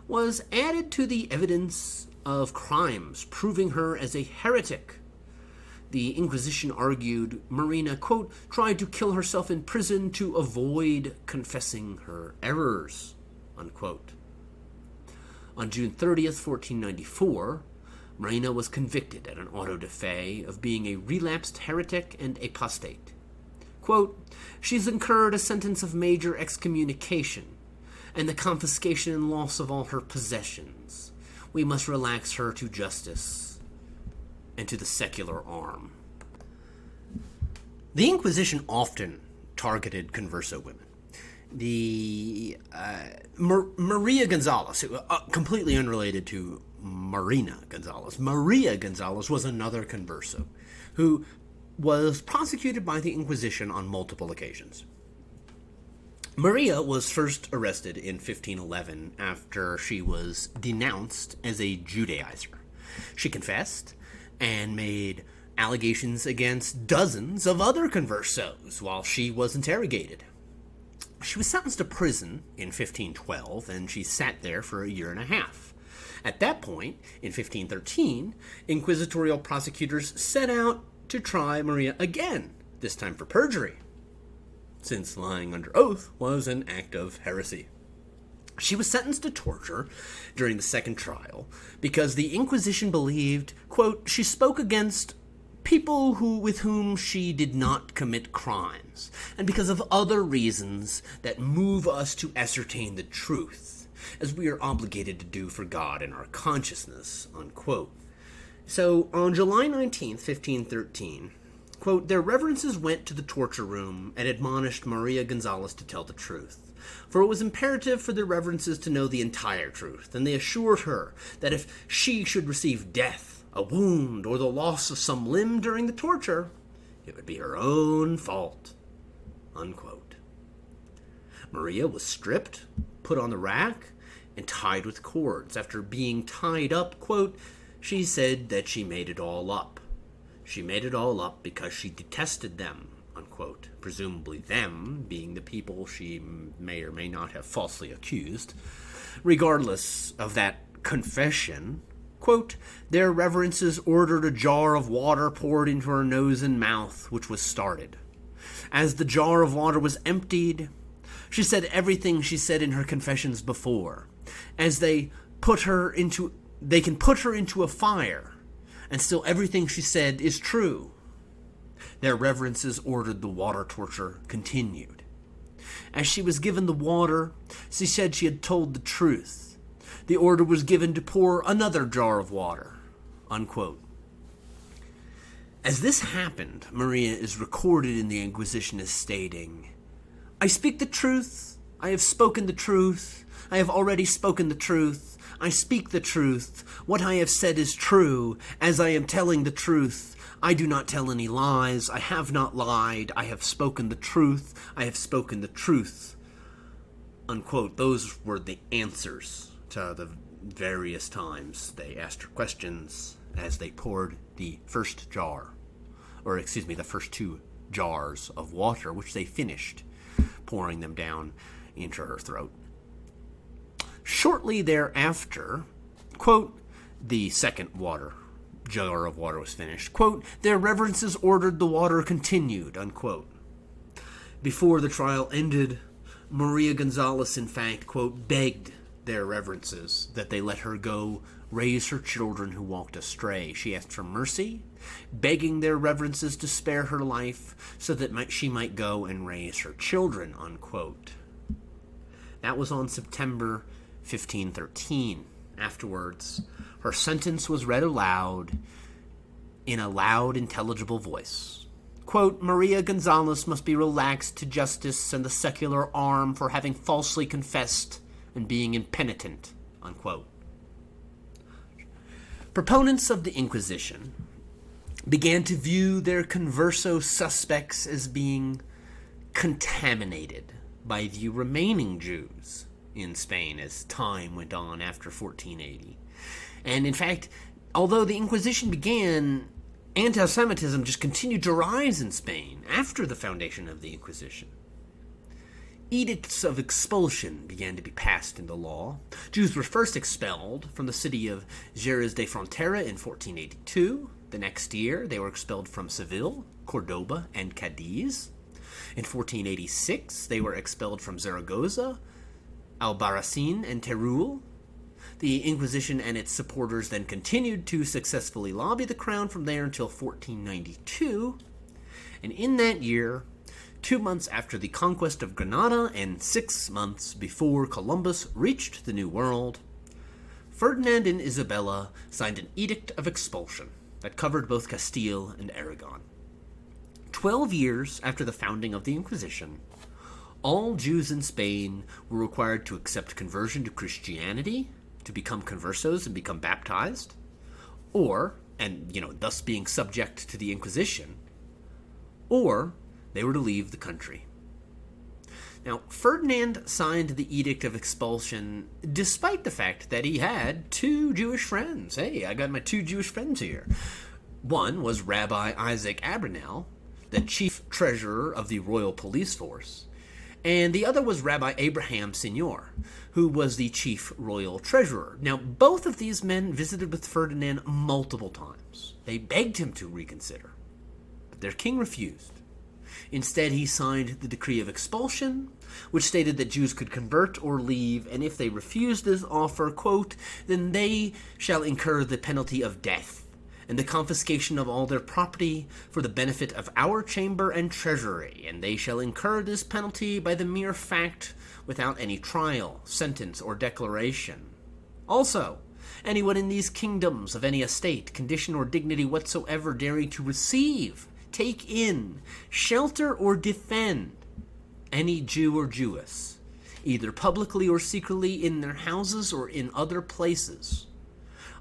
Speaker 2: was added to the evidence of crimes proving her as a heretic. The Inquisition argued Marina, quote, tried to kill herself in prison to avoid confessing her errors, unquote. On June 30th, 1494, Marina was convicted at an auto de fe of being a relapsed heretic and apostate. Quote, she's incurred a sentence of major excommunication and the confiscation and loss of all her possessions. We must relax her to justice and to the secular arm. The Inquisition often targeted converso women. Maria Gonzalez, completely unrelated to Marina Gonzalez. Maria Gonzalez was another converso who was prosecuted by the Inquisition on multiple occasions. Maria was first arrested in 1511 after she was denounced as a Judaizer. She confessed and made allegations against dozens of other conversos while she was interrogated. She was sentenced to prison in 1512, and she sat there for a year and a half. At that point, in 1513, inquisitorial prosecutors set out to try Maria again, this time for perjury, since lying under oath was an act of heresy. She was sentenced to torture during the second trial because the Inquisition believed, quote, she spoke against people with whom she did not commit crimes, and because of other reasons that move us to ascertain the truth, as we are obligated to do for God and our consciousness, unquote. So, on July 19th, 1513, quote, their reverences went to the torture room and admonished Maria Gonzalez to tell the truth, for it was imperative for their reverences to know the entire truth, and they assured her that if she should receive death, a wound, or the loss of some limb during the torture, it would be her own fault, unquote. Maria was stripped, put on the rack, and tied with cords. After being tied up, quote, she said that she made it all up. She made it all up because she detested them, unquote. Presumably them being the people she may or may not have falsely accused. Regardless of that confession, Quote, "Their reverences ordered a jar of water poured into her nose and mouth, which was started. As the jar of water was emptied, she said everything she said in her confessions before. As they can put her into a fire, and still everything she said is true. Their reverences ordered the water torture continued. As she was given the water, she said she had told the truth. The order was given to pour another jar of water." Unquote. As this happened, Maria is recorded in the Inquisition as stating, "I speak the truth. I have spoken the truth. I have already spoken the truth. I speak the truth. What I have said is true. As I am telling the truth, I do not tell any lies. I have not lied. I have spoken the truth. I have spoken the truth." Unquote. Those were the answers to the various times they asked her questions as they poured the first the first 2 jars of water, which they finished pouring them down into her throat. Shortly thereafter, quote, the second jar of water was finished. Quote, "Their reverences ordered the water continued." Unquote. Before the trial ended, Maria Gonzalez, in fact, quote, begged their reverences that they let her go raise her children who walked astray. She asked for mercy, begging their reverences to spare her life so that she might go and raise her children. Unquote. That was on September 1513. Afterwards, her sentence was read aloud in a loud, intelligible voice. Quote, "Maria Gonzalez must be relaxed to justice and the secular arm for having falsely confessed and being impenitent." Unquote. Proponents of the Inquisition began to view their converso suspects as being contaminated by the remaining Jews in Spain as time went on after 1480. And in fact, although the Inquisition began, anti-Semitism just continued to rise in Spain after the foundation of the Inquisition. Edicts of expulsion began to be passed into law. Jews were first expelled from the city of Jerez de Frontera in 1482. The next year, they were expelled from Seville, Cordoba, and Cadiz. In 1486, they were expelled from Zaragoza, Albarracin, and Teruel. The Inquisition and its supporters then continued to successfully lobby the crown from there until 1492. And in that year, 2 months after the conquest of Granada and 6 months before Columbus reached the New World, Ferdinand and Isabella signed an edict of expulsion that covered both Castile and Aragon. 12 years after the founding of the Inquisition, all Jews in Spain were required to accept conversion to Christianity, to become conversos and become baptized, thus being subject to the Inquisition, or they were to leave the country. Now, Ferdinand signed the Edict of Expulsion despite the fact that he had 2 Jewish friends. Hey, I got my 2 Jewish friends here. One was Rabbi Isaac Abravanel, the chief treasurer of the royal police force, and the other was Rabbi Abraham Senior, who was the chief royal treasurer. Now, both of these men visited with Ferdinand multiple times. They begged him to reconsider, but their king refused. Instead, he signed the decree of expulsion, which stated that Jews could convert or leave, and if they refused this offer, quote, "then they shall incur the penalty of death, and the confiscation of all their property for the benefit of our chamber and treasury, and they shall incur this penalty by the mere fact, without any trial, sentence, or declaration. Also, anyone in these kingdoms of any estate, condition, or dignity whatsoever daring to receive, take in, shelter, or defend any Jew or Jewess, either publicly or secretly in their houses or in other places,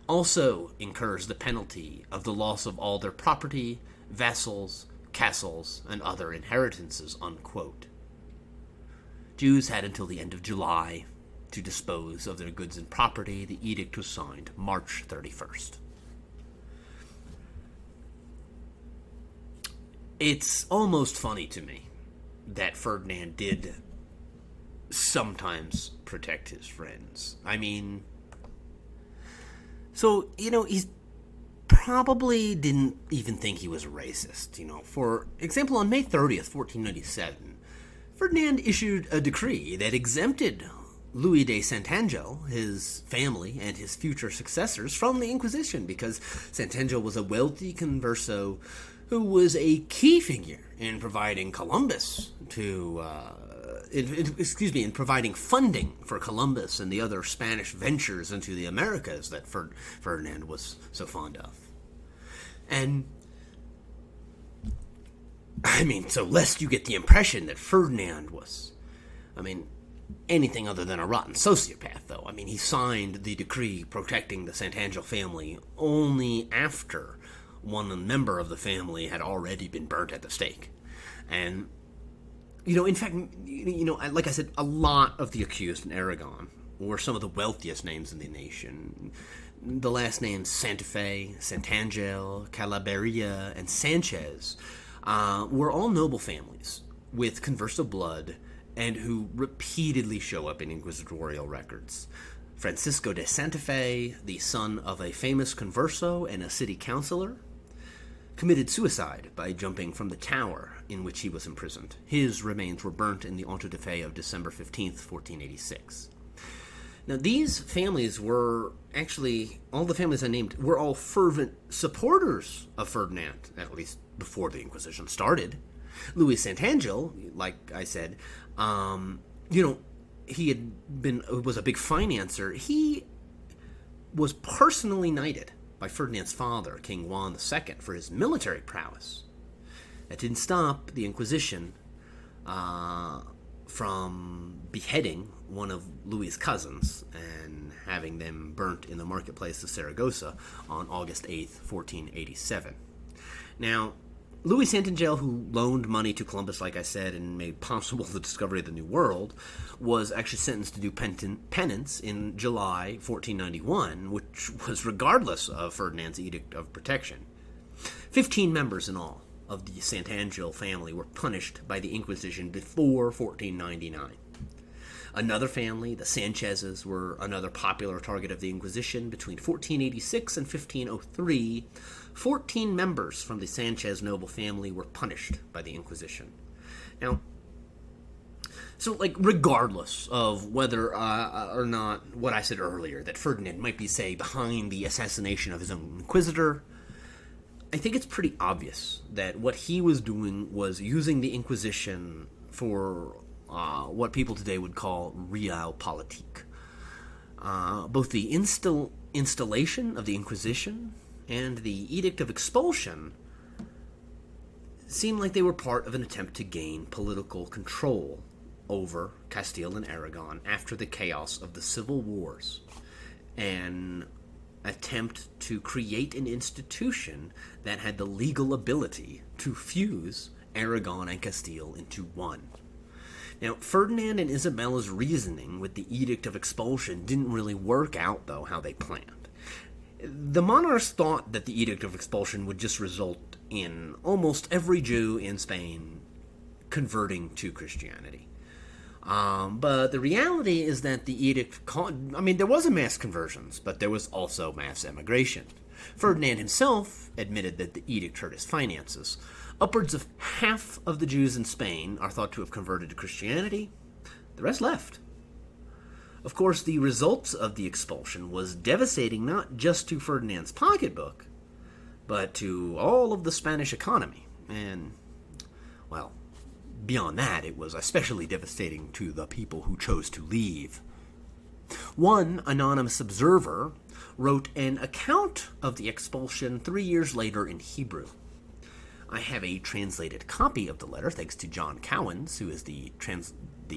Speaker 2: also incurs the penalty of the loss of all their property, vassals, castles, and other inheritances," unquote. Jews had until the end of July to dispose of their goods and property. The edict was signed March 31st. It's almost funny to me that Ferdinand did sometimes protect his friends. I mean, So, he's probably didn't even think he was a racist. For example, on May 30th, 1497, Ferdinand issued a decree that exempted Louis de Santangel, his family, and his future successors from the Inquisition because Santangel was a wealthy converso who was a key figure in providing in providing funding for Columbus and the other Spanish ventures into the Americas that Ferdinand was so fond of. And, so lest you get the impression that Ferdinand was, anything other than a rotten sociopath, though. He signed the decree protecting the Santangel family only after one member of the family had already been burnt at the stake. And, in fact, like I said, a lot of the accused in Aragon were some of the wealthiest names in the nation. The last names Santa Fe, Santangel, Calaveria, and Sanchez were all noble families with converso blood and who repeatedly show up in inquisitorial records. Francisco de Santa Fe, the son of a famous converso and a city councilor, committed suicide by jumping from the tower in which he was imprisoned. His remains were burnt in the auto de fe of December 15th, 1486. Now, these families were actually, all the families I named, were all fervent supporters of Ferdinand, at least before the Inquisition started. Louis Santangel, like I said, he was a big financier. He was personally knighted by Ferdinand's father, King Juan II, for his military prowess. That didn't stop the Inquisition from beheading one of Louis's cousins and having them burnt in the marketplace of Saragossa on August 8th, 1487. Now, Louis Santangel, who loaned money to Columbus, like I said, and made possible the discovery of the New World, was actually sentenced to do penance in July 1491, which was regardless of Ferdinand's Edict of Protection. 15 members in all of the Santangel family were punished by the Inquisition before 1499. Another family, the Sanchezes, were another popular target of the Inquisition. Between 1486 and 1503, 14 members from the Sanchez noble family were punished by the Inquisition. Now, so, regardless of whether or not what I said earlier, that Ferdinand might be, say, behind the assassination of his own inquisitor, I think it's pretty obvious that what he was doing was using the Inquisition for what people today would call realpolitik. Both the installation of the Inquisition and the Edict of Expulsion seemed like they were part of an attempt to gain political control over Castile and Aragon after the chaos of the civil wars, an attempt to create an institution that had the legal ability to fuse Aragon and Castile into one. Now, Ferdinand and Isabella's reasoning with the Edict of Expulsion didn't really work out, though, how they planned. The monarchs thought that the Edict of Expulsion would just result in almost every Jew in Spain converting to Christianity. But the reality is that the edict there was a mass conversions, but there was also mass emigration. Ferdinand himself admitted that the edict hurt his finances. Upwards of half of the Jews in Spain are thought to have converted to Christianity. The rest left. Of course, the results of the expulsion was devastating not just to Ferdinand's pocketbook, but to all of the Spanish economy. And, well, beyond that, it was especially devastating to the people who chose to leave. One anonymous observer wrote an account of the expulsion 3 years later in Hebrew. I have a translated copy of the letter, thanks to John Cowens, who is the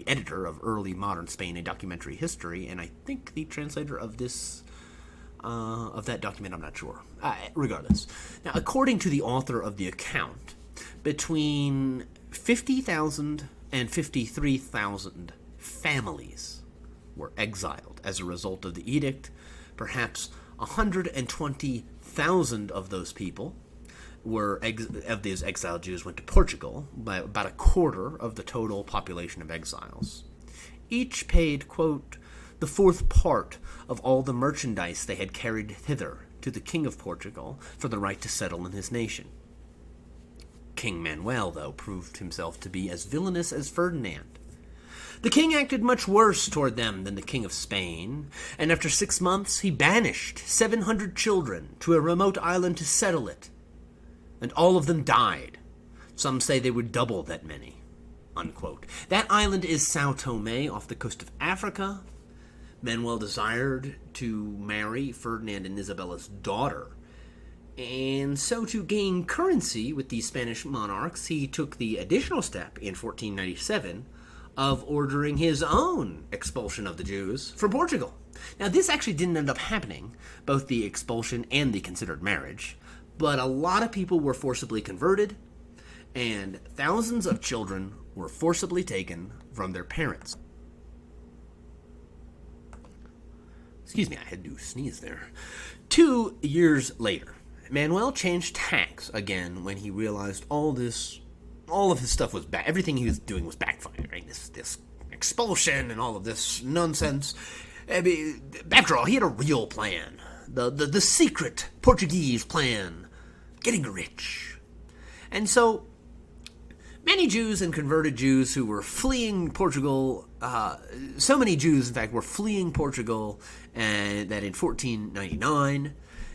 Speaker 2: editor of Early Modern Spain, A Documentary History, and I think the translator of that document, I'm not sure. Regardless. Now, according to the author of the account, between 50,000 and 53,000 families were exiled as a result of the edict. Perhaps 120,000 of those people of these exiled Jews went to Portugal, by about a quarter of the total population of exiles. Each paid, quote, the fourth part of all the merchandise they had carried thither to the King of Portugal for the right to settle in his nation. King Manuel, though, proved himself to be as villainous as Ferdinand. The king acted much worse toward them than the King of Spain, and after 6 months he banished 700 children to a remote island to settle it, and all of them died. Some say they were double that many, unquote. That island is Sao Tome off the coast of Africa. Manuel desired to marry Ferdinand and Isabella's daughter, and so to gain currency with the Spanish monarchs, he took the additional step in 1497 of ordering his own expulsion of the Jews from Portugal. Now, this actually didn't end up happening, both the expulsion and the considered marriage, but a lot of people were forcibly converted, and thousands of children were forcibly taken from their parents. Excuse me, I had to sneeze there. 2 years later, Manuel changed tacks again when he realized all of his stuff was bad. Everything he was doing was backfiring, right? This expulsion and all of this nonsense. I mean, after all, he had a real plan. The secret Portuguese plan. Getting rich. And so, many Jews and converted Jews who were fleeing Portugal, so many Jews, in fact, were fleeing Portugal, and that in 1499,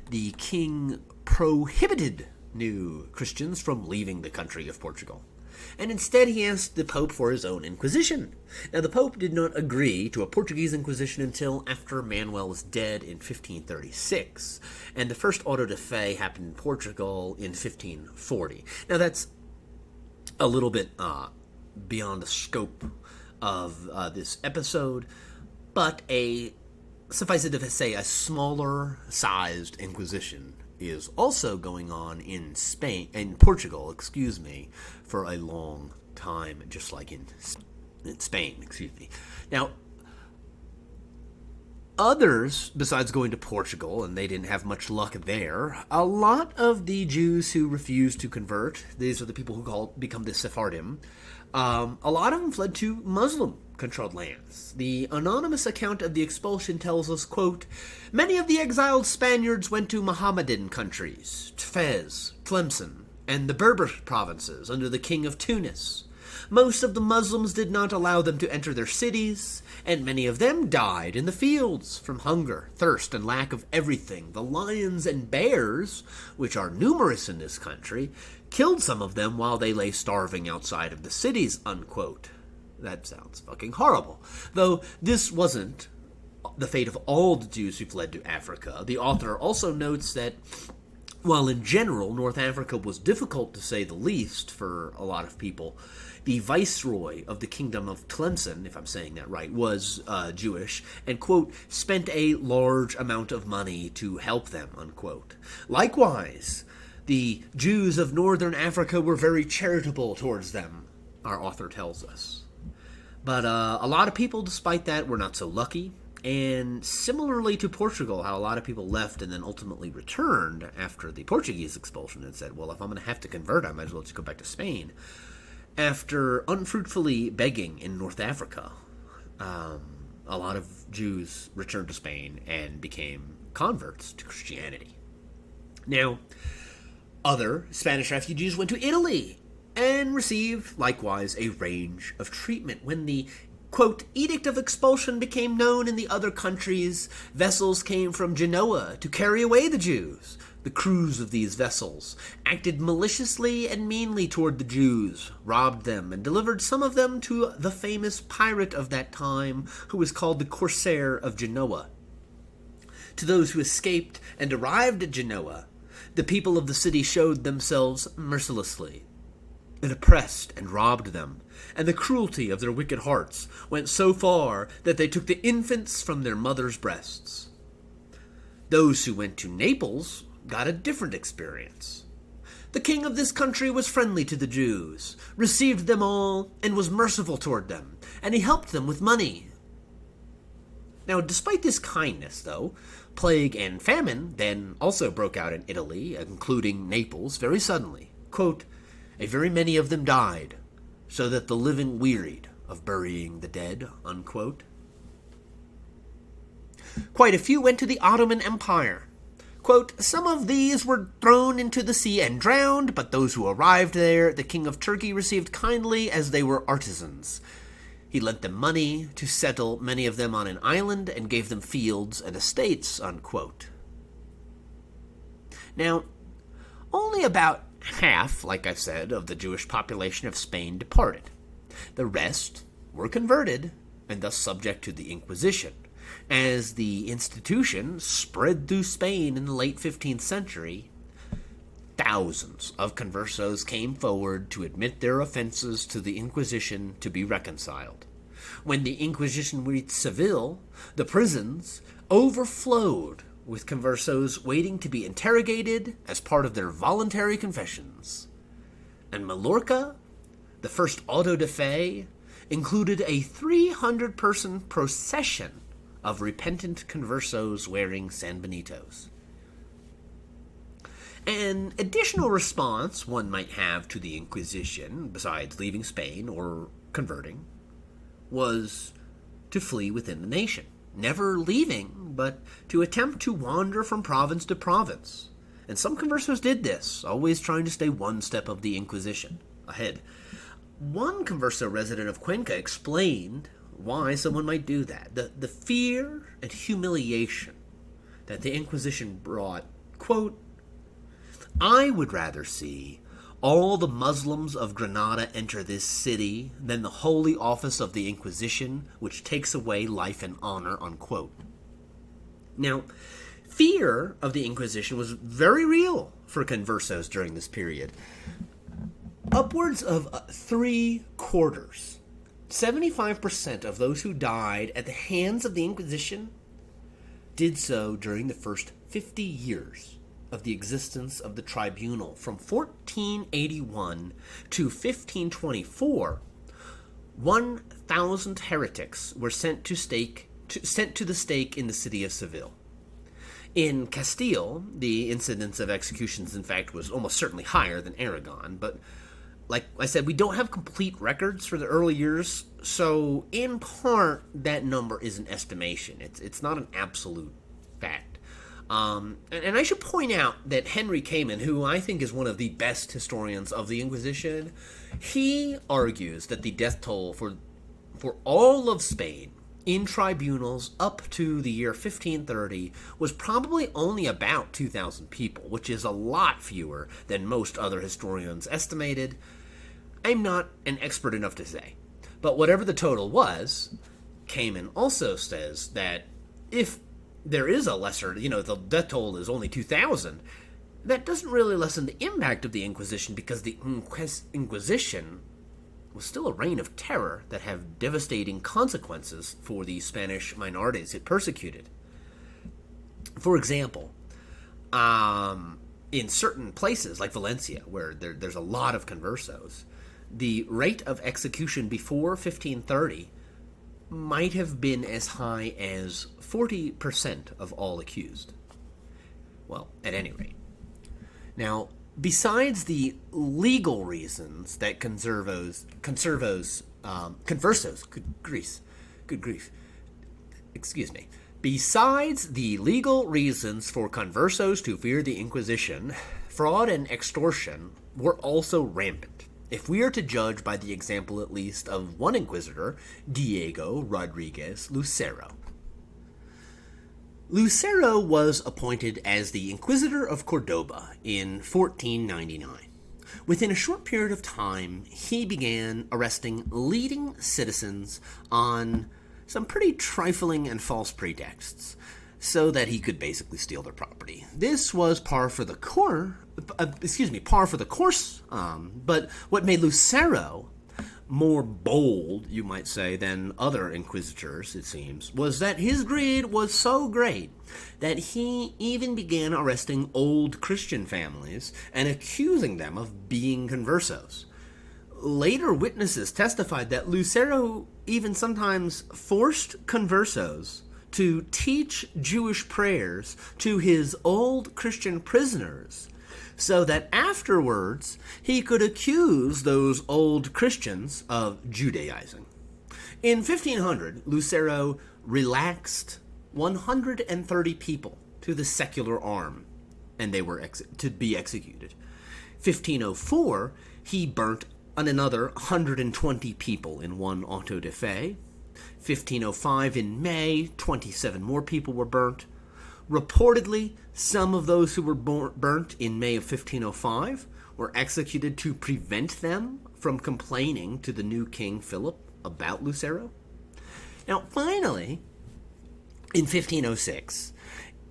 Speaker 2: the king prohibited new Christians from leaving the country of Portugal. And instead he asked the Pope for his own Inquisition. Now, the Pope did not agree to a Portuguese Inquisition until after Manuel was dead in 1536, and the first auto de fe happened in Portugal in 1540. Now, that's a little bit beyond the scope of this episode, but suffice it to say, a smaller-sized Inquisition is also going on in Portugal, for a long time, just like in Spain, Now, others, besides going to Portugal, and they didn't have much luck there, a lot of the Jews who refused to convert, these are the people who become the Sephardim, a lot of them fled to Muslim-controlled lands. The anonymous account of the expulsion tells us, quote, "Many of the exiled Spaniards went to Mohammedan countries, Fez, Tlemcen, and the Berber provinces under the king of Tunis. Most of the Muslims did not allow them to enter their cities, and many of them died in the fields from hunger, thirst, and lack of everything. The lions and bears, which are numerous in this country, killed some of them while they lay starving outside of the cities," unquote. That sounds fucking horrible. Though this wasn't the fate of all the Jews who fled to Africa. The author also notes that while in general North Africa was difficult to say the least for a lot of people, the viceroy of the kingdom of Tlemcen, if I'm saying that right, was Jewish, and, quote, "spent a large amount of money to help them," unquote. Likewise, the Jews of northern Africa were very charitable towards them, our author tells us. But a lot of people, despite that, were not so lucky. And similarly to Portugal, how a lot of people left and then ultimately returned after the Portuguese expulsion and said, well, if I'm going to have to convert, I might as well just go back to Spain. After unfruitfully begging in North Africa, a lot of Jews returned to Spain and became converts to Christianity. Now, other Spanish refugees went to Italy and received, likewise, a range of treatment. When the, quote, "edict of expulsion became known in the other countries, vessels came from Genoa to carry away the Jews. The crews of these vessels acted maliciously and meanly toward the Jews, robbed them, and delivered some of them to the famous pirate of that time, who was called the Corsair of Genoa. To those who escaped and arrived at Genoa, the people of the city showed themselves mercilessly, and oppressed and robbed them, and the cruelty of their wicked hearts went so far that they took the infants from their mothers' breasts. Those who went to Naples got a different experience. The king of this country was friendly to the Jews, received them all, and was merciful toward them, and he helped them with money. Now, despite this kindness, though, plague and famine then also broke out in Italy, including Naples, very suddenly. Quote, "A very many of them died, so that the living wearied of burying the dead," unquote. Quite a few went to the Ottoman Empire. Quote, some of these were thrown into the sea and drowned, but those who arrived there, the king of Turkey received kindly as they were artisans. He lent them money to settle many of them on an island and gave them fields and estates, unquote. Now, only about half, like I said, of the Jewish population of Spain departed. The rest were converted and thus subject to the Inquisition. As the institution spread through Spain in the late 15th century, thousands of conversos came forward to admit their offenses to the Inquisition to be reconciled. When the Inquisition reached Seville, the prisons overflowed with conversos waiting to be interrogated as part of their voluntary confessions. And Mallorca, the first auto de fe, included a 300-person procession of repentant conversos wearing sanbenitos. An additional response one might have to the Inquisition, besides leaving Spain or converting, was to flee within the nation, never leaving, but to attempt to wander from province to province. And some conversos did this, always trying to stay one step of the Inquisition ahead. One converso resident of Cuenca explained why someone might do that. The fear and humiliation that the Inquisition brought, quote, I would rather see all the Muslims of Granada enter this city than the holy office of the Inquisition, which takes away life and honor, unquote. Now, fear of the Inquisition was very real for conversos during this period. Upwards of 3/4, 75% of those who died at the hands of the Inquisition did so during the first 50 years of the existence of the tribunal. From 1481 to 1524, 1,000 heretics were sent to the stake in the city of Seville. In Castile, the incidence of executions, in fact, was almost certainly higher than Aragon, but like I said, we don't have complete records for the early years, so in part, that number is an estimation. It's not an absolute fact. And I should point out that Henry Kamen, who I think is one of the best historians of the Inquisition, he argues that the death toll for all of Spain in tribunals up to the year 1530 was probably only about 2,000 people, which is a lot fewer than most other historians estimated. I'm not an expert enough to say. But whatever the total was, Kamen also says that if there is a lesser, the death toll is only 2,000, that doesn't really lessen the impact of the Inquisition, because the Inquisition was still a reign of terror that had devastating consequences for the Spanish minorities it persecuted. For example, in certain places like Valencia, where there's a lot of conversos, the rate of execution before 1530 might have been as high as 40% of all accused. Well, at any rate. Now, besides the legal reasons that conversos, besides the legal reasons for conversos to fear the Inquisition, fraud and extortion were also rampant, if we are to judge by the example at least of one inquisitor, Diego Rodriguez Lucero. Lucero was appointed as the Inquisitor of Cordoba in 1499. Within a short period of time, he began arresting leading citizens on some pretty trifling and false pretexts, so that he could basically steal their property. This was par for the course, but what made Lucero more bold, you might say, than other inquisitors, it seems, was that his greed was so great that he even began arresting old Christian families and accusing them of being conversos. Later witnesses testified that Lucero even sometimes forced conversos to teach Jewish prayers to his old Christian prisoners, so that afterwards he could accuse those old Christians of Judaizing. In 1500, Lucero relaxed 130 people to the secular arm, and they were to be executed. 1504, he burnt another 120 people in one auto de fe. 1505, in May, 27 more people were burnt. Reportedly, some of those who were burnt in May of 1505 were executed to prevent them from complaining to the new King Philip about Lucero. Now, finally, in 1506,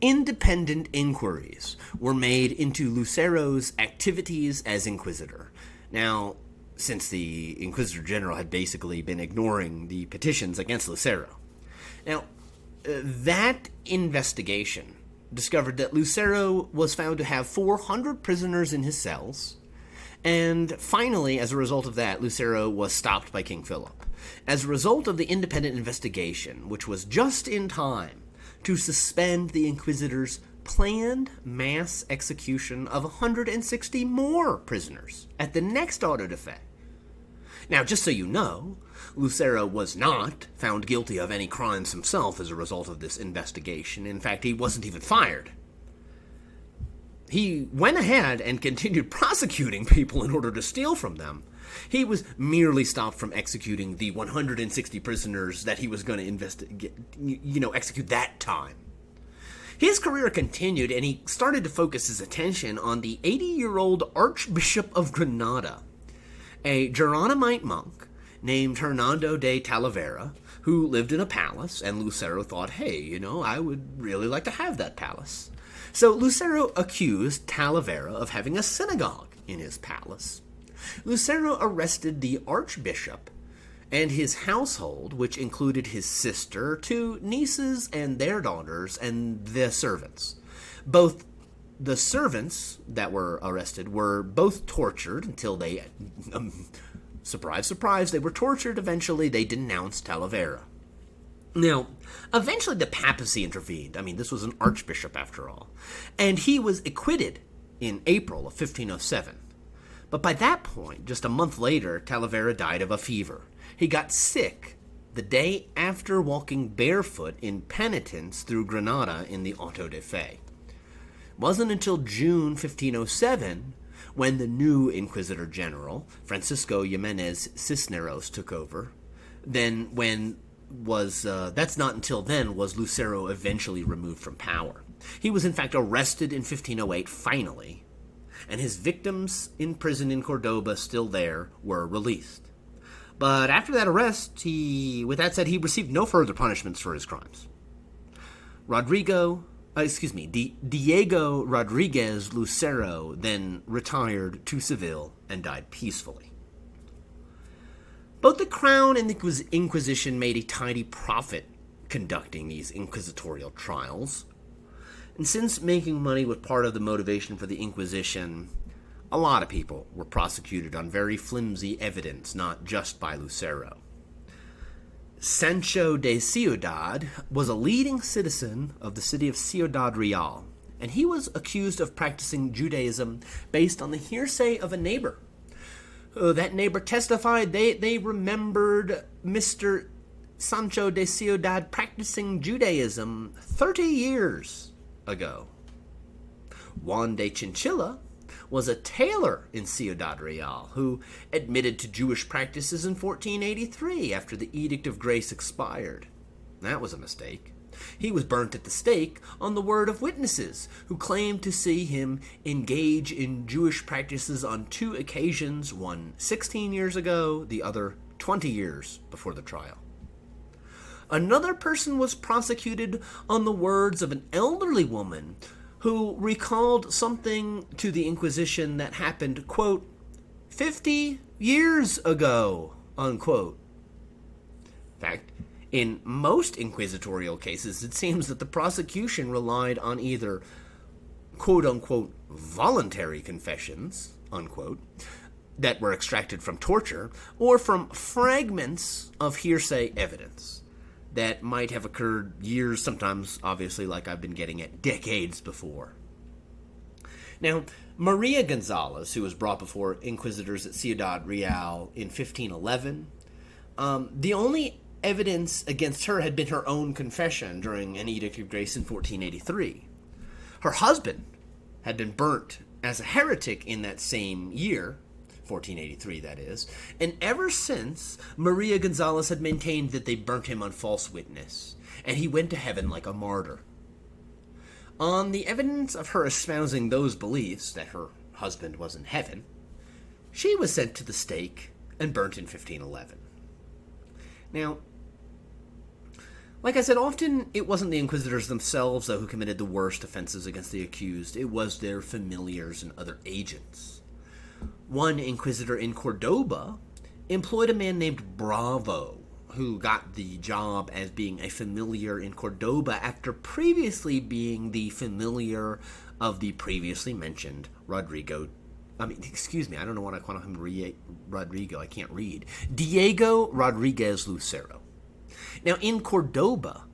Speaker 2: independent inquiries were made into Lucero's activities as inquisitor. Now, since the Inquisitor General had basically been ignoring the petitions against Lucero. Now, that investigation discovered that Lucero was found to have 400 prisoners in his cells, and finally, as a result of that, Lucero was stopped by King Philip. As a result of the independent investigation, which was just in time to suspend the Inquisitor's planned mass execution of 160 more prisoners at the next auto de fe. Now, just so you know, Lucero was not found guilty of any crimes himself as a result of this investigation. In fact, he wasn't even fired. He went ahead and continued prosecuting people in order to steal from them. He was merely stopped from executing the 160 prisoners that he was going to execute that time. His career continued, and he started to focus his attention on the 80-year-old Archbishop of Granada, a Geronimite monk named Hernando de Talavera, who lived in a palace, and Lucero thought, hey, I would really like to have that palace. So Lucero accused Talavera of having a synagogue in his palace. Lucero arrested the archbishop and his household, which included his sister, 2 nieces and their daughters, and the servants. Both the servants that were arrested were both tortured until they, surprise, surprise, they were tortured. Eventually, they denounced Talavera. Now, eventually the papacy intervened. This was an archbishop after all. And he was acquitted in April of 1507. But by that point, just a month later, Talavera died of a fever. He got sick the day after walking barefoot in penitence through Granada in the auto de fe. It wasn't until June 1507 when the new Inquisitor General, Francisco Jimenez Cisneros, took over. That's not until then was Lucero eventually removed from power. He was in fact arrested in 1508 finally, and his victims in prison in Cordoba still there were released. But after that arrest, he received no further punishments for his crimes. Diego Rodriguez Lucero then retired to Seville and died peacefully. Both the Crown and the Inquisition made a tidy profit conducting these inquisitorial trials. And since making money was part of the motivation for the Inquisition, a lot of people were prosecuted on very flimsy evidence, not just by Lucero. Sancho de Ciudad was a leading citizen of the city of Ciudad Real, and he was accused of practicing Judaism based on the hearsay of a neighbor. That neighbor testified they remembered Mr. Sancho de Ciudad practicing Judaism 30 years ago. Juan de Chinchilla was a tailor in Ciudad Real who admitted to Jewish practices in 1483 after the Edict of Grace expired. That was a mistake. He was burnt at the stake on the word of witnesses who claimed to see him engage in Jewish practices on 2 occasions, one 16 years ago, the other 20 years before the trial. Another person was prosecuted on the words of an elderly woman who recalled something to the Inquisition that happened, quote, 50 years ago, unquote. In fact, in most inquisitorial cases, it seems that the prosecution relied on either quote-unquote voluntary confessions, unquote, that were extracted from torture, or from fragments of hearsay evidence that might have occurred years, sometimes, obviously, like I've been getting at, decades before. Now, Maria Gonzalez, who was brought before inquisitors at Ciudad Real in 1511, the only evidence against her had been her own confession during an Edict of Grace in 1483. Her husband had been burnt as a heretic in that same year, 1483 that is, and ever since, Maria Gonzalez had maintained that they burnt him on false witness, and he went to heaven like a martyr. On the evidence of her espousing those beliefs, that her husband was in heaven, she was sent to the stake and burnt in 1511. Now, like I said, often it wasn't the inquisitors themselves, though, who committed the worst offenses against the accused. It was their familiars and other agents. One inquisitor in Cordoba employed a man named Bravo, who got the job as being a familiar in Cordoba after previously being the familiar of the previously mentioned Diego Rodriguez Lucero. Now, in Cordoba,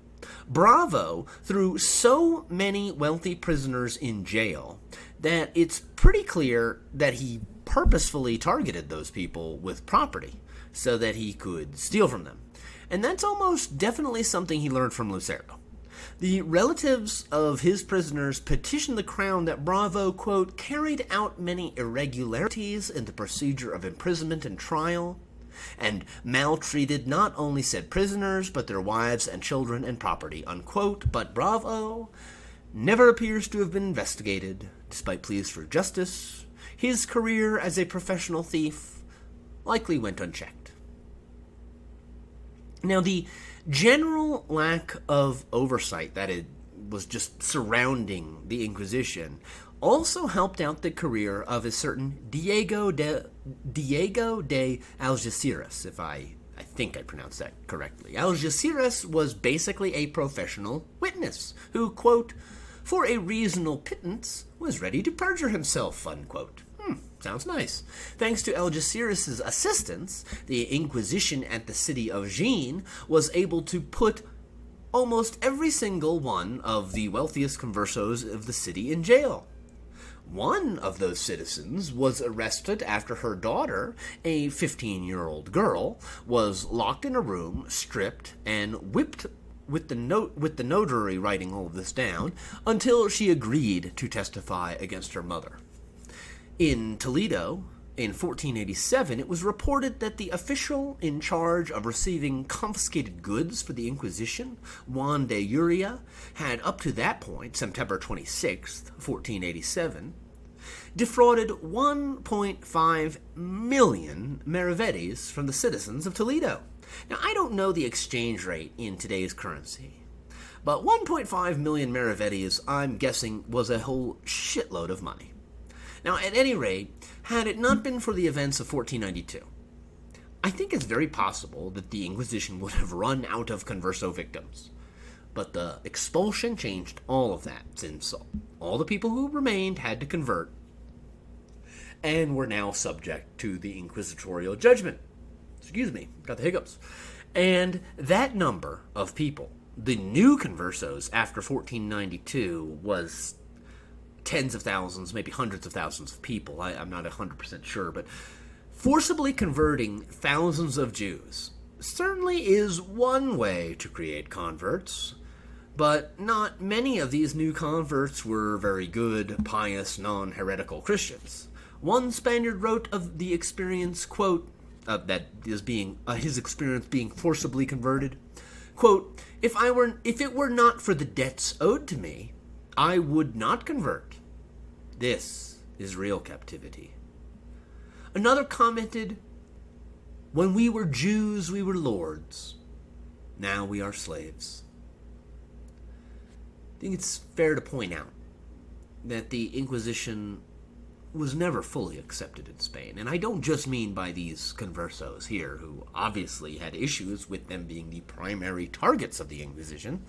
Speaker 2: Bravo threw so many wealthy prisoners in jail that it's pretty clear that he purposefully targeted those people with property so that he could steal from them. And that's almost definitely something he learned from Lucero. The relatives of his prisoners petitioned the crown that Bravo, quote, carried out many irregularities in the procedure of imprisonment and trial, and maltreated not only said prisoners, but their wives and children and property, unquote. But Bravo never appears to have been investigated, despite pleas for justice. His career as a professional thief likely went unchecked. Now, the general lack of oversight that it was just surrounding the Inquisition also helped out the career of a certain Diego de Algeciras, if I think I pronounced that correctly. Algeciras was basically a professional witness who, quote, for a reasonable pittance, was ready to perjure himself, unquote. Sounds nice. Thanks to Algeciras' assistance, the Inquisition at the city of Jean was able to put almost every single one of the wealthiest conversos of the city in jail. One of those citizens was arrested after her daughter, a 15-year-old girl, was locked in a room, stripped, and whipped with the notary writing all of this down until she agreed to testify against her mother. In Toledo, in 1487, it was reported that the official in charge of receiving confiscated goods for the Inquisition, Juan de Uria, had up to that point, September 26, 1487, defrauded 1.5 million maravedis from the citizens of Toledo. Now, I don't know the exchange rate in today's currency, but 1.5 million maravedis, I'm guessing, was a whole shitload of money. Now, at any rate, had it not been for the events of 1492, I think it's very possible that the Inquisition would have run out of converso victims. But the expulsion changed all of that, since all the people who remained had to convert, and were now subject to the inquisitorial judgment. Excuse me, got the hiccups. And that number of people, the new conversos after 1492, was tens of thousands, maybe hundreds of thousands of people. I'm not 100% sure, but forcibly converting thousands of Jews certainly is one way to create converts, but not many of these new converts were very good, pious, non-heretical Christians. One Spaniard wrote of the experience, quote, his experience being forcibly converted, quote, if it were not for the debts owed to me, I would not convert. This is real captivity. Another commented, when we were Jews, we were lords. Now we are slaves. I think it's fair to point out that the Inquisition was never fully accepted in Spain. And I don't just mean by these conversos here, who obviously had issues with them being the primary targets of the Inquisition.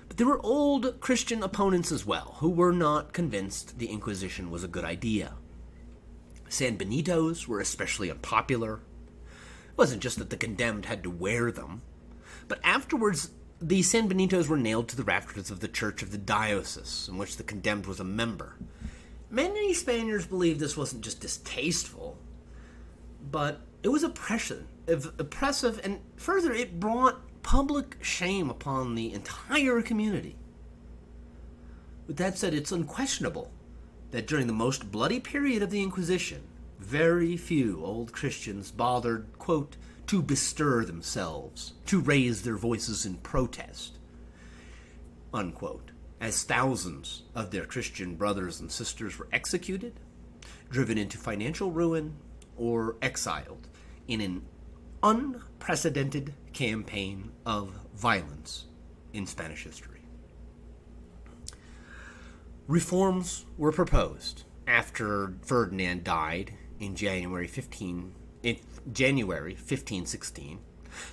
Speaker 2: But there were old Christian opponents as well, who were not convinced the Inquisition was a good idea. San Benitos were especially unpopular. It wasn't just that the condemned had to wear them, but afterwards the San Benitos were nailed to the rafters of the church of the diocese, in which the condemned was a member. Many Spaniards believed this wasn't just distasteful, but It was oppressive, and further, it brought public shame upon the entire community. With that said, it's unquestionable that during the most bloody period of the Inquisition, very few old Christians bothered, quote, to bestir themselves, to raise their voices in protest, unquote, as thousands of their Christian brothers and sisters were executed, driven into financial ruin, or exiled in an unprecedented campaign of violence in Spanish history. Reforms were proposed after Ferdinand died in January 1516.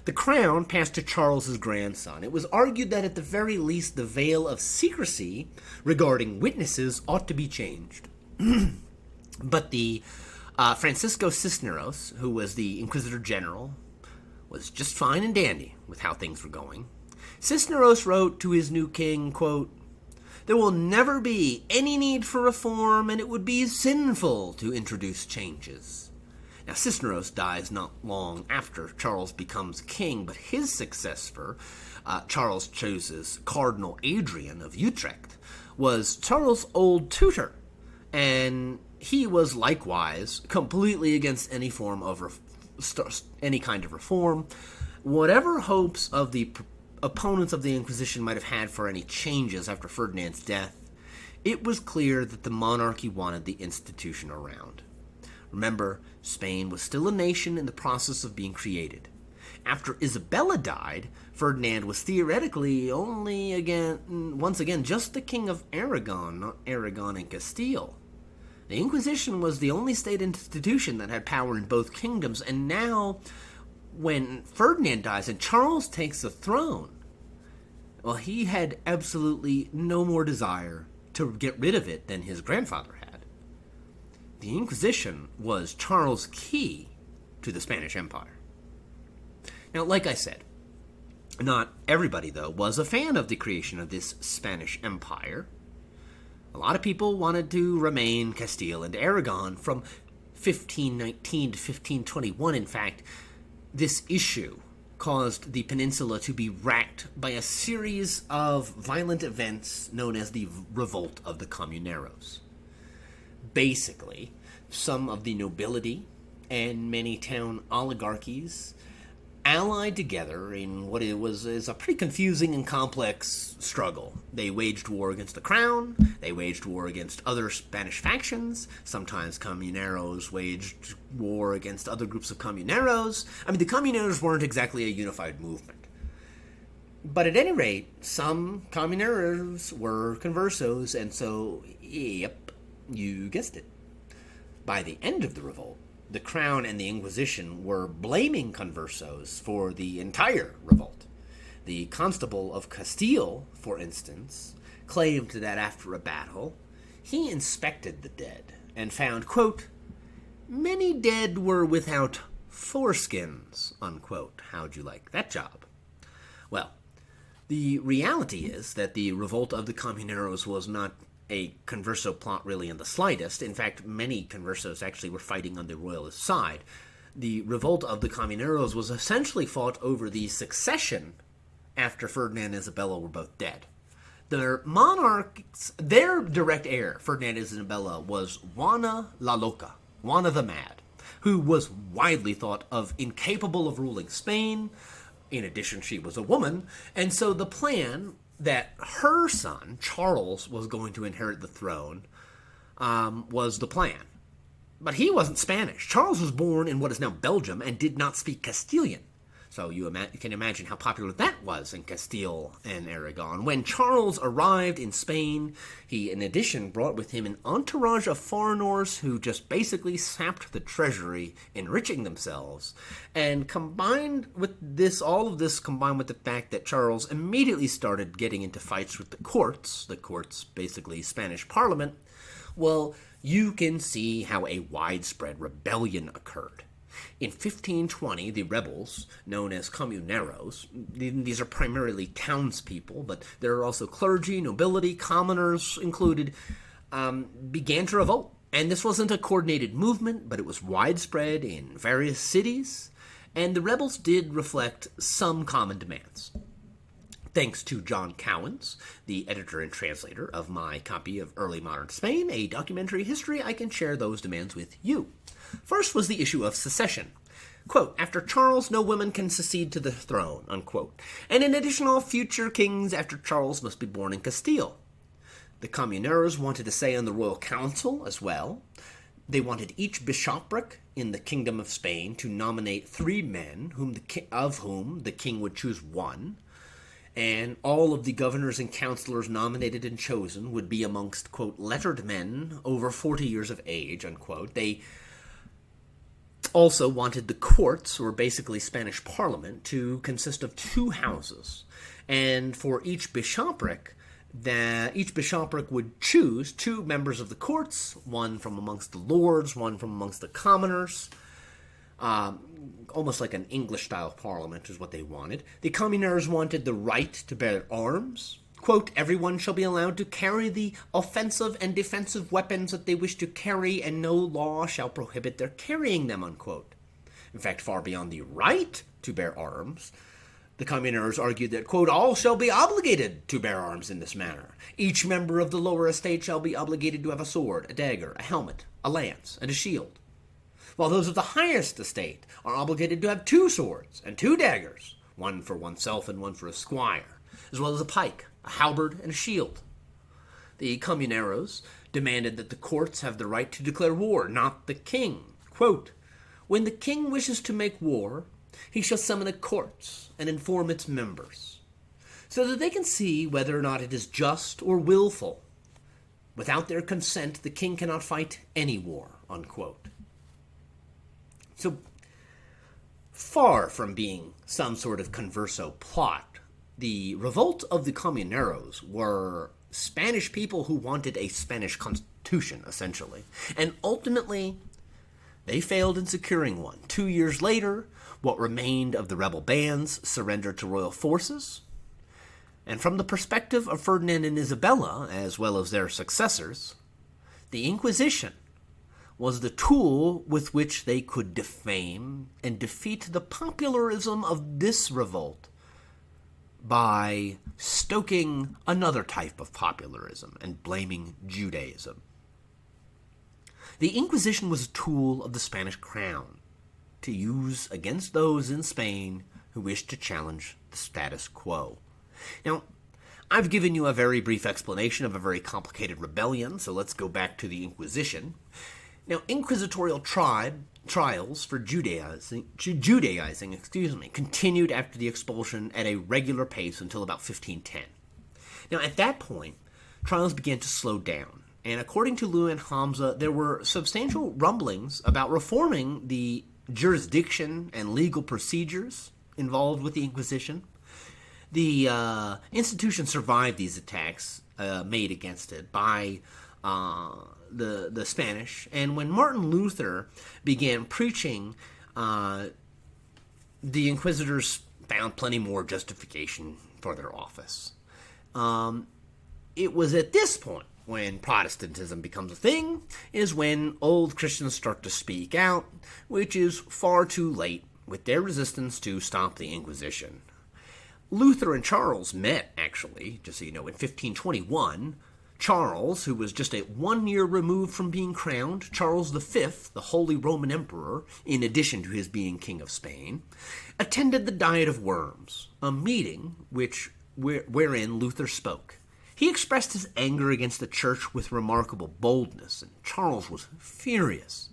Speaker 2: The crown passed to Charles's grandson. It was argued that at the very least the veil of secrecy regarding witnesses ought to be changed. But the Francisco Cisneros, who was the Inquisitor General, was just fine and dandy with how things were going. Cisneros wrote to his new king, quote, "There will never be any need for reform, and it would be sinful to introduce changes." Now, Cisneros dies not long after Charles becomes king, but his successor, Charles chooses Cardinal Adrian of Utrecht, was Charles' old tutor, and he was likewise completely against any form of any kind of reform. Whatever hopes of the opponents of the Inquisition might have had for any changes after Ferdinand's death, it was clear that the monarchy wanted the institution around. Remember, Spain was still a nation in the process of being created. After Isabella died, Ferdinand was theoretically once again, just the king of Aragon, not Aragon and Castile. The Inquisition was the only state institution that had power in both kingdoms, and now, when Ferdinand dies and Charles takes the throne, well, he had absolutely no more desire to get rid of it than his grandfather had. The Inquisition was Charles' key to the Spanish Empire. Now, like I said, not everybody, though, was a fan of the creation of this Spanish Empire. A lot of people wanted to remain Castile and Aragon from 1519 to 1521. In fact, this issue caused the peninsula to be racked by a series of violent events known as the Revolt of the Comuneros. Basically, some of the nobility and many town oligarchies allied together in what is a pretty confusing and complex struggle. They waged war against the crown, they waged war against other Spanish factions, sometimes Comuneros waged war against other groups of Comuneros. I mean, the Comuneros weren't exactly a unified movement. But at any rate, some Comuneros were conversos, and so, yep, you guessed it. By the end of the revolt, the Crown and the Inquisition were blaming conversos for the entire revolt. The Constable of Castile, for instance, claimed that after a battle, he inspected the dead and found, quote, "Many dead were without foreskins," unquote. How'd you like that job? Well, the reality is that the revolt of the Comuneros was not a converso plot really in the slightest. In fact, many conversos actually were fighting on the royalist side. The revolt of the Comuneros was essentially fought over the succession after Ferdinand and Isabella were both dead. Their monarchs, their direct heir, Ferdinand and Isabella, was Juana la Loca, Juana the Mad, who was widely thought of incapable of ruling Spain. In addition, she was a woman, and so the plan that her son, Charles, was going to inherit the throne was the plan. But he wasn't Spanish. Charles was born in what is now Belgium and did not speak Castilian. So you can imagine how popular that was in Castile and Aragon. When Charles arrived in Spain, he, in addition, brought with him an entourage of foreigners who just basically sapped the treasury, enriching themselves. And combined with this, all of this combined with the fact that Charles immediately started getting into fights with the courts basically Spanish Parliament, well, you can see how a widespread rebellion occurred. In 1520, the rebels, known as Comuneros, these are primarily townspeople, but there are also clergy, nobility, commoners included, began to revolt And this wasn't a coordinated movement, but it was widespread in various cities, and the rebels did reflect some common demands. Thanks to John Cowens, the editor and translator of my copy of Early Modern Spain, a documentary history, I can share those demands with you. First was the issue of secession. Quote, after Charles, no women can succeed to the throne, unquote. And in addition, all future kings after Charles must be born in Castile. The Comuneros wanted a say on the royal council as well. They wanted each bishopric in the Kingdom of Spain to nominate 3 men, of whom the king would choose 1. And all of the governors and councillors nominated and chosen would be amongst, quote, lettered men over 40 years of age, unquote. They also wanted the courts, or basically Spanish parliament, to consist of 2 houses. And for each bishopric, each bishopric would choose 2 members of the courts, one from amongst the lords, one from amongst the commoners. Almost like an English-style parliament is what they wanted. The Comuneros wanted the right to bear arms. Quote, everyone shall be allowed to carry the offensive and defensive weapons that they wish to carry, and no law shall prohibit their carrying them, unquote. In fact, far beyond the right to bear arms, the Comuneros argued that, quote, all shall be obligated to bear arms in this manner. Each member of the lower estate shall be obligated to have a sword, a dagger, a helmet, a lance, and a shield, while those of the highest estate are obligated to have 2 swords and 2 daggers, one for oneself and one for a squire, as well as a pike, a halberd, and a shield. The Comuneros demanded that the courts have the right to declare war, not the king. Quote, when the king wishes to make war, he shall summon the courts and inform its members, so that they can see whether or not it is just or willful. Without their consent, the king cannot fight any war, unquote. So, far from being some sort of converso plot, the revolt of the Comuneros were Spanish people who wanted a Spanish constitution, essentially. And ultimately, they failed in securing one. 2 years later, what remained of the rebel bands surrendered to royal forces. And from the perspective of Ferdinand and Isabella, as well as their successors, the Inquisition was the tool with which they could defame and defeat the popularism of this revolt by stoking another type of popularism and blaming Judaism. The Inquisition was a tool of the Spanish crown to use against those in Spain who wished to challenge the status quo. Now, I've given you a very brief explanation of a very complicated rebellion, so let's go back to the Inquisition. Now, inquisitorial trials for Judaizing, continued after the expulsion at a regular pace until about 1510. Now, at that point, trials began to slow down, and according to Luan Hamza, there were substantial rumblings about reforming the jurisdiction and legal procedures involved with the Inquisition. The institution survived these attacks made against it by the Spanish, and when Martin Luther began preaching, the inquisitors found plenty more justification for their office. It was at this point, when Protestantism becomes a thing, is when old Christians start to speak out, which is far too late with their resistance to stop the Inquisition. Luther and Charles met, actually, just so you know, in 1521. Charles, who was just 1 year removed from being crowned, Charles V, the Holy Roman Emperor, in addition to his being King of Spain, attended the Diet of Worms, a meeting wherein Luther spoke. He expressed his anger against the church with remarkable boldness, and Charles was furious.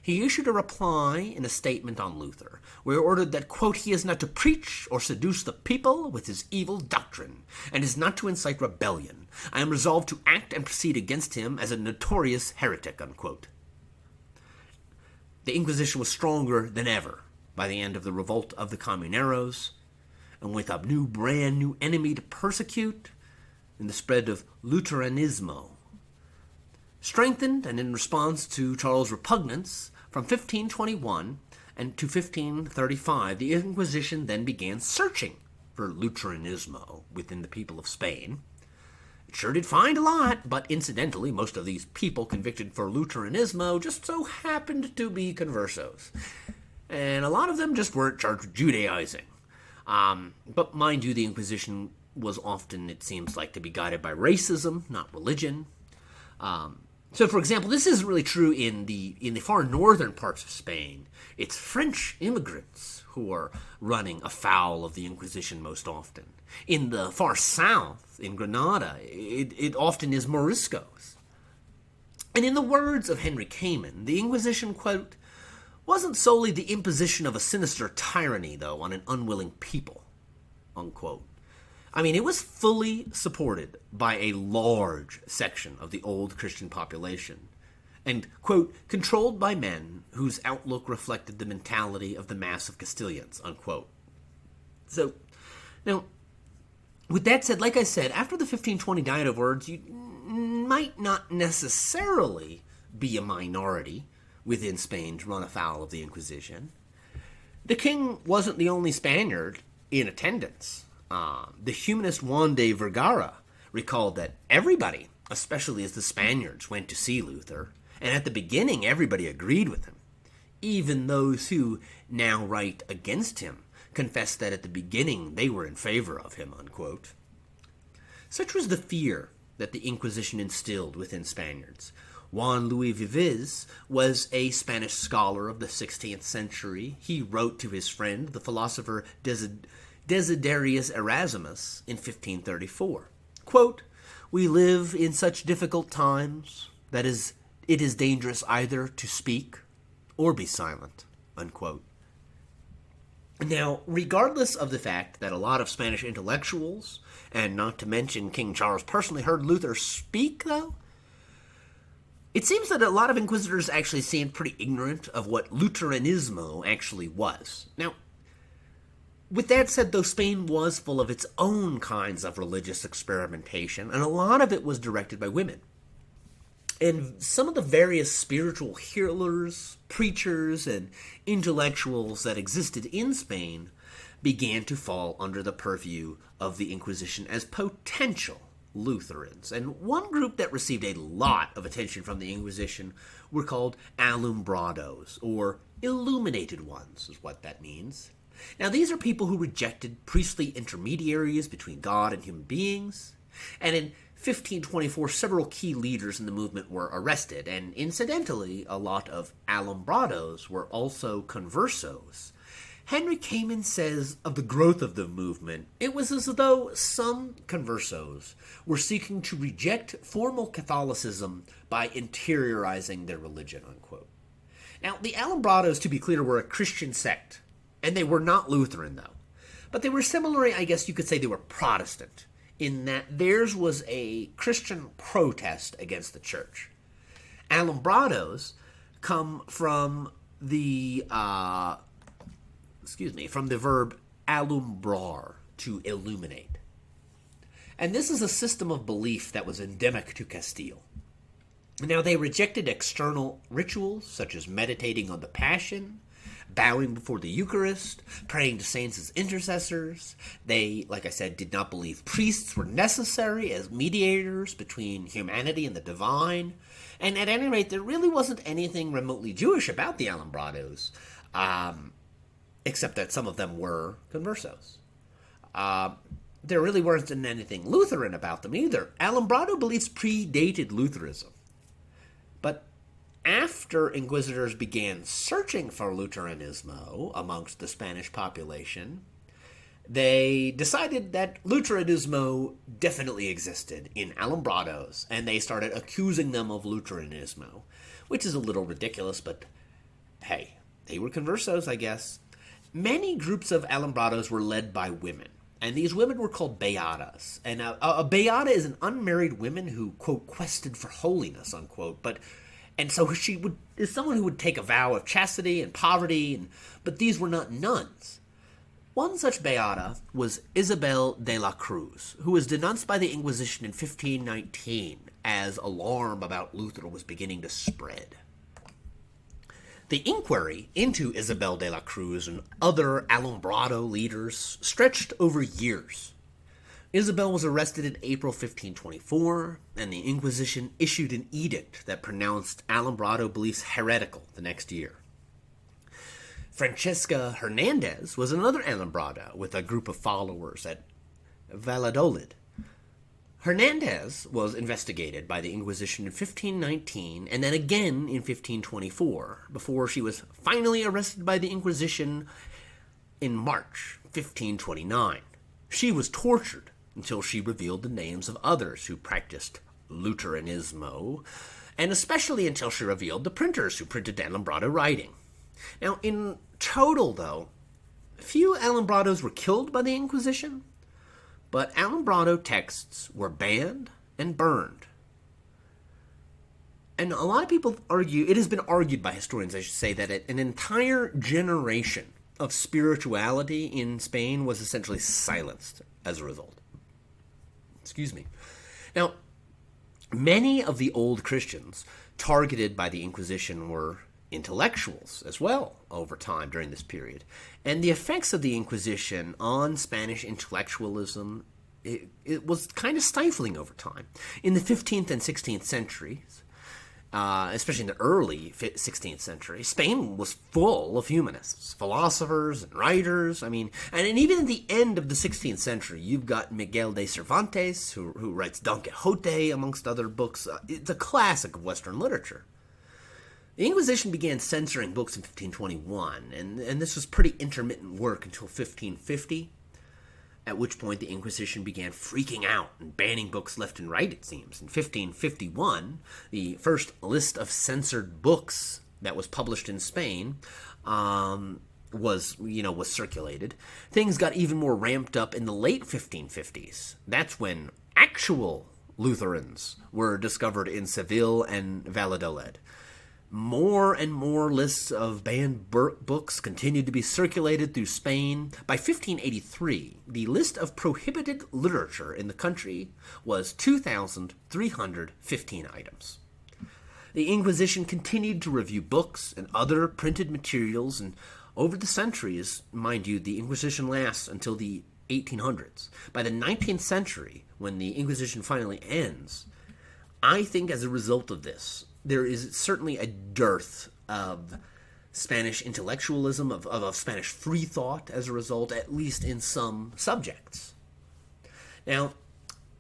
Speaker 2: He issued a reply in a statement on Luther, where he ordered that, quote, he is not to preach or seduce the people with his evil doctrine, and is not to incite rebellion. I am resolved to act and proceed against him as a notorious heretic, unquote. The Inquisition was stronger than ever by the end of the revolt of the Comuneros, and with a brand new enemy to persecute, in the spread of Lutheranismo. Strengthened and in response to Charles' repugnance, from 1521 and to 1535, the Inquisition then began searching for Lutheranismo within the people of Spain. It sure did find a lot, but incidentally, most of these people convicted for Lutheranismo just so happened to be conversos. And a lot of them just weren't charged with Judaizing. But mind you, the Inquisition was often, it seems like, to be guided by racism, not religion. So, for example, this isn't really true in the far northern parts of Spain. It's French immigrants who are running afoul of the Inquisition most often. In the far south, in Granada, it often is Moriscos. And in the words of Henry Kamen, the Inquisition, quote, wasn't solely the imposition of a sinister tyranny, though, on an unwilling people, unquote. I mean, it was fully supported by a large section of the old Christian population, and, quote, controlled by men whose outlook reflected the mentality of the mass of Castilians, unquote. So, now, with that said, like I said, after the 1520 Diet of Words, you might not necessarily be a minority within Spain to run afoul of the Inquisition. The king wasn't the only Spaniard in attendance. The humanist Juan de Vergara recalled that everybody, especially as the Spaniards, went to see Luther, and at the beginning everybody agreed with him. Even those who now write against him confessed that at the beginning they were in favor of him, unquote. Such was the fear that the Inquisition instilled within Spaniards. Juan Luis Vives was a Spanish scholar of the 16th century. He wrote to his friend, the philosopher Desiderius Erasmus, in 1534. Quote, "We live in such difficult times that it is dangerous either to speak or be silent," unquote. Now, regardless of the fact that a lot of Spanish intellectuals, and not to mention King Charles personally, heard Luther speak, though, it seems that a lot of inquisitors actually seemed pretty ignorant of what Lutheranismo actually was. Now, with that said, though, Spain was full of its own kinds of religious experimentation, and a lot of it was directed by women. And some of the various spiritual healers, preachers, and intellectuals that existed in Spain began to fall under the purview of the Inquisition as potential Lutherans. And one group that received a lot of attention from the Inquisition were called alumbrados, or illuminated ones, is what that means. Now, these are people who rejected priestly intermediaries between God and human beings, and in 1524, several key leaders in the movement were arrested, and incidentally, a lot of alumbrados were also conversos. Henry Kamen says of the growth of the movement, it was as though some conversos were seeking to reject formal Catholicism by interiorizing their religion, unquote. Now, the alumbrados, to be clear, were a Christian sect, and they were not Lutheran, though. But they were similarly, I guess you could say they were Protestant, in that theirs was a Christian protest against the church. Alumbrados come from the verb alumbrar, to illuminate. And this is a system of belief that was endemic to Castile. Now, they rejected external rituals, such as meditating on the Passion, bowing before the Eucharist, praying to saints as intercessors. They, like I said, did not believe priests were necessary as mediators between humanity and the divine. And at any rate, there really wasn't anything remotely Jewish about the alumbrados, except that some of them were conversos. There really wasn't anything Lutheran about them either. Alumbrado beliefs predated Lutheranism. But after inquisitors began searching for Lutheranismo amongst the Spanish population, they decided that Lutheranismo definitely existed in alumbrados, and they started accusing them of Lutheranismo, which is a little ridiculous, but hey, they were conversos, I guess. Many groups of alumbrados were led by women, and these women were called beatas. And a beata is an unmarried woman who, quote, quested for holiness, unquote, and so she is someone who would take a vow of chastity and poverty, but these were not nuns. One such beata was Isabel de la Cruz, who was denounced by the Inquisition in 1519 as alarm about Luther was beginning to spread. The inquiry into Isabel de la Cruz and other alumbrado leaders stretched over years. Isabel was arrested in April 1524, and the Inquisition issued an edict that pronounced Alumbrado beliefs heretical the next year. Francesca Hernandez was another Alumbrada with a group of followers at Valladolid. Hernandez was investigated by the Inquisition in 1519 and then again in 1524, before she was finally arrested by the Inquisition in March 1529. She was tortured until she revealed the names of others who practiced Lutheranismo, and especially until she revealed the printers who printed Alumbrado writing. Now, in total, though, few Alumbrados were killed by the Inquisition, but Alumbrado texts were banned and burned. And a lot of people argue, it has been argued by historians, I should say, that an entire generation of spirituality in Spain was essentially silenced as a result. Excuse me. Now, many of the old Christians targeted by the Inquisition were intellectuals as well over time during this period. And the effects of the Inquisition on Spanish intellectualism, it was kind of stifling over time. In the 15th and 16th centuries, especially in the early 16th century, Spain was full of humanists, philosophers, and writers. And even at the end of the 16th century, you've got Miguel de Cervantes, who writes Don Quixote, amongst other books. It's a classic of Western literature. The Inquisition began censoring books in 1521, and this was pretty intermittent work until 1550, at which point the Inquisition began freaking out and banning books left and right, it seems. In 1551, the first list of censored books that was published in Spain was circulated. Things got even more ramped up in the late 1550s. That's when actual Lutherans were discovered in Seville and Valladolid. More and more lists of banned books continued to be circulated through Spain. By 1583, the list of prohibited literature in the country was 2,315 items. The Inquisition continued to review books and other printed materials, and over the centuries, mind you, the Inquisition lasts until the 1800s. By the 19th century, when the Inquisition finally ends, I think as a result of this, there is certainly a dearth of Spanish intellectualism, of Spanish free thought as a result, at least in some subjects. Now,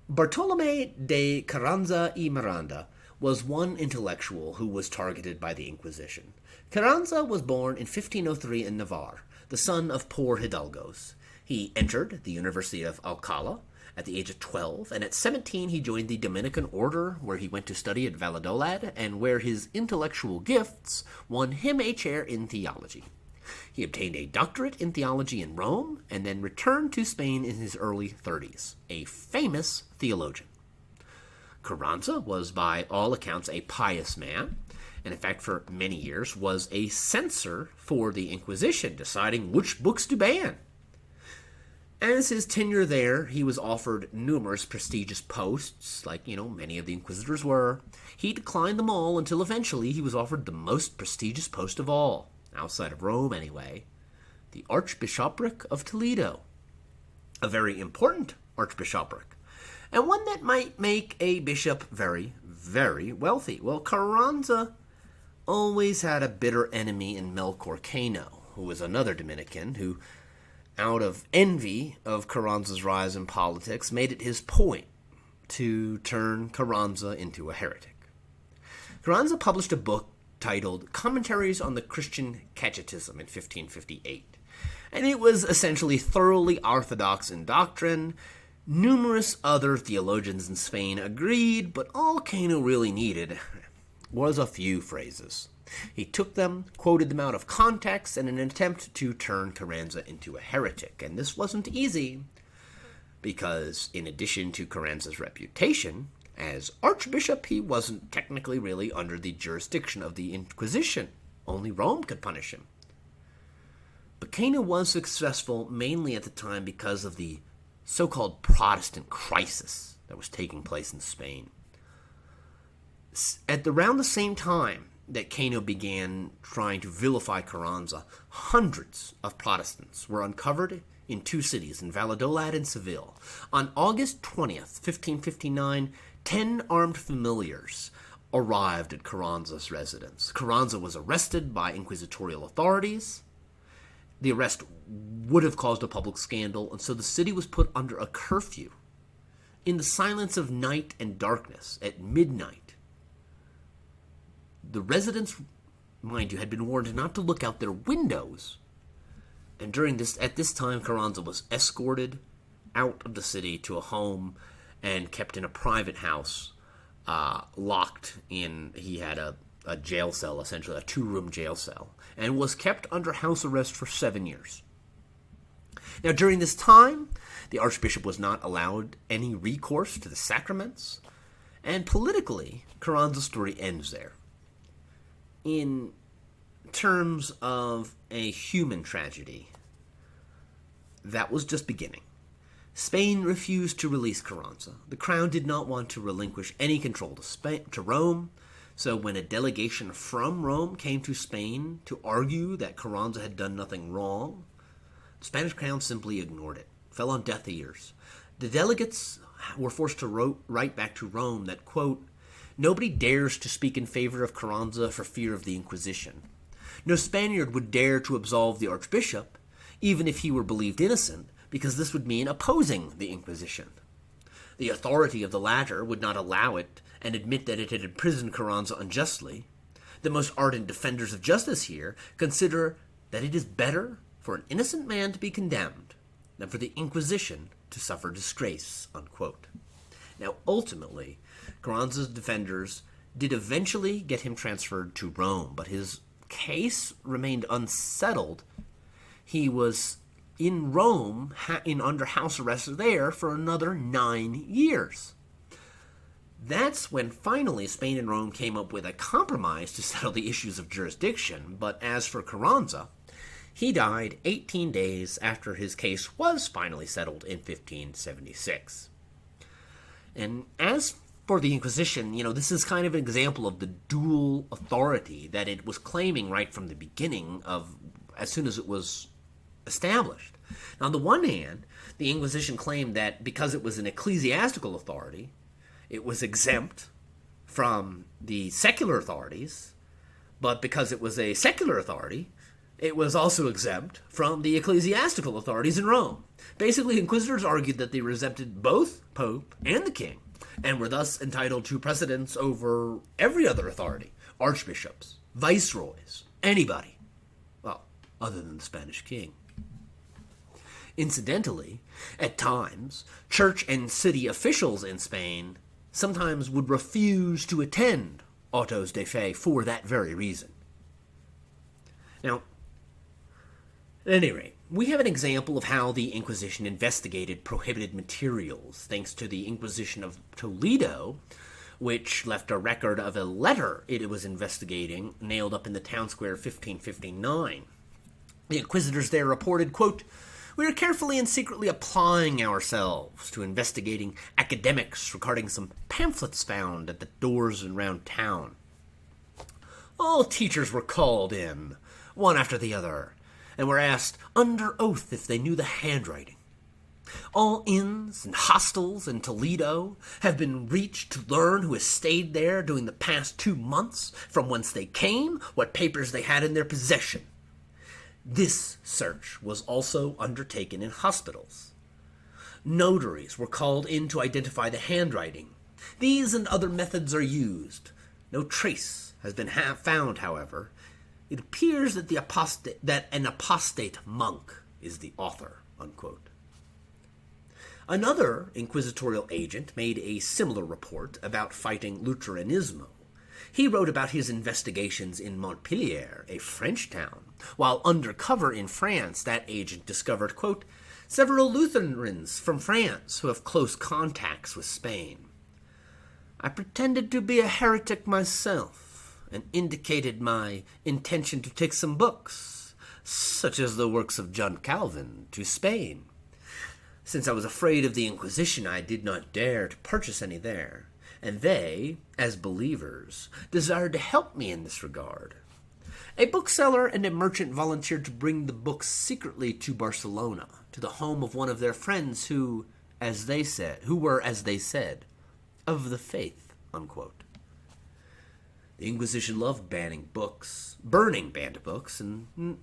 Speaker 2: Bartolomé de Carranza y Miranda was one intellectual who was targeted by the Inquisition. Carranza was born in 1503 in Navarre, the son of poor hidalgos. He entered the University of Alcalá at the age of 12, and at 17 he joined the Dominican order, where he went to study at Valladolid, and where his intellectual gifts won him a chair in theology. He obtained a doctorate in theology in Rome, and then returned to Spain in his early 30s, a famous theologian. Carranza was by all accounts a pious man, and in fact for many years was a censor for the Inquisition, deciding which books to ban. As his tenure there, he was offered numerous prestigious posts, like, many of the inquisitors were. He declined them all until eventually he was offered the most prestigious post of all, outside of Rome anyway, the Archbishopric of Toledo. A very important archbishopric, and one that might make a bishop very, very wealthy. Well, Carranza always had a bitter enemy in Melchor Cano, who was another Dominican who, out of envy of Carranza's rise in politics, made it his point to turn Carranza into a heretic. Carranza published a book titled Commentaries on the Christian Catechism in 1558, and it was essentially thoroughly orthodox in doctrine. Numerous other theologians in Spain agreed, but all Cano really needed was a few phrases. He took them, quoted them out of context in an attempt to turn Carranza into a heretic. And this wasn't easy, because in addition to Carranza's reputation as archbishop, he wasn't technically really under the jurisdiction of the Inquisition. Only Rome could punish him. But Cano was successful mainly at the time because of the so-called Protestant crisis that was taking place in Spain. At around the same time that Cano began trying to vilify Carranza, hundreds of Protestants were uncovered in two cities, in Valladolid and Seville. On August 20th, 1559, 10 armed familiars arrived at Carranza's residence. Carranza was arrested by inquisitorial authorities. The arrest would have caused a public scandal, and so the city was put under a curfew. In the silence of night and darkness, at midnight, the residents, mind you, had been warned not to look out their windows. And at this time, Carranza was escorted out of the city to a home and kept in a private house, locked in. He had a jail cell, essentially a 2-room jail cell, and was kept under house arrest for 7 years. Now, during this time, the archbishop was not allowed any recourse to the sacraments, and politically, Carranza's story ends there. In terms of a human tragedy, that was just beginning. Spain refused to release Carranza. The crown did not want to relinquish any control to Rome, so when a delegation from Rome came to Spain to argue that Carranza had done nothing wrong, the Spanish crown simply ignored it, fell on deaf ears. The delegates were forced to write back to Rome that, quote, "Nobody dares to speak in favor of Carranza for fear of the Inquisition. No Spaniard would dare to absolve the archbishop, even if he were believed innocent, because this would mean opposing the Inquisition. The authority of the latter would not allow it and admit that it had imprisoned Carranza unjustly. The most ardent defenders of justice here consider that it is better for an innocent man to be condemned than for the Inquisition to suffer disgrace," unquote. Now, ultimately, Carranza's defenders did eventually get him transferred to Rome, but his case remained unsettled. He was in Rome, under house arrest there for another 9 years. That's when finally Spain and Rome came up with a compromise to settle the issues of jurisdiction, but as for Carranza, he died 18 days after his case was finally settled in 1576. And as for the Inquisition, this is kind of an example of the dual authority that it was claiming right from the beginning as soon as it was established. Now, on the one hand, the Inquisition claimed that because it was an ecclesiastical authority, it was exempt from the secular authorities, but because it was a secular authority, it was also exempt from the ecclesiastical authorities in Rome. Basically, inquisitors argued that they resented both Pope and the king, and were thus entitled to precedence over every other authority, archbishops, viceroys, anybody, well, other than the Spanish king. Incidentally, at times, church and city officials in Spain sometimes would refuse to attend autos de fe for that very reason. Now, at any rate, we have an example of how the Inquisition investigated prohibited materials, thanks to the Inquisition of Toledo, which left a record of a letter it was investigating nailed up in the town square of 1559. The inquisitors there reported, quote, "We are carefully and secretly applying ourselves to investigating academics regarding some pamphlets found at the doors and round town. All teachers were called in, one after the other, and were asked under oath if they knew the handwriting. All inns and hostels in Toledo have been reached to learn who has stayed there during the past 2 months, from whence they came, what papers they had in their possession. This search was also undertaken in hospitals. Notaries were called in to identify the handwriting. These and other methods are used. No trace has been found, however. It appears that an apostate monk is the author," unquote. Another inquisitorial agent made a similar report about fighting Lutheranismo. He wrote about his investigations in Montpellier, a French town. While undercover in France, that agent discovered, quote, "several Lutherans from France who have close contacts with Spain. I pretended to be a heretic myself, and indicated my intention to take some books, such as the works of John Calvin, to Spain. Since I was afraid of the Inquisition, I did not dare to purchase any there, and they, as believers, desired to help me in this regard. A bookseller and a merchant volunteered to bring the books secretly to Barcelona, to the home of one of their friends who were, as they said, of the faith, unquote. The Inquisition loved burning banned books, and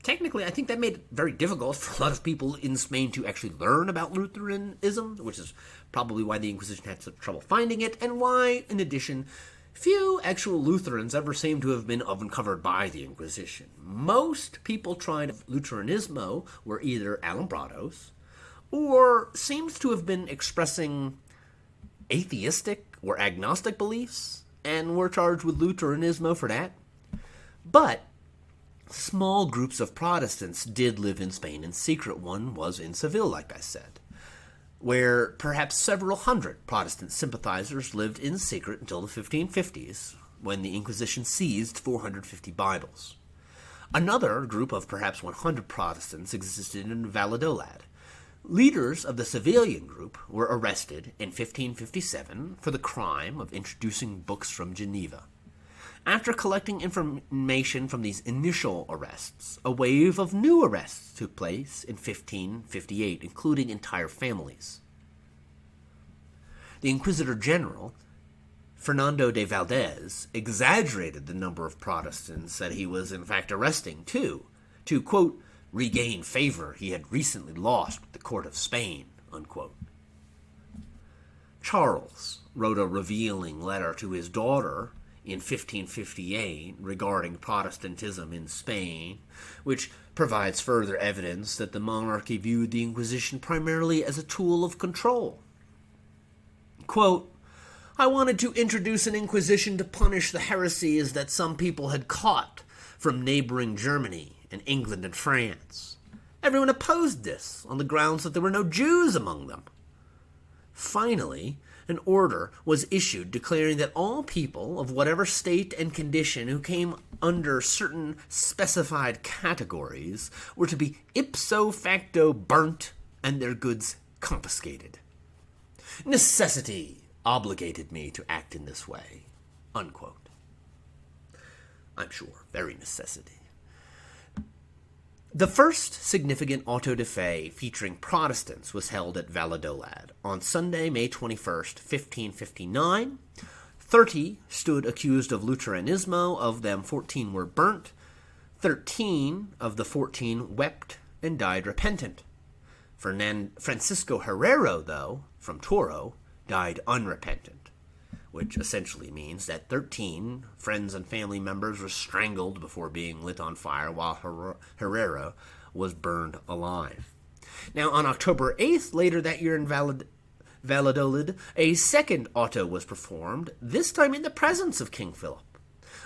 Speaker 2: technically I think that made it very difficult for a lot of people in Spain to actually learn about Lutheranism, which is probably why the Inquisition had such trouble finding it, and why, in addition, few actual Lutherans ever seem to have been uncovered by the Inquisition. Most people trying Lutheranismo were either Alumbrados, or seems to have been expressing atheistic or agnostic beliefs, and were charged with Lutheranismo for that. But small groups of Protestants did live in Spain in secret. One was in Seville, like I said, where perhaps several hundred Protestant sympathizers lived in secret until the 1550s, when the Inquisition seized 450 Bibles. Another group of perhaps 100 Protestants existed in Valladolid. Leaders of the Sevillian group were arrested in 1557 for the crime of introducing books from Geneva. After collecting information from these initial arrests, a wave of new arrests took place in 1558, including entire families. The Inquisitor General, Fernando de Valdez, exaggerated the number of Protestants that he was in fact arresting, to, quote, regain favor he had recently lost with the court of Spain, unquote. Charles wrote a revealing letter to his daughter in 1558 regarding Protestantism in Spain, which provides further evidence that the monarchy viewed the Inquisition primarily as a tool of control. Quote, I wanted to introduce an Inquisition to punish the heresies that some people had caught from neighboring Germany and England and France. Everyone opposed this on the grounds that there were no Jews among them. Finally, an order was issued declaring that all people of whatever state and condition who came under certain specified categories were to be ipso facto burnt and their goods confiscated. Necessity obligated me to act in this way, unquote. I'm sure, very necessity. The first significant auto de fe featuring Protestants was held at Valladolid on Sunday, May 21st, 1559. 30 stood accused of Lutheranismo. Of them, 14 were burnt. 13 of the 14 wept and died repentant. Francisco Herrero, though, from Toro, died unrepentant, which essentially means that 13 friends and family members were strangled before being lit on fire, while Herrera was burned alive. Now, on October 8th, later that year in Valladolid, a second auto was performed, this time in the presence of King Philip.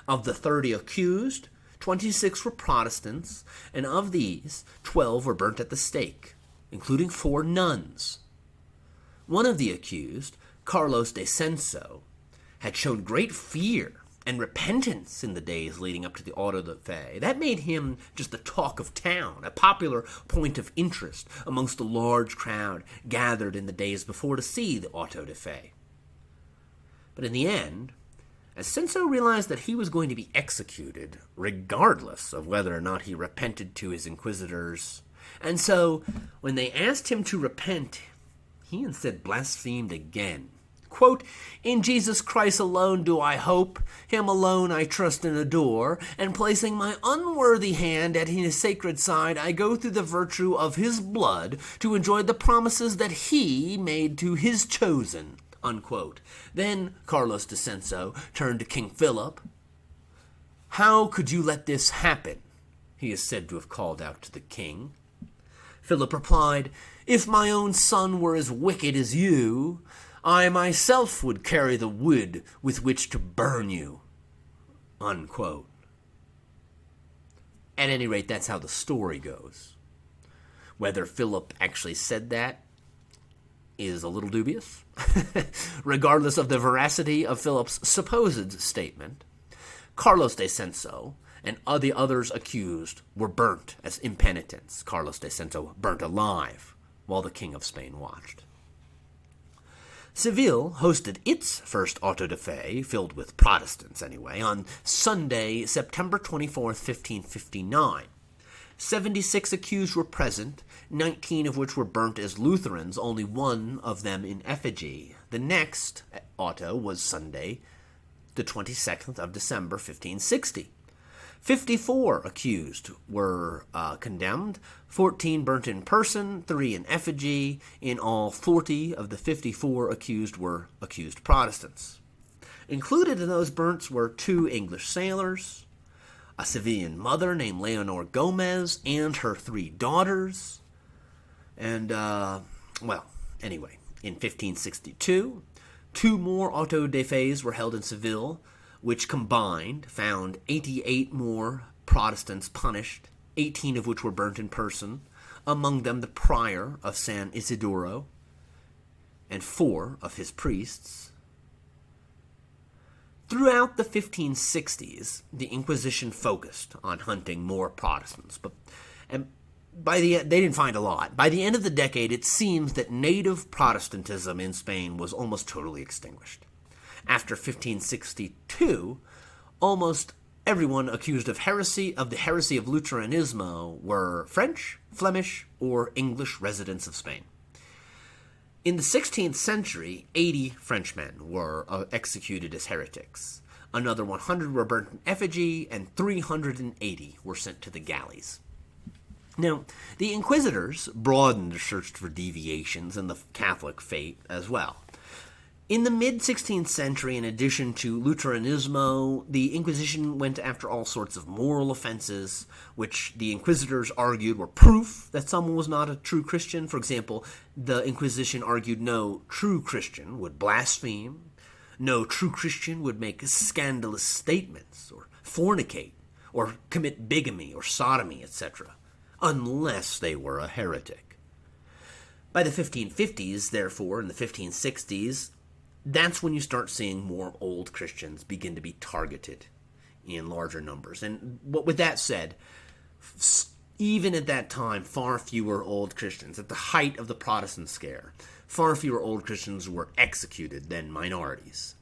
Speaker 2: Of the 30 accused, 26 were Protestants, and of these, 12 were burnt at the stake, including 4 nuns. One of the accused, Carlos de Censo, had shown great fear and repentance in the days leading up to the auto de fe. That made him just the talk of town, a popular point of interest amongst a large crowd gathered in the days before to see the auto de fe. But in the end, as Censo realized that he was going to be executed, regardless of whether or not he repented to his inquisitors, and so when they asked him to repent, he instead blasphemed again. Quote, in Jesus Christ alone do I hope, him alone I trust and adore, and placing my unworthy hand at his sacred side, I go through the virtue of his blood to enjoy the promises that he made to his chosen, unquote. Then Carlos de Censo turned to King Philip. How could you let this happen? He is said to have called out to the king. Philip replied, if my own son were as wicked as you, I myself would carry the wood with which to burn you, unquote. At any rate, that's how the story goes. Whether Philip actually said that is a little dubious. Regardless of the veracity of Philip's supposed statement, Carlos de Censo and the others accused were burnt as impenitents. Carlos de Censo burnt alive while the King of Spain watched. Seville hosted its first auto da fe, filled with Protestants anyway, on Sunday, September 24th, 1559. 76 accused were present, 19 of which were burnt as Lutherans, only one of them in effigy. The next auto was Sunday, the 22nd of December, 1560. 54 accused were condemned, 14 burnt in person, 3 in effigy. In all, 40 of the 54 accused were accused Protestants. Included in those burnt were 2 English sailors, a Sevillian mother named Leonor Gomez, and her 3 daughters. And, anyway, in 1562, 2 more auto de fes were held in Seville, which combined found 88 more Protestants punished, 18 of which were burnt in person, among them the prior of San Isidoro and 4 of his priests. Throughout the 1560s, the Inquisition focused on hunting more Protestants, they didn't find a lot. By the end of the decade, it seems that native Protestantism in Spain was almost totally extinguished. After 1562, almost everyone accused of the heresy of Lutheranismo were French, Flemish, or English residents of Spain. In the 16th century, 80 Frenchmen were executed as heretics. Another 100 were burnt in effigy, and 380 were sent to the galleys. Now, the Inquisitors broadened the search for deviations in the Catholic faith as well. In the mid-16th century, in addition to Lutheranismo, the Inquisition went after all sorts of moral offenses, which the Inquisitors argued were proof that someone was not a true Christian. For example, the Inquisition argued no true Christian would blaspheme, no true Christian would make scandalous statements, or fornicate, or commit bigamy or sodomy, etc., unless they were a heretic. By the 1550s, therefore, and the 1560s, that's when you start seeing more old Christians begin to be targeted in larger numbers. And with that said, even at that time, far fewer old Christians, at the height of the Protestant scare, far fewer old Christians were executed than minorities,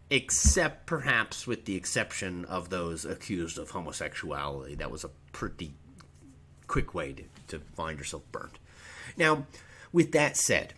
Speaker 2: except perhaps with the exception of those accused of homosexuality. That was a pretty quick way to find yourself burnt. Now, with that said,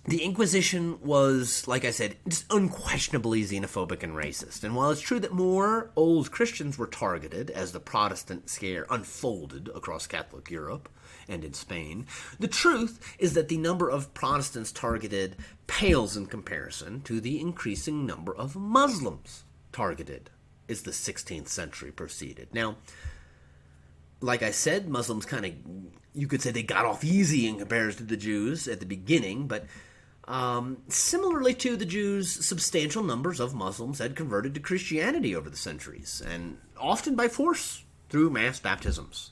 Speaker 2: the Inquisition was, like I said, just unquestionably xenophobic and racist. And while it's true that more old Christians were targeted as the Protestant scare unfolded across Catholic Europe and in Spain, the truth is that the number of Protestants targeted pales in comparison to the increasing number of Muslims targeted as the 16th century proceeded. Now, like I said, Muslims you could say they got off easy in comparison to the Jews at the beginning, but similarly to the Jews, substantial numbers of Muslims had converted to Christianity over the centuries, and often by force through mass baptisms.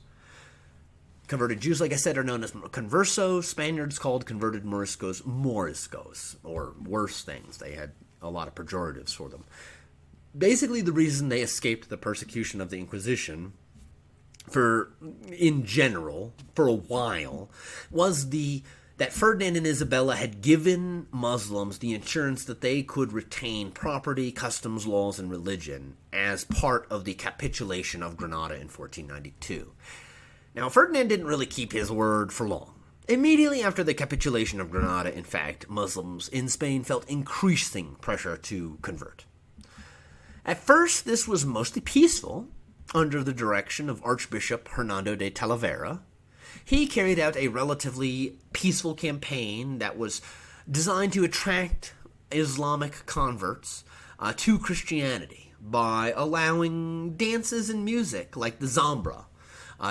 Speaker 2: Converted Jews, like I said, are known as conversos. Spaniards called converted moriscos, or worse things. They had a lot of pejoratives for them. Basically, the reason they escaped the persecution of the Inquisition in general, for a while, was that Ferdinand and Isabella had given Muslims the assurance that they could retain property, customs, laws, and religion as part of the capitulation of Granada in 1492. Now, Ferdinand didn't really keep his word for long. Immediately after the capitulation of Granada, in fact, Muslims in Spain felt increasing pressure to convert. At first, this was mostly peaceful, under the direction of Archbishop Hernando de Talavera. He carried out a relatively peaceful campaign that was designed to attract Islamic converts to Christianity by allowing dances and music like the zambra,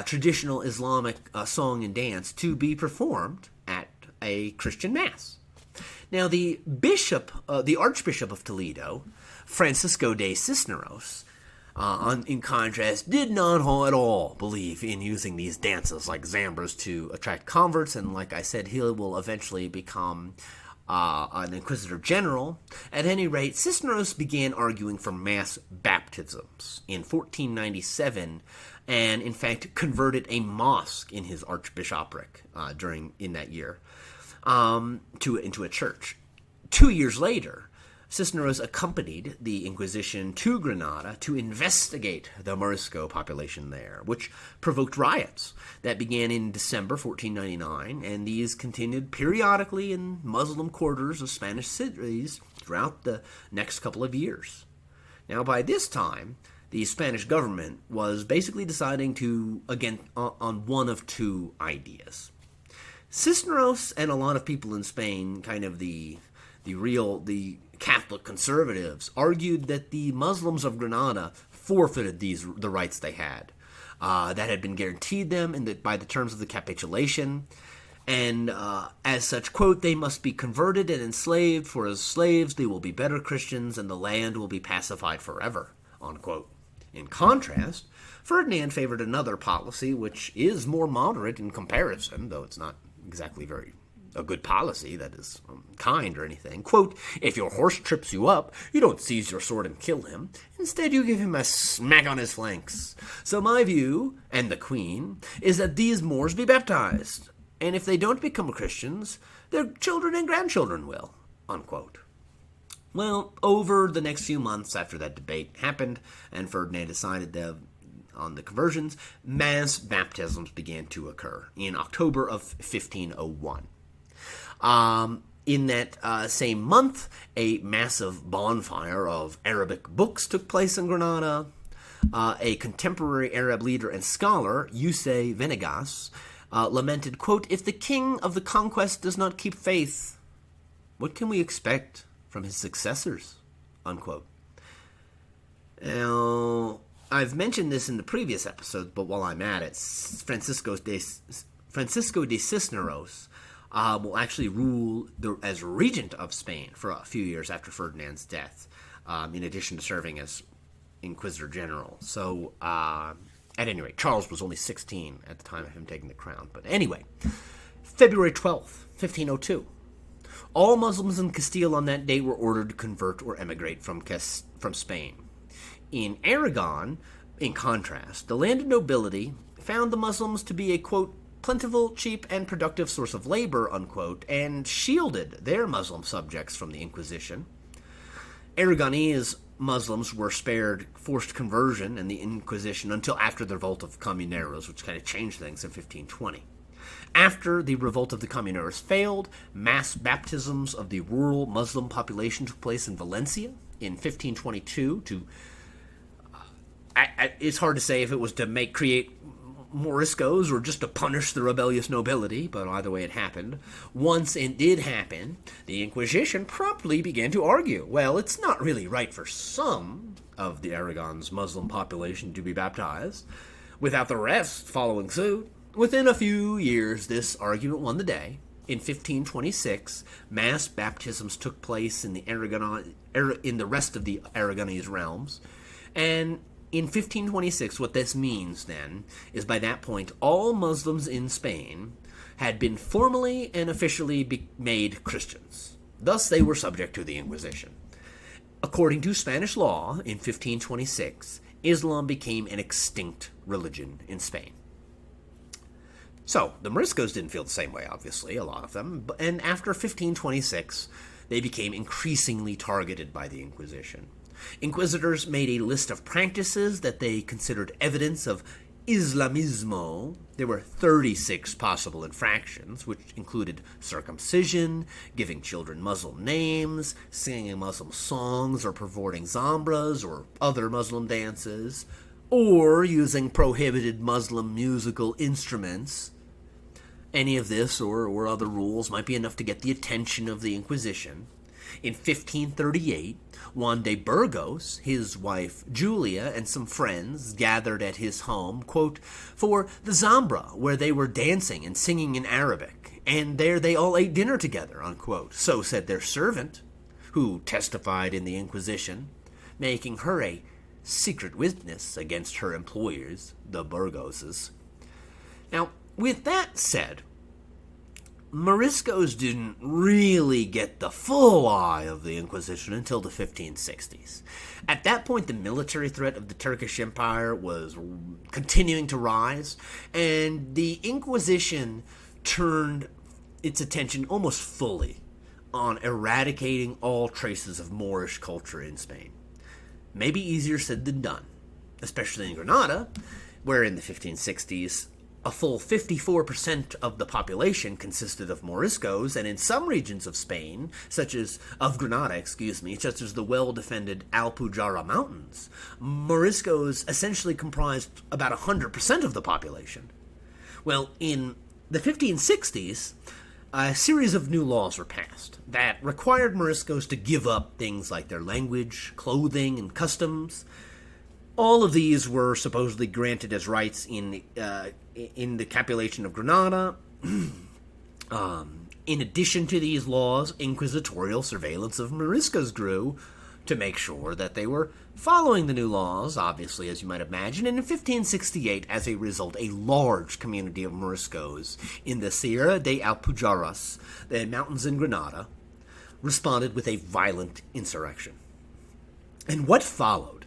Speaker 2: traditional Islamic song and dance, to be performed at a Christian mass. Now, the Archbishop of Toledo, Francisco de Cisneros, in contrast, did not at all believe in using these dances like zambras to attract converts, and like I said, he will eventually become an Inquisitor General. At any rate, Cisneros began arguing for mass baptisms in 1497, and in fact converted a mosque in his archbishopric in that year into a church. 2 years later, Cisneros accompanied the Inquisition to Granada to investigate the Morisco population there, which provoked riots that began in December 1499, and these continued periodically in Muslim quarters of Spanish cities throughout the next couple of years. Now, by this time, the Spanish government was basically deciding to, again, on one of two ideas. Cisneros and a lot of people in Spain, kind of the Catholic conservatives, argued that the Muslims of Granada forfeited the rights they had that had been guaranteed them by the terms of the capitulation, and as such, quote, they must be converted and enslaved, for as slaves they will be better Christians and the land will be pacified forever, unquote. In contrast, Ferdinand favored another policy which is more moderate in comparison, though it's not exactly a good policy that is kind or anything. Quote, if your horse trips you up, you don't seize your sword and kill him. Instead, you give him a smack on his flanks. So my view, and the Queen, is that these Moors be baptized, and if they don't become Christians, their children and grandchildren will, unquote. Well, over the next few months after that debate happened, and Ferdinand decided on the conversions, mass baptisms began to occur in October of 1501. In that same month, a massive bonfire of Arabic books took place in Granada. A contemporary Arab leader and scholar, Yusei Venegas, lamented, quote, if the king of the Conquest does not keep faith, what can we expect from his successors, unquote. Now, I've mentioned this in the previous episode, but while I'm at it, Francisco de Cisneros will actually rule as regent of Spain for a few years after Ferdinand's death, in addition to serving as Inquisitor General. So, at any rate, Charles was only 16 at the time of him taking the crown. But anyway, February 12th, 1502. All Muslims in Castile on that date were ordered to convert or emigrate from Spain. In Aragon, in contrast, the landed nobility found the Muslims to be a, quote, plentiful, cheap, and productive source of labor, unquote, and shielded their Muslim subjects from the Inquisition. Aragonese Muslims were spared forced conversion and the Inquisition until after the revolt of Comuneros, which kind of changed things in 1520. After the revolt of the Comuneros failed, mass baptisms of the rural Muslim population took place in Valencia in 1522 to... it's hard to say if it was to create Moriscos or just to punish the rebellious nobility, but either way it happened. Once it did happen, the Inquisition promptly began to argue, well, it's not really right for some of the Aragon's Muslim population to be baptized, without the rest following suit. Within a few years, this argument won the day. In 1526, mass baptisms took place in the rest of the Aragonese realms, and in 1526, what this means, then, is by that point, all Muslims in Spain had been formally and officially made Christians. Thus, they were subject to the Inquisition. According to Spanish law, in 1526, Islam became an extinct religion in Spain. So, the Moriscos didn't feel the same way, obviously, a lot of them, and after 1526, they became increasingly targeted by the Inquisition. Inquisitors made a list of practices that they considered evidence of Islamismo. There were 36 possible infractions, which included circumcision, giving children Muslim names, singing Muslim songs or performing zambras or other Muslim dances, or using prohibited Muslim musical instruments. Any of this or other rules might be enough to get the attention of the Inquisition. In 1538, Juan de Burgos, his wife Julia, and some friends gathered at his home, quote, for the Zambra, where they were dancing and singing in Arabic, and there they all ate dinner together, unquote. So said their servant, who testified in the Inquisition, making her a secret witness against her employers, the Burgoses. Now, with that said, Moriscos didn't really get the full eye of the Inquisition until the 1560s. At that point, the military threat of the Turkish Empire was continuing to rise, and the Inquisition turned its attention almost fully on eradicating all traces of Moorish culture in Spain. Maybe easier said than done, especially in Granada, where in the 1560s a full 54% of the population consisted of Moriscos, and in some regions of Spain, such as the well-defended Alpujarra Mountains, Moriscos essentially comprised about 100% of the population. Well, in the 1560s, a series of new laws were passed that required Moriscos to give up things like their language, clothing, and customs. All of these were supposedly granted as rights in the capulation of Granada. In addition to these laws, inquisitorial surveillance of Moriscos grew to make sure that they were following the new laws, obviously, as you might imagine. And in 1568, as a result, a large community of Moriscos in the Sierra de Alpujarras, the mountains in Granada, responded with a violent insurrection. And what followed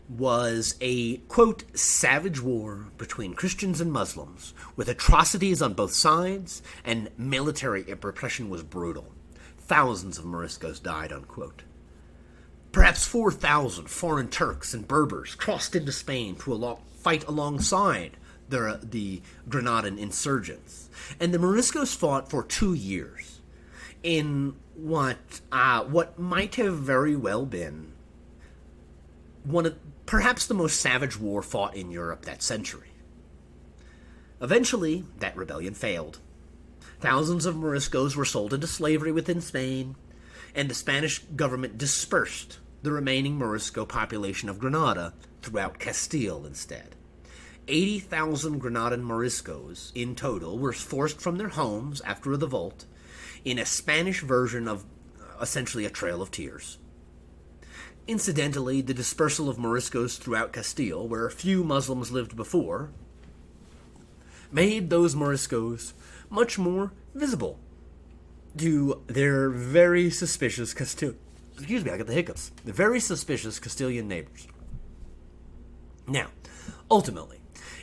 Speaker 2: was a, quote, savage war between Christians and Muslims, with atrocities on both sides, and military repression was brutal. Thousands of Moriscos died, unquote. Perhaps 4,000 foreign Turks and Berbers crossed into Spain to fight alongside the Granadan insurgents, and the Moriscos fought for 2 years in what might have very well been perhaps the most savage war fought in Europe that century. Eventually, that rebellion failed. Thousands of Moriscos were sold into slavery within Spain, and the Spanish government dispersed the remaining Morisco population of Granada throughout Castile instead. 80,000 Granadan Moriscos in total were forced from their homes after the revolt in a Spanish version of essentially a Trail of Tears. Incidentally, the dispersal of Moriscos throughout Castile, where a few Muslims lived before, made those Moriscos much more visible to their very suspicious very suspicious Castilian neighbors. Now, ultimately,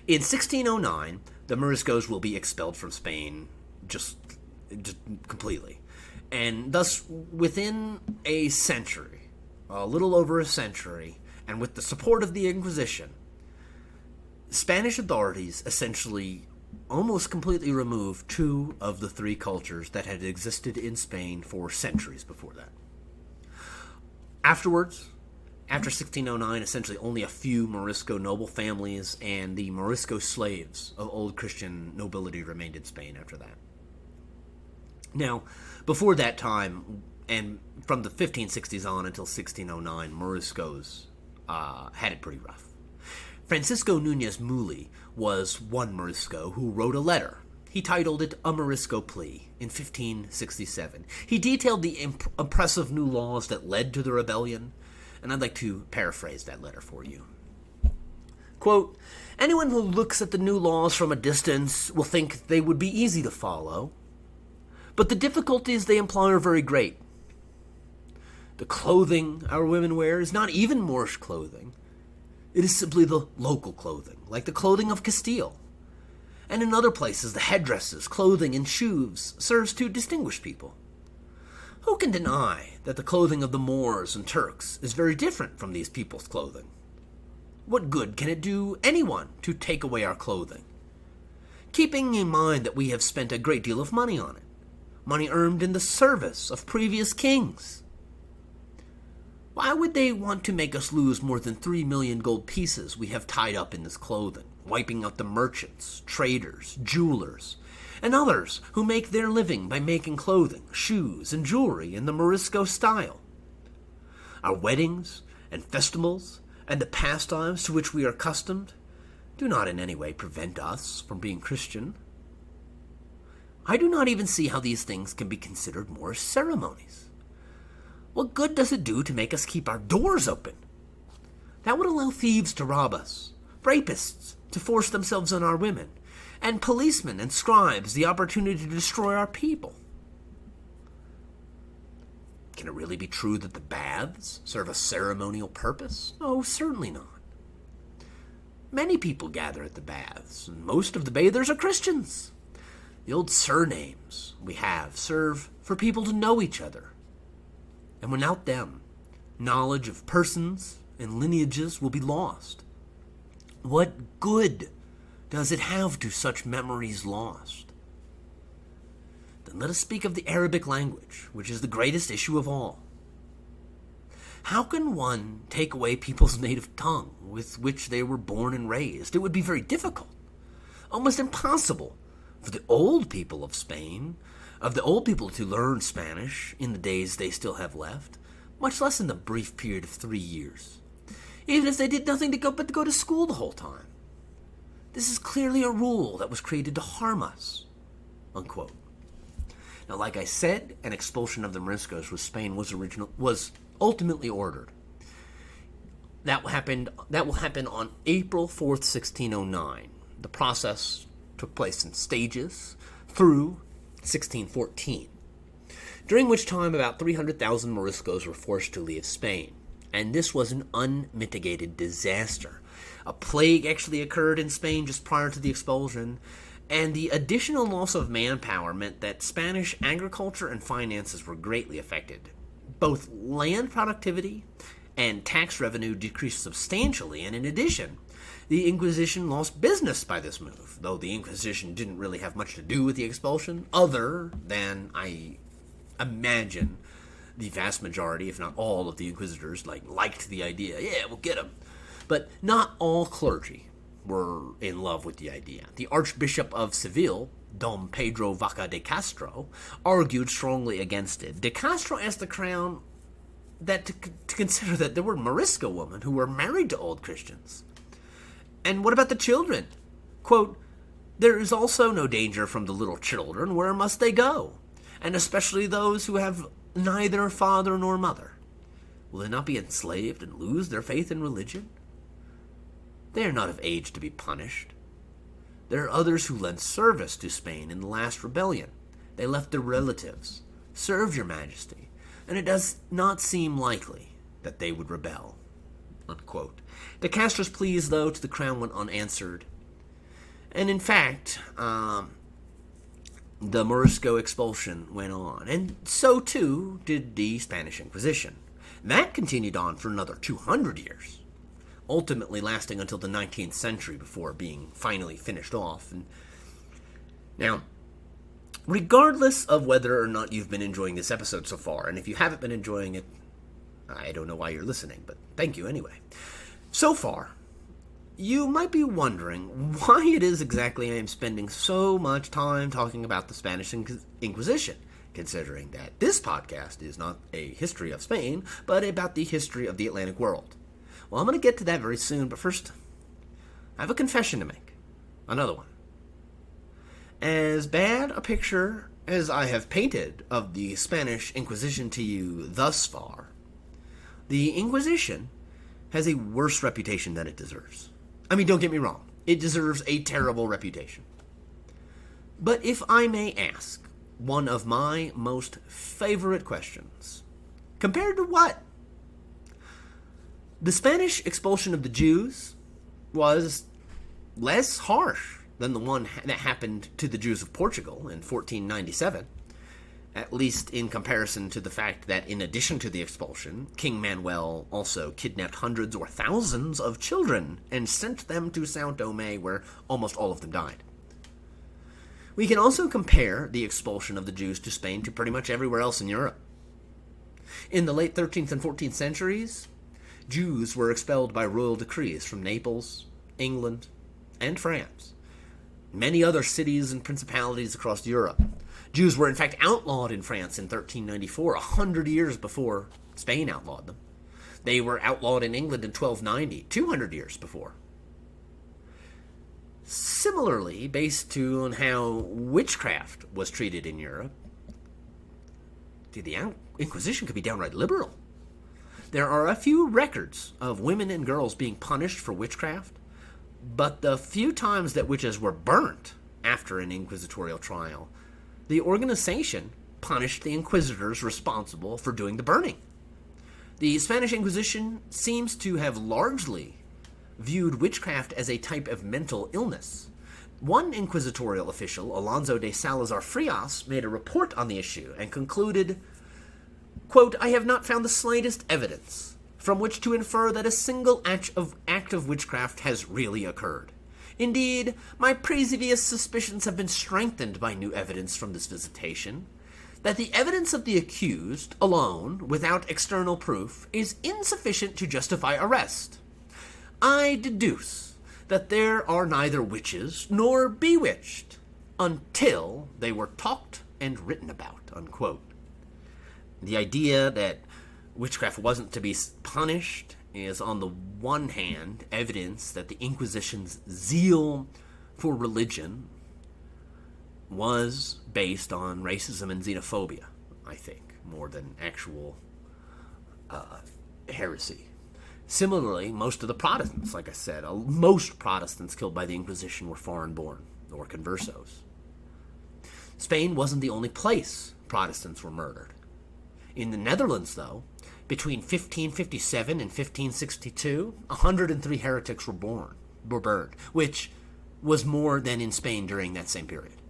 Speaker 2: in 1609, the Moriscos will be expelled from Spain just completely. And thus, within a century, a little over a century, and with the support of the Inquisition, Spanish authorities essentially almost completely removed 2 of the 3 cultures that had existed in Spain for centuries before that. Afterwards, after 1609, essentially only a few Morisco noble families and the Morisco slaves of old Christian nobility remained in Spain after that. Now, before that time, and from the 1560s on until 1609, Moriscos had it pretty rough. Francisco Núñez Muli was one Morisco who wrote a letter. He titled it A Morisco Plea in 1567. He detailed the oppressive new laws that led to the rebellion, and I'd like to paraphrase that letter for you. Quote, "Anyone who looks at the new laws from a distance will think they would be easy to follow, but the difficulties they imply are very great. The clothing our women wear is not even Moorish clothing. It is simply the local clothing, like the clothing of Castile. And in other places, the headdresses, clothing, and shoes serves to distinguish people. Who can deny that the clothing of the Moors and Turks is very different from these people's clothing? What good can it do anyone to take away our clothing? Keeping in mind that we have spent a great deal of money on it, money earned in the service of previous kings. Why would they want to make us lose more than 3 million gold pieces we have tied up in this clothing, wiping out the merchants, traders, jewelers, and others who make their living by making clothing, shoes, and jewelry in the Morisco style? Our weddings and festivals and the pastimes to which we are accustomed do not in any way prevent us from being Christian. I do not even see how these things can be considered Moorish ceremonies. What good does it do to make us keep our doors open? That would allow thieves to rob us, rapists to force themselves on our women, and policemen and scribes the opportunity to destroy our people. Can it really be true that the baths serve a ceremonial purpose? Oh, certainly not. Many people gather at the baths, and most of the bathers are Christians. The old surnames we have serve for people to know each other. And without them, knowledge of persons and lineages will be lost. What good does it have to such memories lost? Then let us speak of the Arabic language, which is the greatest issue of all. How can one take away people's native tongue with which they were born and raised? It would be very difficult, almost impossible for the old people of Spain, of the old people to learn Spanish in the days they still have left, much less in the brief period of 3 years, even if they did nothing but to go to school the whole time. This is clearly a rule that was created to harm us, unquote. Now, like I said, an expulsion of the Moriscos with Spain was ultimately ordered. That will happen on April 4th, 1609. The process took place in stages through 1614, during which time about 300,000 Moriscos were forced to leave Spain. And this was an unmitigated disaster. A plague actually occurred in Spain just prior to the expulsion, and the additional loss of manpower meant that Spanish agriculture and finances were greatly affected. Both land productivity and tax revenue decreased substantially, and in addition, the Inquisition lost business by this move, though the Inquisition didn't really have much to do with the expulsion, other than, I imagine, the vast majority, if not all, of the inquisitors liked the idea. Yeah, we'll get them. But not all clergy were in love with the idea. The Archbishop of Seville, Dom Pedro Vaca de Castro, argued strongly against it. De Castro asked the crown to consider that there were Morisco women who were married to old Christians. And what about the children? Quote, "There is also no danger from the little children. Where must they go? And especially those who have neither father nor mother. Will they not be enslaved and lose their faith in religion? They are not of age to be punished. There are others who lent service to Spain in the last rebellion. They left their relatives, served your majesty, and it does not seem likely that they would rebel." Unquote. De Castro's pleas, though, to the crown went unanswered. And in fact, the Morisco expulsion went on, and so too did the Spanish Inquisition. That continued on for another 200 years, ultimately lasting until the 19th century before being finally finished off. And now, regardless of whether or not you've been enjoying this episode so far, and if you haven't been enjoying it, I don't know why you're listening, but thank you anyway. So far, you might be wondering why it is exactly I am spending so much time talking about the Spanish Inquisition, considering that this podcast is not a history of Spain, but about the history of the Atlantic world. Well, I'm going to get to that very soon, but first, I have a confession to make. Another one. As bad a picture as I have painted of the Spanish Inquisition to you thus far, the Inquisition has a worse reputation than it deserves. I mean, don't get me wrong. It deserves a terrible reputation. But if I may ask one of my most favorite questions, compared to what? The Spanish expulsion of the Jews was less harsh than the one that happened to the Jews of Portugal in 1497, at least in comparison to the fact that in addition to the expulsion, King Manuel also kidnapped hundreds or thousands of children and sent them to São Tomé, where almost all of them died. We can also compare the expulsion of the Jews to Spain to pretty much everywhere else in Europe. In the late 13th and 14th centuries, Jews were expelled by royal decrees from Naples, England, and France, many other cities and principalities across Europe. Jews were in fact outlawed in France in 1394, 100 years before Spain outlawed them. They were outlawed in England in 1290, 200 years before. Similarly, based on how witchcraft was treated in Europe, the Inquisition could be downright liberal. There are a few records of women and girls being punished for witchcraft, but the few times that witches were burnt after an inquisitorial trial, the organization punished the inquisitors responsible for doing the burning. The Spanish Inquisition seems to have largely viewed witchcraft as a type of mental illness, One inquisitorial official, Alonso de Salazar Frias, made a report on the issue and concluded, quote, "I have not found the slightest evidence from which to infer that a single act of witchcraft has really occurred. Indeed, my previous suspicions have been strengthened by new evidence from this visitation, that the evidence of the accused, alone, without external proof, is insufficient to justify arrest. I deduce that there are neither witches nor bewitched until they were talked and written about," unquote. The idea that witchcraft wasn't to be punished is, on the one hand, evidence that the Inquisition's zeal for religion was based on racism and xenophobia, I think, more than actual heresy. Similarly, most of the Protestants, like I said, most Protestants killed by the Inquisition were foreign-born, or conversos. Spain wasn't the only place Protestants were murdered. In the Netherlands, though, between 1557 and 1562, 103 heretics were burned, which was more than in Spain during that same period.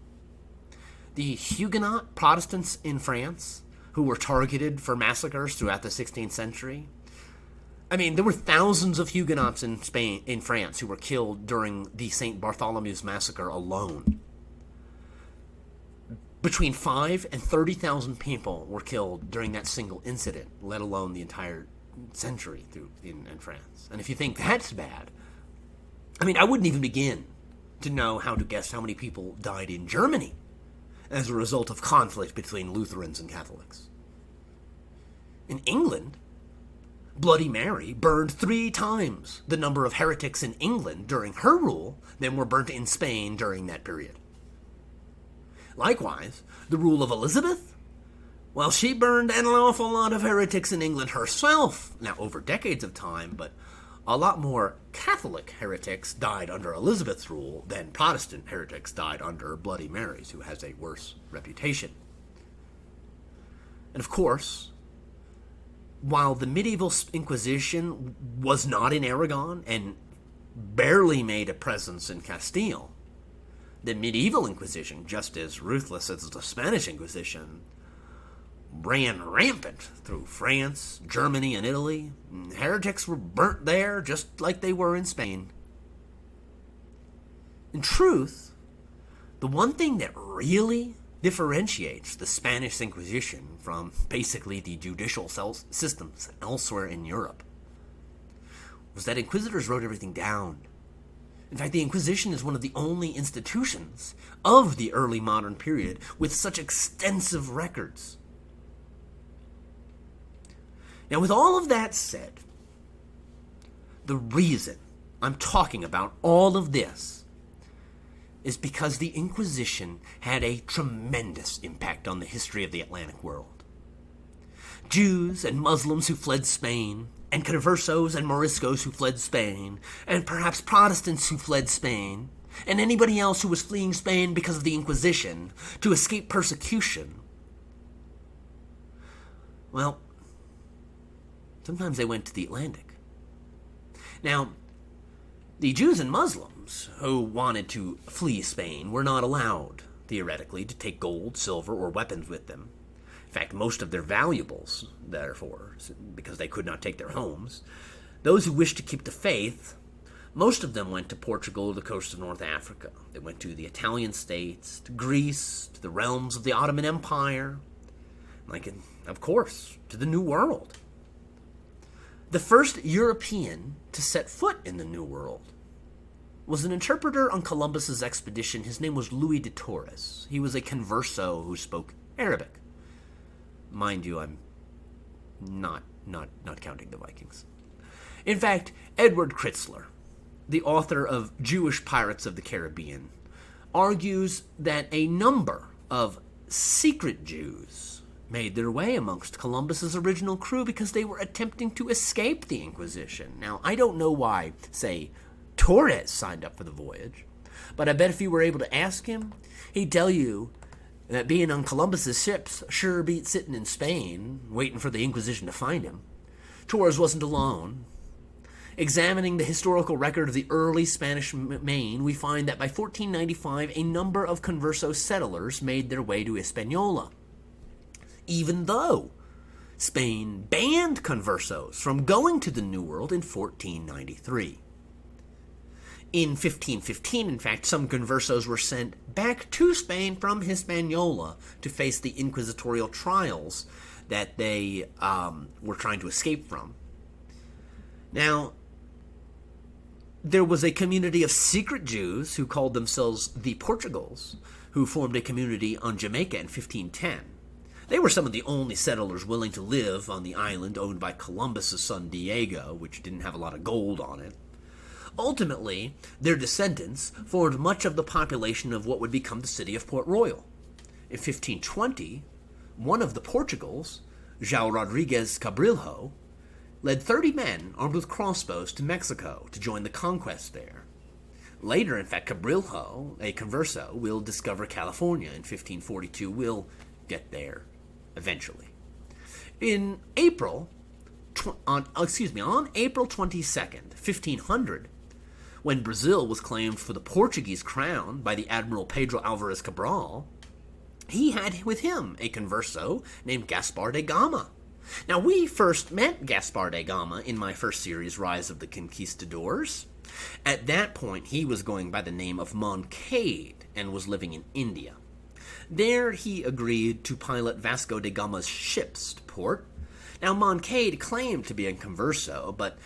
Speaker 2: The Huguenot Protestants in France, who were targeted for massacres throughout the 16th century, I mean, there were thousands of Huguenots in France who were killed during the St. Bartholomew's massacre alone. Between 5 and 30,000 people were killed during that single incident, let alone the entire century in France. And if you think that's bad, I mean, I wouldn't even begin to know how to guess how many people died in Germany as a result of conflict between Lutherans and Catholics. In England, Bloody Mary burned 3 times the number of heretics in England during her rule than were burnt in Spain during that period. Likewise, the rule of Elizabeth, well, she burned an awful lot of heretics in England herself, now over decades of time, but a lot more Catholic heretics died under Elizabeth's rule than Protestant heretics died under Bloody Mary's, who has a worse reputation. And of course, while the medieval Inquisition was not in Aragon and barely made a presence in Castile, the medieval Inquisition, just as ruthless as the Spanish Inquisition, ran rampant through France, Germany, and Italy. Heretics were burnt there just like they were in Spain. In truth, the one thing that really differentiates the Spanish Inquisition from basically the judicial systems elsewhere in Europe was that inquisitors wrote everything down. In fact, the Inquisition is one of the only institutions of the early modern period with such extensive records. Now, with all of that said, the reason I'm talking about all of this is because the Inquisition had a tremendous impact on the history of the Atlantic world. Jews and Muslims who fled Spain, and conversos and Moriscos who fled Spain, and perhaps Protestants who fled Spain, and anybody else who was fleeing Spain because of the Inquisition to escape persecution. Well, sometimes they went to the Atlantic. Now, the Jews and Muslims who wanted to flee Spain were not allowed, theoretically, to take gold, silver, or weapons with them. In fact, most of their valuables, therefore, because they could not take their homes, those who wished to keep the faith, most of them went to Portugal, the coast of North Africa. They went to the Italian states, to Greece, to the realms of the Ottoman Empire, of course, to the New World. The first European to set foot in the New World was an interpreter on Columbus's expedition. His name was Louis de Torres. He was a converso who spoke Arabic. Mind you, I'm not counting the Vikings. In fact, Edward Kritzler, the author of Jewish Pirates of the Caribbean, argues that a number of secret Jews made their way amongst Columbus's original crew because they were attempting to escape the Inquisition. Now, I don't know why, say, Torres signed up for the voyage, but I bet if you were able to ask him, he'd tell you that being on Columbus's ships sure beat sitting in Spain, waiting for the Inquisition to find him. Torres wasn't alone. Examining the historical record of the early Spanish Main, we find that by 1495, a number of converso settlers made their way to Hispaniola, even though Spain banned conversos from going to the New World in 1493. In 1515, in fact, some conversos were sent back to Spain from Hispaniola to face the inquisitorial trials that they were trying to escape from. Now, there was a community of secret Jews who called themselves the Portugals, who formed a community on Jamaica in 1510. They were some of the only settlers willing to live on the island owned by Columbus's son Diego, which didn't have a lot of gold on it. Ultimately, their descendants formed much of the population of what would become the city of Port Royal. In 1520, one of the Portugals, João Rodrigues Cabrillo, led 30 men armed with crossbows to Mexico to join the conquest there. Later, in fact, Cabrillo, a converso, will discover California in 1542. We'll get there eventually. On April 22nd, 1500, when Brazil was claimed for the Portuguese crown by the Admiral Pedro Alvarez Cabral, he had with him a converso named Gaspar de Gama. Now, we first met Gaspar de Gama in my first series, Rise of the Conquistadors. At that point, he was going by the name of Moncade and was living in India. There, he agreed to pilot Vasco da Gama's ships to port. Now, Moncade claimed to be a converso, but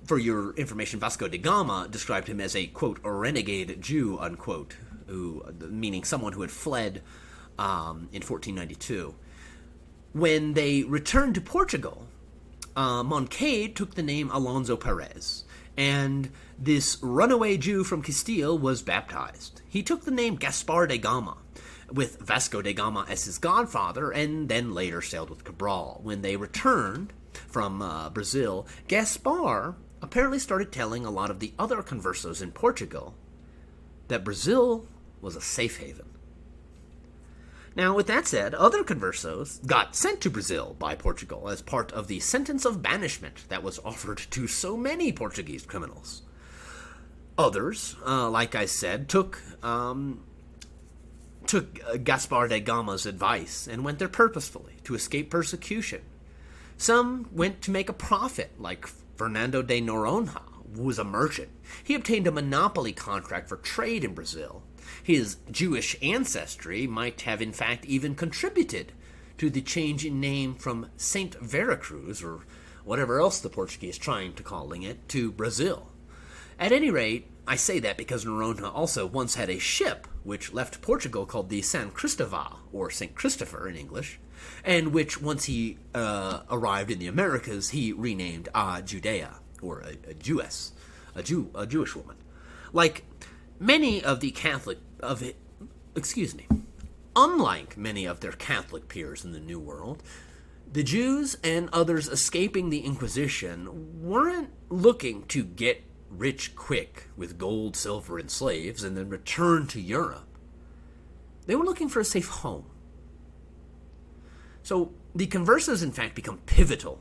Speaker 2: for your information, Vasco da Gama described him as a, quote, a renegade Jew, unquote, meaning someone who had fled in 1492. When they returned to Portugal, Moncade took the name Alonso Perez, and this runaway Jew from Castile was baptized. He took the name Gaspar de Gama, with Vasco da Gama as his godfather, and then later sailed with Cabral. When they returned from Brazil, Gaspar apparently started telling a lot of the other conversos in Portugal that Brazil was a safe haven. Now, with that said, other conversos got sent to Brazil by Portugal as part of the sentence of banishment that was offered to so many Portuguese criminals. Others, like I said, took Gaspar de Gama's advice and went there purposefully to escape persecution. Some went to make a profit, like Fernando de Noronha, who was a merchant. He obtained a monopoly contract for trade in Brazil. His Jewish ancestry might have in fact even contributed to the change in name from Saint Veracruz, or whatever else the Portuguese trying to calling it, to Brazil. At any rate, I say that because Noronha also once had a ship which left Portugal called the San Cristobal, or St. Christopher in English, and which once he arrived in the Americas, he renamed Judea, or a Jewess, a Jewish woman. Like many of the unlike many of their Catholic peers in the New World, the Jews and others escaping the Inquisition weren't looking to get rich quick with gold, silver, and slaves and then return to Europe. They were looking for a safe home. So the conversos, in fact, become pivotal,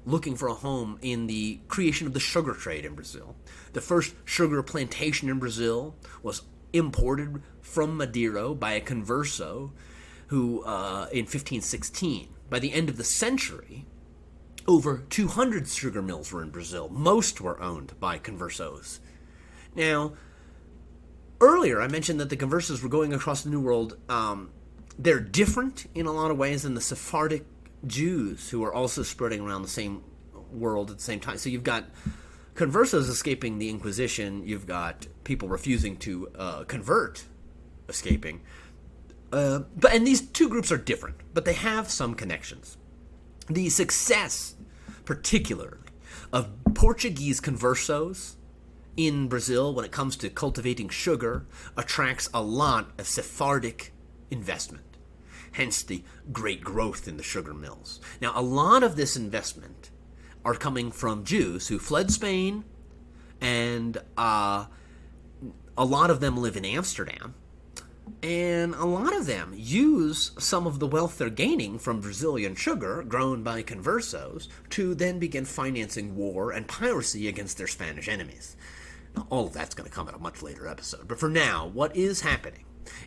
Speaker 2: looking for a home in the creation of the sugar trade in Brazil. The first sugar plantation in Brazil was imported from Madeira by a converso who, in 1516. By the end of the century, over 200 sugar mills were in Brazil. Most were owned by conversos. Now, earlier I mentioned that the conversos were going across the New World. They're different in a lot of ways than the Sephardic Jews who are also spreading around the same world at the same time. So you've got conversos escaping the Inquisition. You've got people refusing to convert escaping. And these two groups are different, but they have some connections. The success, particularly, of Portuguese conversos in Brazil when it comes to cultivating sugar attracts a lot of Sephardic investment, hence the great growth in the sugar mills. Now, a lot of this investment are coming from Jews who fled Spain, and a lot of them live in Amsterdam. And a lot of them use some of the wealth they're gaining from Brazilian sugar grown by conversos to then begin financing war and piracy against their Spanish enemies. Now, all of that's going to come at a much later episode. But for now, what is happening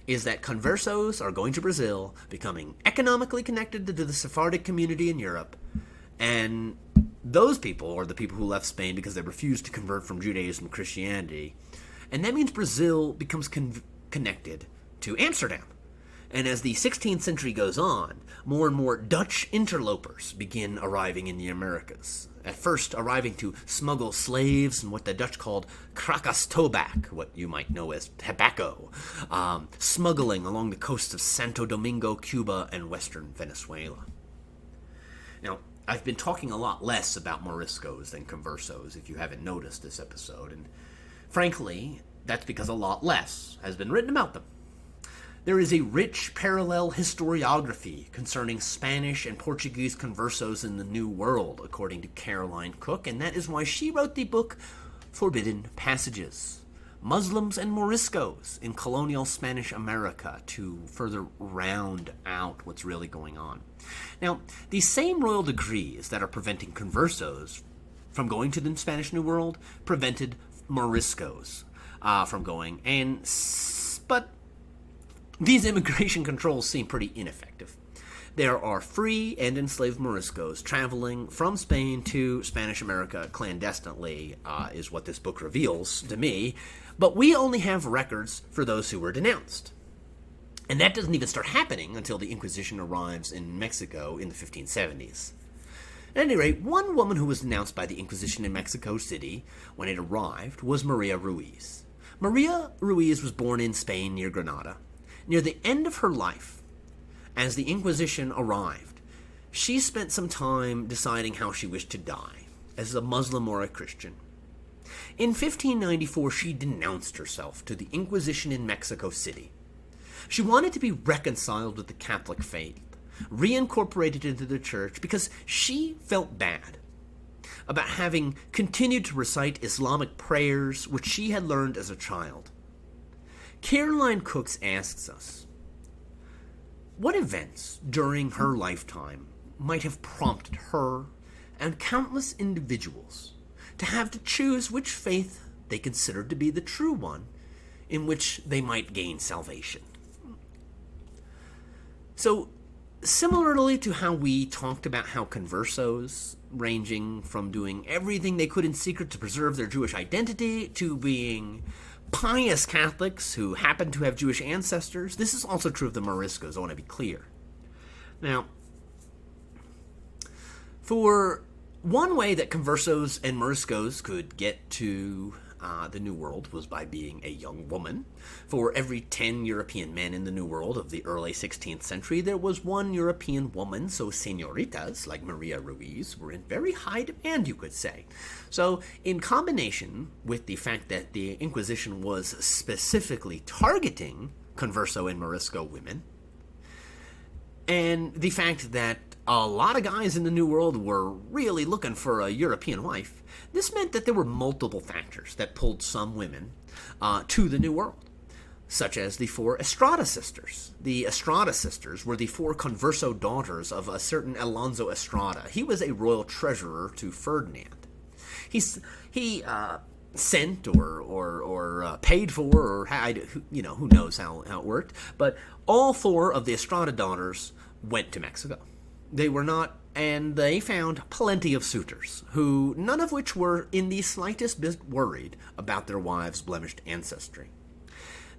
Speaker 2: is that conversos are going to Brazil, becoming economically connected to the Sephardic community in Europe, and those people are the people who left Spain because they refused to convert from Judaism to Christianity. And that means Brazil becomes connected to Amsterdam. And as the 16th century goes on, more and more Dutch interlopers begin arriving in the Americas. At first arriving to smuggle slaves and what the Dutch called krakastobak, what you might know as tobacco, smuggling along the coasts of Santo Domingo, Cuba, and western Venezuela. Now, I've been talking a lot less about Moriscos than conversos, if you haven't noticed this episode, and frankly, that's because a lot less has been written about them. There is a rich parallel historiography concerning Spanish and Portuguese conversos in the New World, according to Caroline Cook, and that is why she wrote the book Forbidden Passages, Muslims and Moriscos in Colonial Spanish America, to further round out what's really going on. Now, these same royal decrees that are preventing conversos from going to the Spanish New World prevented Moriscos from going, but these immigration controls seem pretty ineffective. There are free and enslaved Moriscos traveling from Spain to Spanish America clandestinely, is what this book reveals to me, but we only have records for those who were denounced. And that doesn't even start happening until the Inquisition arrives in Mexico in the 1570s. At any rate, one woman who was denounced by the Inquisition in Mexico City when it arrived was Maria Ruiz. Maria Ruiz was born in Spain near Granada. Near the end of her life, as the Inquisition arrived, she spent some time deciding how she wished to die, as a Muslim or a Christian. In 1594, she denounced herself to the Inquisition in Mexico City. She wanted to be reconciled with the Catholic faith, reincorporated into the church, because she felt bad about having continued to recite Islamic prayers, which she had learned as a child. Caroline Cooks asks us, what events during her lifetime might have prompted her and countless individuals to have to choose which faith they considered to be the true one in which they might gain salvation? So, similarly to how we talked about how conversos, ranging from doing everything they could in secret to preserve their Jewish identity, to being pious Catholics who happen to have Jewish ancestors, this is also true of the Moriscos, I want to be clear. Now, for one way that conversos and Moriscos could get to the New World was by being a young woman. For every 10 European men in the New World of the early 16th century, there was one European woman, so señoritas, like Maria Ruiz, were in very high demand, you could say. So, in combination with the fact that the Inquisition was specifically targeting converso and Morisco women, and the fact that a lot of guys in the New World were really looking for a European wife, this meant that there were multiple factors that pulled some women to the New World, such as the four Estrada sisters. The Estrada sisters were the four converso daughters of a certain Alonso Estrada. He was a royal treasurer to Ferdinand. He sent or paid for, or had, who knows how it worked, but all four of the Estrada daughters went to Mexico. They were not, and they found plenty of suitors, who none of which were in the slightest bit worried about their wives' blemished ancestry.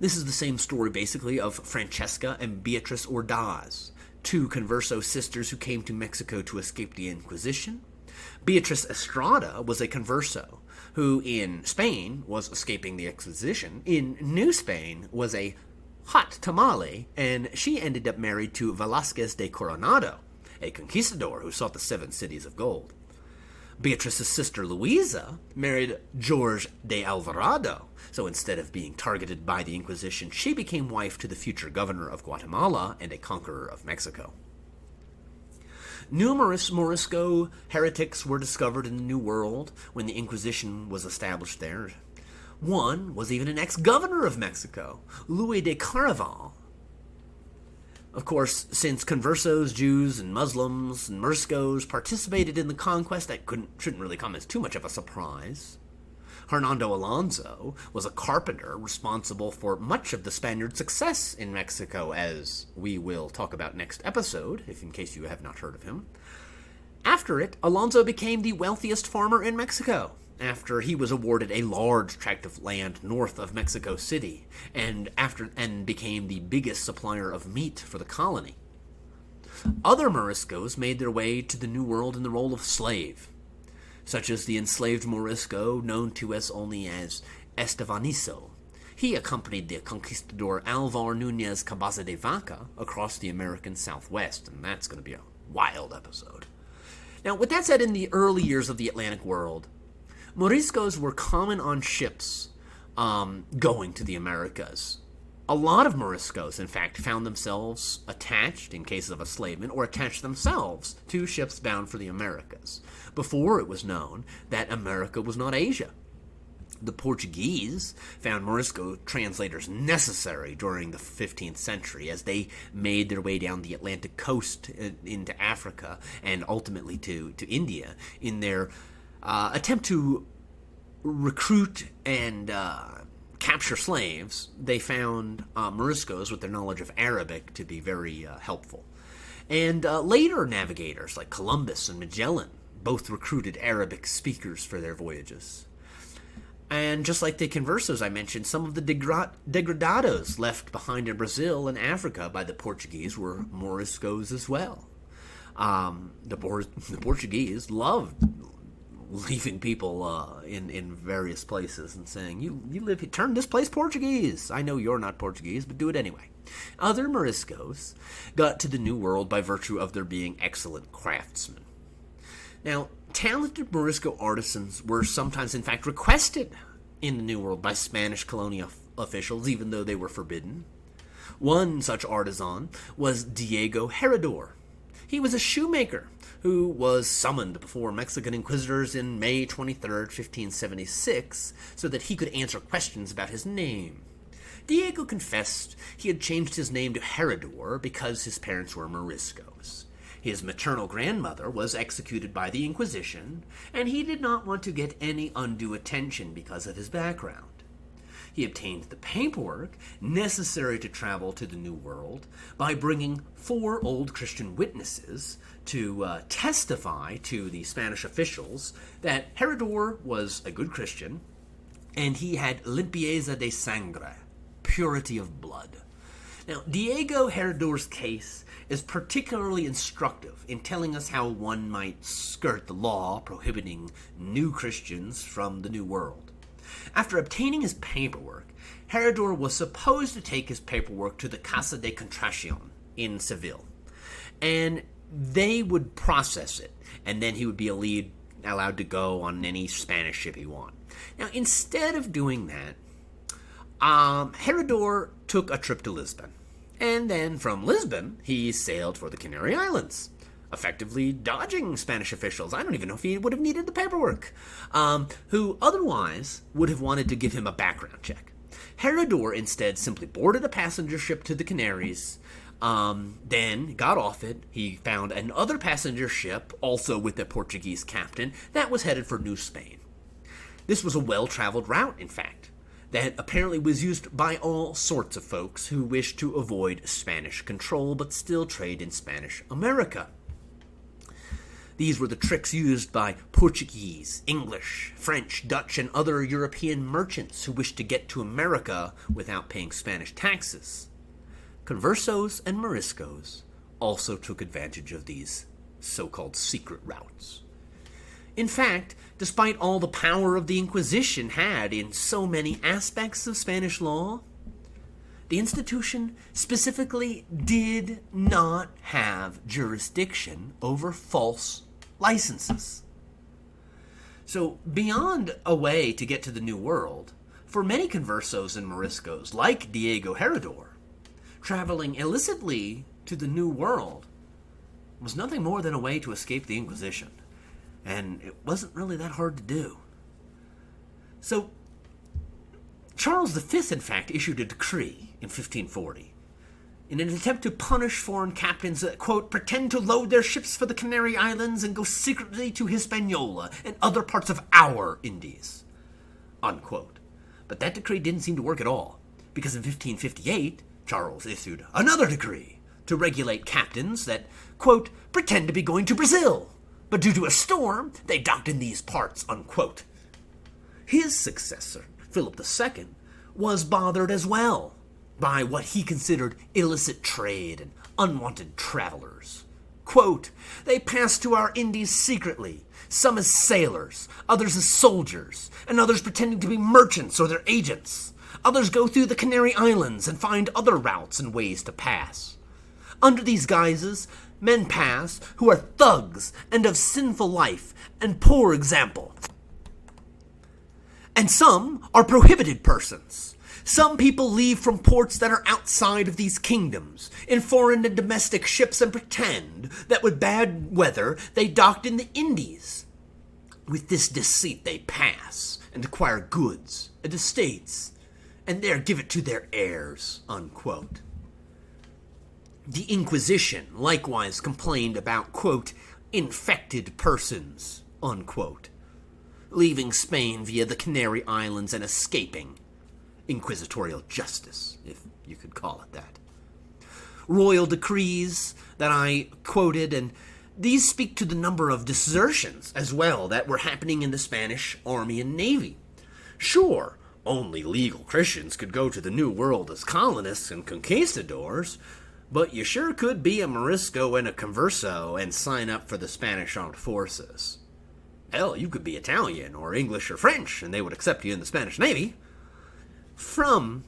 Speaker 2: This is the same story, basically, of Francesca and Beatriz Ordaz, two converso sisters who came to Mexico to escape the Inquisition. Beatriz Estrada was a converso, who in Spain was escaping the Inquisition. In New Spain was a hot tamale, and she ended up married to Velázquez de Coronado, a conquistador who sought the 7 cities of gold. Beatrice's sister Luisa married George de Alvarado, so instead of being targeted by the Inquisition, she became wife to the future governor of Guatemala and a conqueror of Mexico. Numerous Morisco heretics were discovered in the New World when the Inquisition was established there. One was even an ex-governor of Mexico, Luis de Caraval. Of course, since conversos, Jews, and Muslims, and Moriscos participated in the conquest, that shouldn't really come as too much of a surprise. Hernando Alonso was a carpenter responsible for much of the Spaniards' success in Mexico, as we will talk about next episode, if in case you have not heard of him. After it, Alonso became the wealthiest farmer in Mexico, after he was awarded a large tract of land north of Mexico City, and became the biggest supplier of meat for the colony. Other Moriscos made their way to the New World in the role of slave, such as the enslaved Morisco known to us only as Estevanizo. He accompanied the conquistador Alvar Núñez Cabeza de Vaca across the American Southwest, and that's going to be a wild episode. Now, with that said, in the early years of the Atlantic world, Moriscos were common on ships going to the Americas. A lot of Moriscos, in fact, found themselves attached, in cases of enslavement, or attached themselves to ships bound for the Americas, before it was known that America was not Asia. The Portuguese found Morisco translators necessary during the 15th century as they made their way down the Atlantic coast into Africa and ultimately to India in their attempt to recruit and capture slaves. They found Moriscos, with their knowledge of Arabic, to be very helpful. And later navigators like Columbus and Magellan both recruited Arabic speakers for their voyages. And just like the conversos I mentioned, some of the degradados left behind in Brazil and Africa by the Portuguese were Moriscos as well. The Portuguese loved leaving people in various places and saying, you live here, turn this place Portuguese. I know you're not Portuguese, but do it anyway. Other Moriscos got to the New World by virtue of their being excellent craftsmen. Now, talented Morisco artisans were sometimes, in fact, requested in the New World by Spanish colonial officials, even though they were forbidden. One such artisan was Diego Heredor. He was a shoemaker who was summoned before Mexican inquisitors in May 23, 1576, so that he could answer questions about his name. Diego confessed he had changed his name to Heredor because his parents were Moriscos. His maternal grandmother was executed by the Inquisition, and he did not want to get any undue attention because of his background. He obtained the paperwork necessary to travel to the New World by bringing 4 old Christian witnesses to testify to the Spanish officials that Heredor was a good Christian, and he had limpieza de sangre, purity of blood. Now, Diego Heredor's case is particularly instructive in telling us how one might skirt the law prohibiting new Christians from the New World. After obtaining his paperwork, Heredor was supposed to take his paperwork to the Casa de Contratación in Seville, and they would process it, and then he would be allowed to go on any Spanish ship he wanted. Now, instead of doing that, Heredor took a trip to Lisbon, and then from Lisbon, he sailed for the Canary Islands, effectively dodging Spanish officials. I don't even know if he would have needed the paperwork, who otherwise would have wanted to give him a background check. Heredor instead simply boarded a passenger ship to the Canaries, then got off it. He found another passenger ship, also with a Portuguese captain, that was headed for New Spain. This was a well-traveled route, in fact, that apparently was used by all sorts of folks who wished to avoid Spanish control but still trade in Spanish America. These were the tricks used by Portuguese, English, French, Dutch, and other European merchants who wished to get to America without paying Spanish taxes. Conversos and Moriscos also took advantage of these so-called secret routes. In fact, despite all the power of the Inquisition had in so many aspects of Spanish law, the institution specifically did not have jurisdiction over false licenses. So, beyond a way to get to the New World, for many conversos and Moriscos, like Diego Heredor, traveling illicitly to the New World was nothing more than a way to escape the Inquisition. And it wasn't really that hard to do. So, Charles V, in fact, issued a decree in 1540 in an attempt to punish foreign captains that, quote, pretend to load their ships for the Canary Islands and go secretly to Hispaniola and other parts of our Indies, unquote. But that decree didn't seem to work at all, because in 1558, Charles issued another decree to regulate captains that, quote, pretend to be going to Brazil, but due to a storm, they docked in these parts, unquote. His successor, Philip II, was bothered as well by what he considered illicit trade and unwanted travelers. Quote, they pass to our Indies secretly, some as sailors, others as soldiers, and others pretending to be merchants or their agents. Others go through the Canary Islands and find other routes and ways to pass. Under these guises, men pass who are thugs and of sinful life and poor example. And some are prohibited persons. Some people leave from ports that are outside of these kingdoms, in foreign and domestic ships, and pretend that with bad weather they docked in the Indies. With this deceit they pass, and acquire goods and estates, and there give it to their heirs, unquote. The Inquisition likewise complained about, quote, infected persons, unquote, leaving Spain via the Canary Islands and escaping. Inquisitorial justice, if you could call it that. Royal decrees that I quoted, and these speak to the number of desertions as well that were happening in the Spanish army and navy. Sure, only legal Christians could go to the New World as colonists and conquistadors, but you sure could be a Morisco and a Converso and sign up for the Spanish armed forces. Hell, you could be Italian or English or French, and they would accept you in the Spanish Navy. From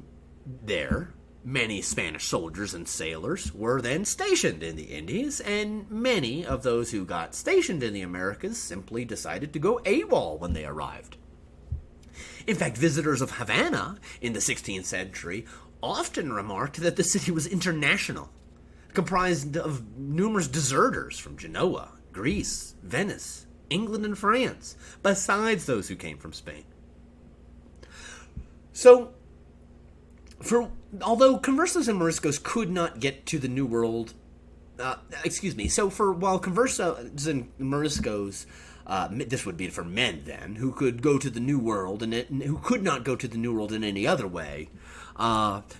Speaker 2: there, many Spanish soldiers and sailors were then stationed in the Indies, and many of those who got stationed in the Americas simply decided to go AWOL when they arrived. In fact, visitors of Havana in the 16th century often remarked that the city was international, comprised of numerous deserters from Genoa, Greece, Venice, England, and France, besides those who came from Spain. So, although Conversos and Moriscos could not get to the New World, while Conversos and Moriscos, this would be for men then, who could go to the New World and who could not go to the New World in any other way,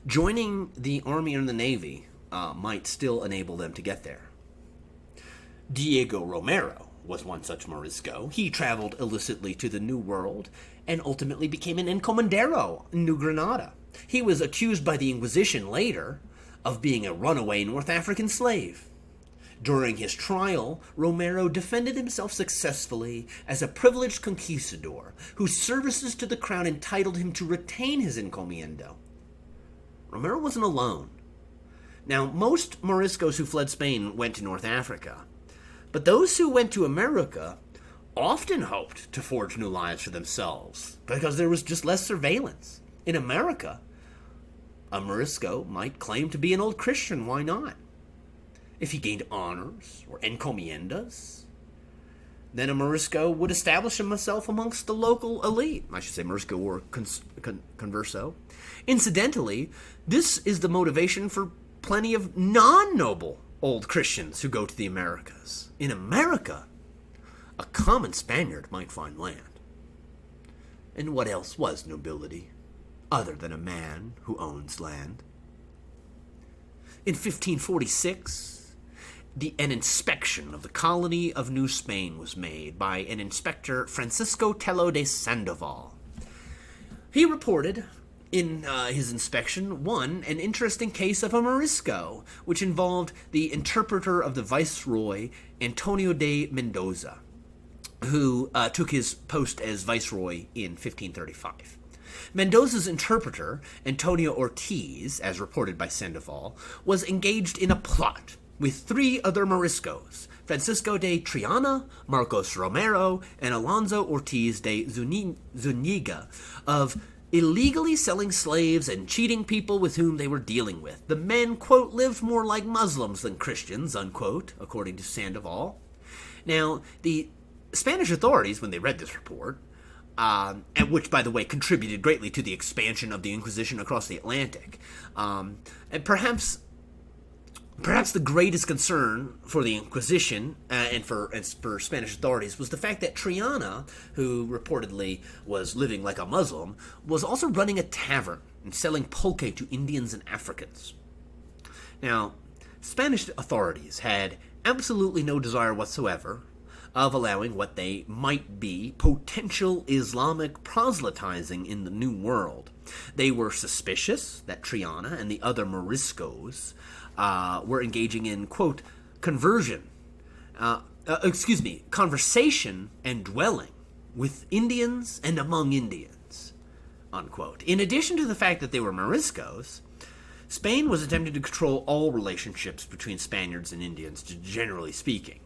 Speaker 2: joining the Army and the Navy might still enable them to get there. Diego Romero was one such Morisco. He traveled illicitly to the New World and ultimately became an encomendero in New Granada. He was accused by the Inquisition later of being a runaway North African slave. During his trial, Romero defended himself successfully as a privileged conquistador whose services to the crown entitled him to retain his encomiendo. Romero wasn't alone. Now, most Moriscos who fled Spain went to North Africa, but those who went to America often hoped to forge new lives for themselves because there was just less surveillance. In America, a Morisco might claim to be an old Christian. Why not? If he gained honors or encomiendas, then a Morisco would establish himself amongst the local elite. I should say Morisco or Converso. Incidentally, this is the motivation for plenty of non-noble old Christians who go to the Americas. In America, a common Spaniard might find land. And what else was nobility, other than a man who owns land? In 1546, an inspection of the colony of New Spain was made by an inspector, Francisco Tello de Sandoval. He reported in his inspection, an interesting case of a Morisco, which involved the interpreter of the Viceroy, Antonio de Mendoza, who took his post as Viceroy in 1535. Mendoza's interpreter, Antonio Ortiz, as reported by Sandoval, was engaged in a plot with three other Moriscos, Francisco de Triana, Marcos Romero, and Alonso Ortiz de Zuniga, of illegally selling slaves and cheating people with whom they were dealing with. The men, quote, lived more like Muslims than Christians, unquote, according to Sandoval. Now, the Spanish authorities, when they read this report, and which, by the way, contributed greatly to the expansion of the Inquisition across the Atlantic. And perhaps the greatest concern for the Inquisition and for Spanish authorities was the fact that Triana, who reportedly was living like a Muslim, was also running a tavern and selling pulque to Indians and Africans. Now, Spanish authorities had absolutely no desire whatsoever of allowing what they might be potential Islamic proselytizing in the New World. They were suspicious that Triana and the other Moriscos were engaging in, quote, conversion, conversation and dwelling with Indians and among Indians, unquote. In addition to the fact that they were Moriscos, Spain was attempting to control all relationships between Spaniards and Indians, generally speaking.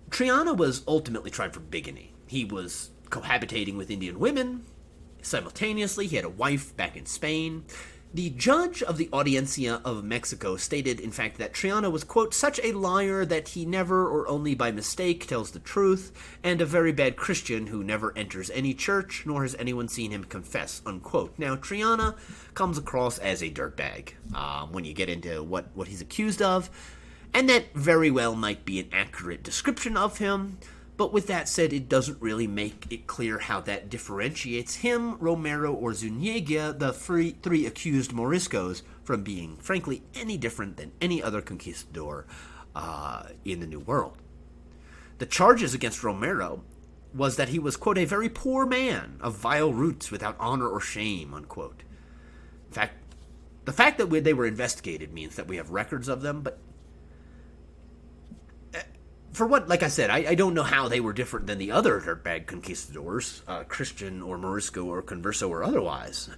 Speaker 2: Triana was ultimately tried for bigamy. He was cohabitating with Indian women. Simultaneously, he had a wife back in Spain. The judge of the Audiencia of Mexico stated, in fact, that Triana was, quote, such a liar that he never or only by mistake tells the truth, and a very bad Christian who never enters any church, nor has anyone seen him confess, unquote. Now, Triana comes across as a dirtbag when you get into what he's accused of, and that very well might be an accurate description of him. But with that said, it doesn't really make it clear how that differentiates him, Romero, or Zuniga, the three accused Moriscos, from being, frankly, any different than any other conquistador in the New World. The charges against Romero was that he was, quote, a very poor man of vile roots without honor or shame, unquote. In fact, the fact that they were investigated means that we have records of them, but for what, like I said, I don't know how they were different than the other dirtbag conquistadors, Christian or Morisco or Converso or otherwise.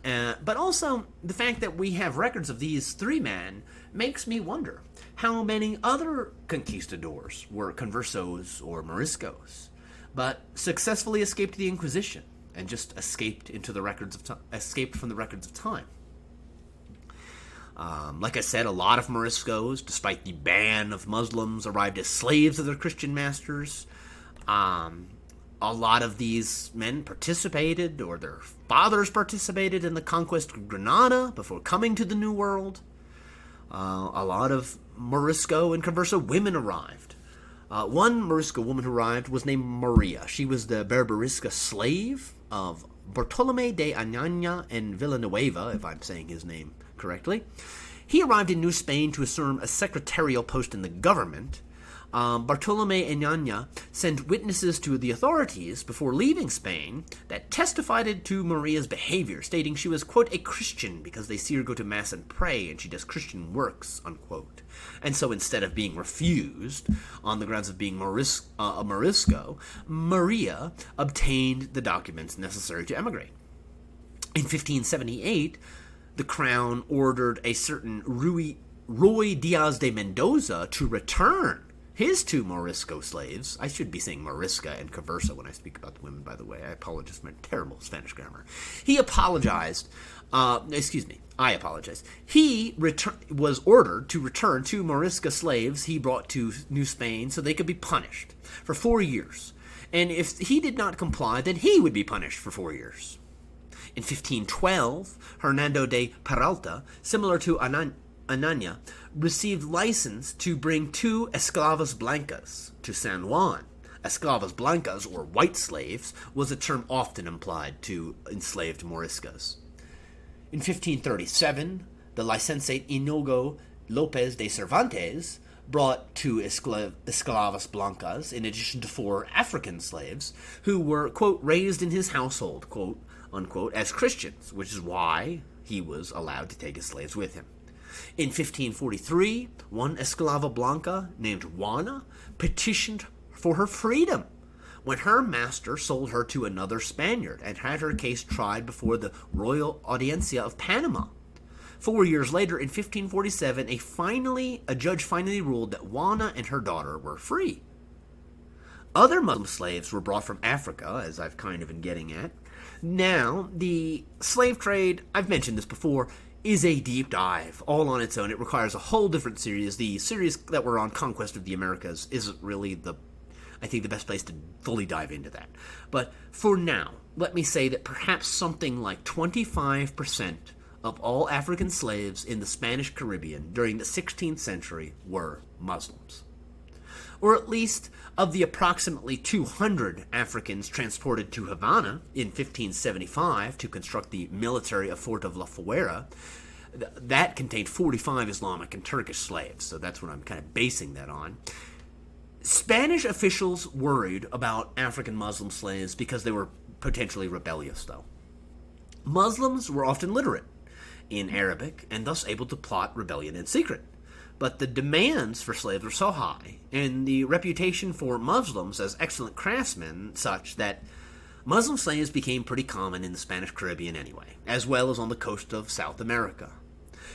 Speaker 2: But also, the fact that we have records of these three men makes me wonder how many other conquistadors were Conversos or Moriscos, but successfully escaped the Inquisition and just escaped from the records of time. Like I said, a lot of Moriscos, despite the ban of Muslims, arrived as slaves of their Christian masters. A lot of these men participated, or their fathers participated, in the conquest of Granada before coming to the New World. A lot of Morisco and Converso women arrived. One Morisco woman who arrived was named Maria. She was the Berberisca slave of Bartolome de Ananya and Villanueva, if I'm saying his name correctly. He arrived in New Spain to assume a secretarial post in the government. Bartolome Ananya sent witnesses to the authorities before leaving Spain that testified to Maria's behavior, stating she was, quote, a Christian because they see her go to Mass and pray and she does Christian works, unquote. And so instead of being refused on the grounds of being a Morisco, Maria obtained the documents necessary to emigrate. In 1578, the crown ordered a certain Roy Diaz de Mendoza to return his two Morisco slaves. I should be saying Morisca and Conversa when I speak about the women, by the way. I apologize for my terrible Spanish grammar. I apologize. He was ordered to return two Morisca slaves he brought to New Spain so they could be punished for 4 years. And if he did not comply, then he would be punished for 4 years. In 1512, Hernando de Peralta, similar to Ananya, received license to bring two esclavas blancas to San Juan. Esclavas blancas, or white slaves, was a term often applied to enslaved Moriscas. In 1537, the licentiate Inigo Lopez de Cervantes brought two esclavas blancas, in addition to 4 African slaves, who were, quote, raised in his household, quote, unquote, as Christians, which is why he was allowed to take his slaves with him. In 1543, one esclava blanca named Juana petitioned for her freedom when her master sold her to another Spaniard and had her case tried before the Royal Audiencia of Panama. 4 years later, in 1547, a judge finally ruled that Juana and her daughter were free. Other Muslim slaves were brought from Africa, as I've kind of been getting at. Now, the slave trade, I've mentioned this before, is a deep dive all on its own. It requires a whole different series. The series that we're on, Conquest of the Americas, isn't really I think, the best place to fully dive into that. But for now, let me say that perhaps something like 25% of all African slaves in the Spanish Caribbean during the 16th century were Muslims. Or at least of the approximately 200 Africans transported to Havana in 1575 to construct the military fort of La Fuera, that contained 45 Islamic and Turkish slaves, so that's what I'm kind of basing that on. Spanish officials worried about African Muslim slaves because they were potentially rebellious, though. Muslims were often literate in Arabic and thus able to plot rebellion in secret. But the demands for slaves were so high, and the reputation for Muslims as excellent craftsmen such that Muslim slaves became pretty common in the Spanish Caribbean anyway, as well as on the coast of South America.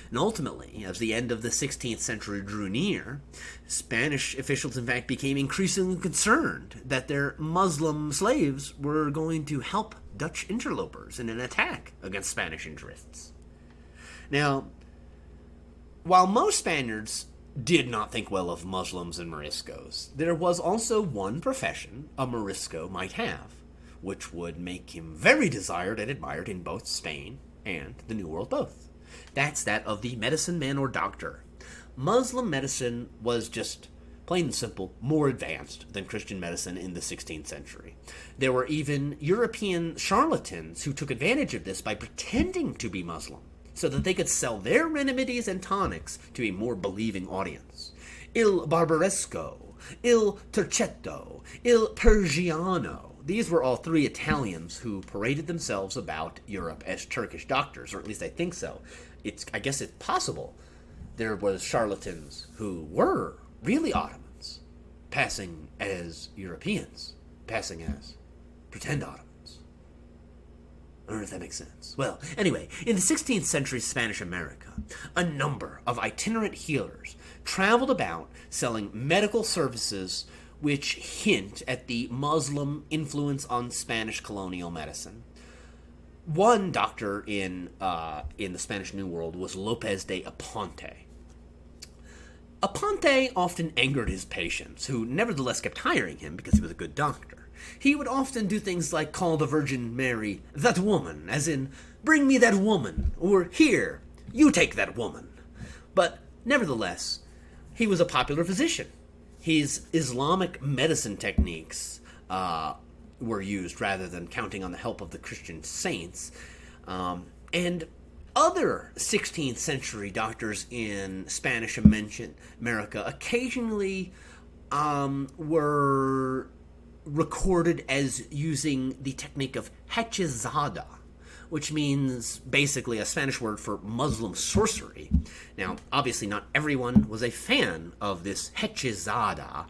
Speaker 2: And ultimately, as the end of the 16th century drew near, Spanish officials in fact became increasingly concerned that their Muslim slaves were going to help Dutch interlopers in an attack against Spanish interests. Now, while most Spaniards did not think well of Muslims and Moriscos, there was also one profession a Morisco might have, which would make him very desired and admired in both Spain and the New World both. That's that of the medicine man or doctor. Muslim medicine was just, plain and simple, more advanced than Christian medicine in the 16th century. There were even European charlatans who took advantage of this by pretending to be Muslim, so that they could sell their remedies and tonics to a more believing audience. Il Barbaresco, Il Turchetto, Il Persiano. These were all three Italians who paraded themselves about Europe as Turkish doctors, or at least I think so. I guess it's possible there was charlatans who were really Ottomans, passing as Europeans, passing as pretend Ottomans. I don't know if that makes sense. Well, anyway, in the 16th century Spanish America, a number of itinerant healers traveled about selling medical services which hint at the Muslim influence on Spanish colonial medicine. One doctor in the Spanish New World was Lopez de Aponte. Aponte often angered his patients, who nevertheless kept hiring him because he was a good doctor. He would often do things like call the Virgin Mary that woman, as in, bring me that woman, or here, you take that woman. But nevertheless, he was a popular physician. His Islamic medicine techniques were used rather than counting on the help of the Christian saints. And other 16th century doctors in Spanish America occasionally were recorded as using the technique of hechizada, which means basically a Spanish word for Muslim sorcery. Now, obviously not everyone was a fan of this hechizada.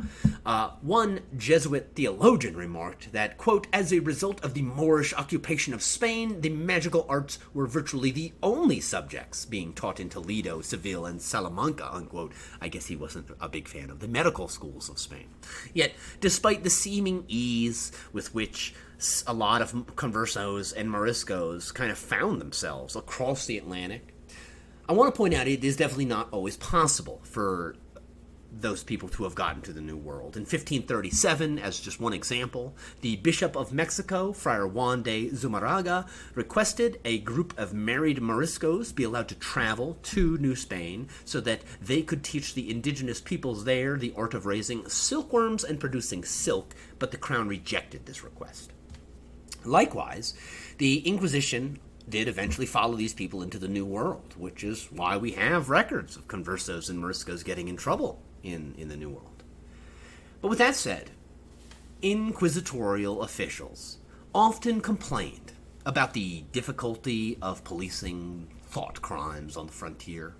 Speaker 2: One Jesuit theologian remarked that, quote, as a result of the Moorish occupation of Spain, the magical arts were virtually the only subjects being taught in Toledo, Seville, and Salamanca, unquote. I guess he wasn't a big fan of the medical schools of Spain. Yet, despite the seeming ease with which a lot of conversos and Moriscos kind of found themselves across the Atlantic, I want to point out it is definitely not always possible for those people to have gotten to the New World. In 1537, as just one example, the Bishop of Mexico, Friar Juan de Zumarraga, requested a group of married Moriscos be allowed to travel to New Spain so that they could teach the indigenous peoples there the art of raising silkworms and producing silk, but the crown rejected this request. Likewise, the Inquisition did eventually follow these people into the New World, which is why we have records of conversos and Moriscos getting in trouble in the New World. But with that said, inquisitorial officials often complained about the difficulty of policing thought crimes on the frontier.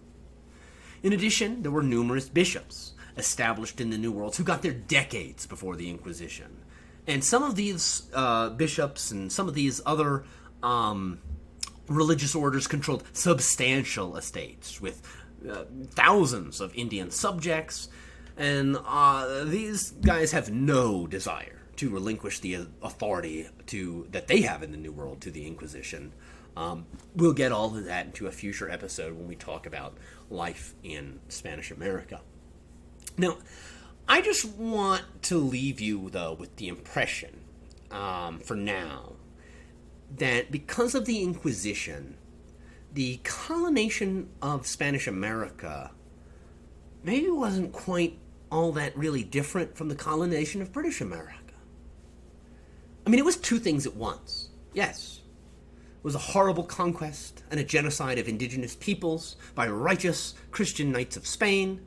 Speaker 2: In addition, there were numerous bishops established in the New World who got there decades before the Inquisition. And some of these bishops and some of these other religious orders controlled substantial estates with thousands of Indian subjects, and these guys have no desire to relinquish the authority that they have in the New World to the Inquisition. We'll get all of that into a future episode when we talk about life in Spanish America. Now, I just want to leave you, though, with the impression, for now, that because of the Inquisition, the colonization of Spanish America maybe wasn't quite all that really different from the colonization of British America. I mean, it was two things at once. Yes, it was a horrible conquest and a genocide of indigenous peoples by righteous Christian knights of Spain,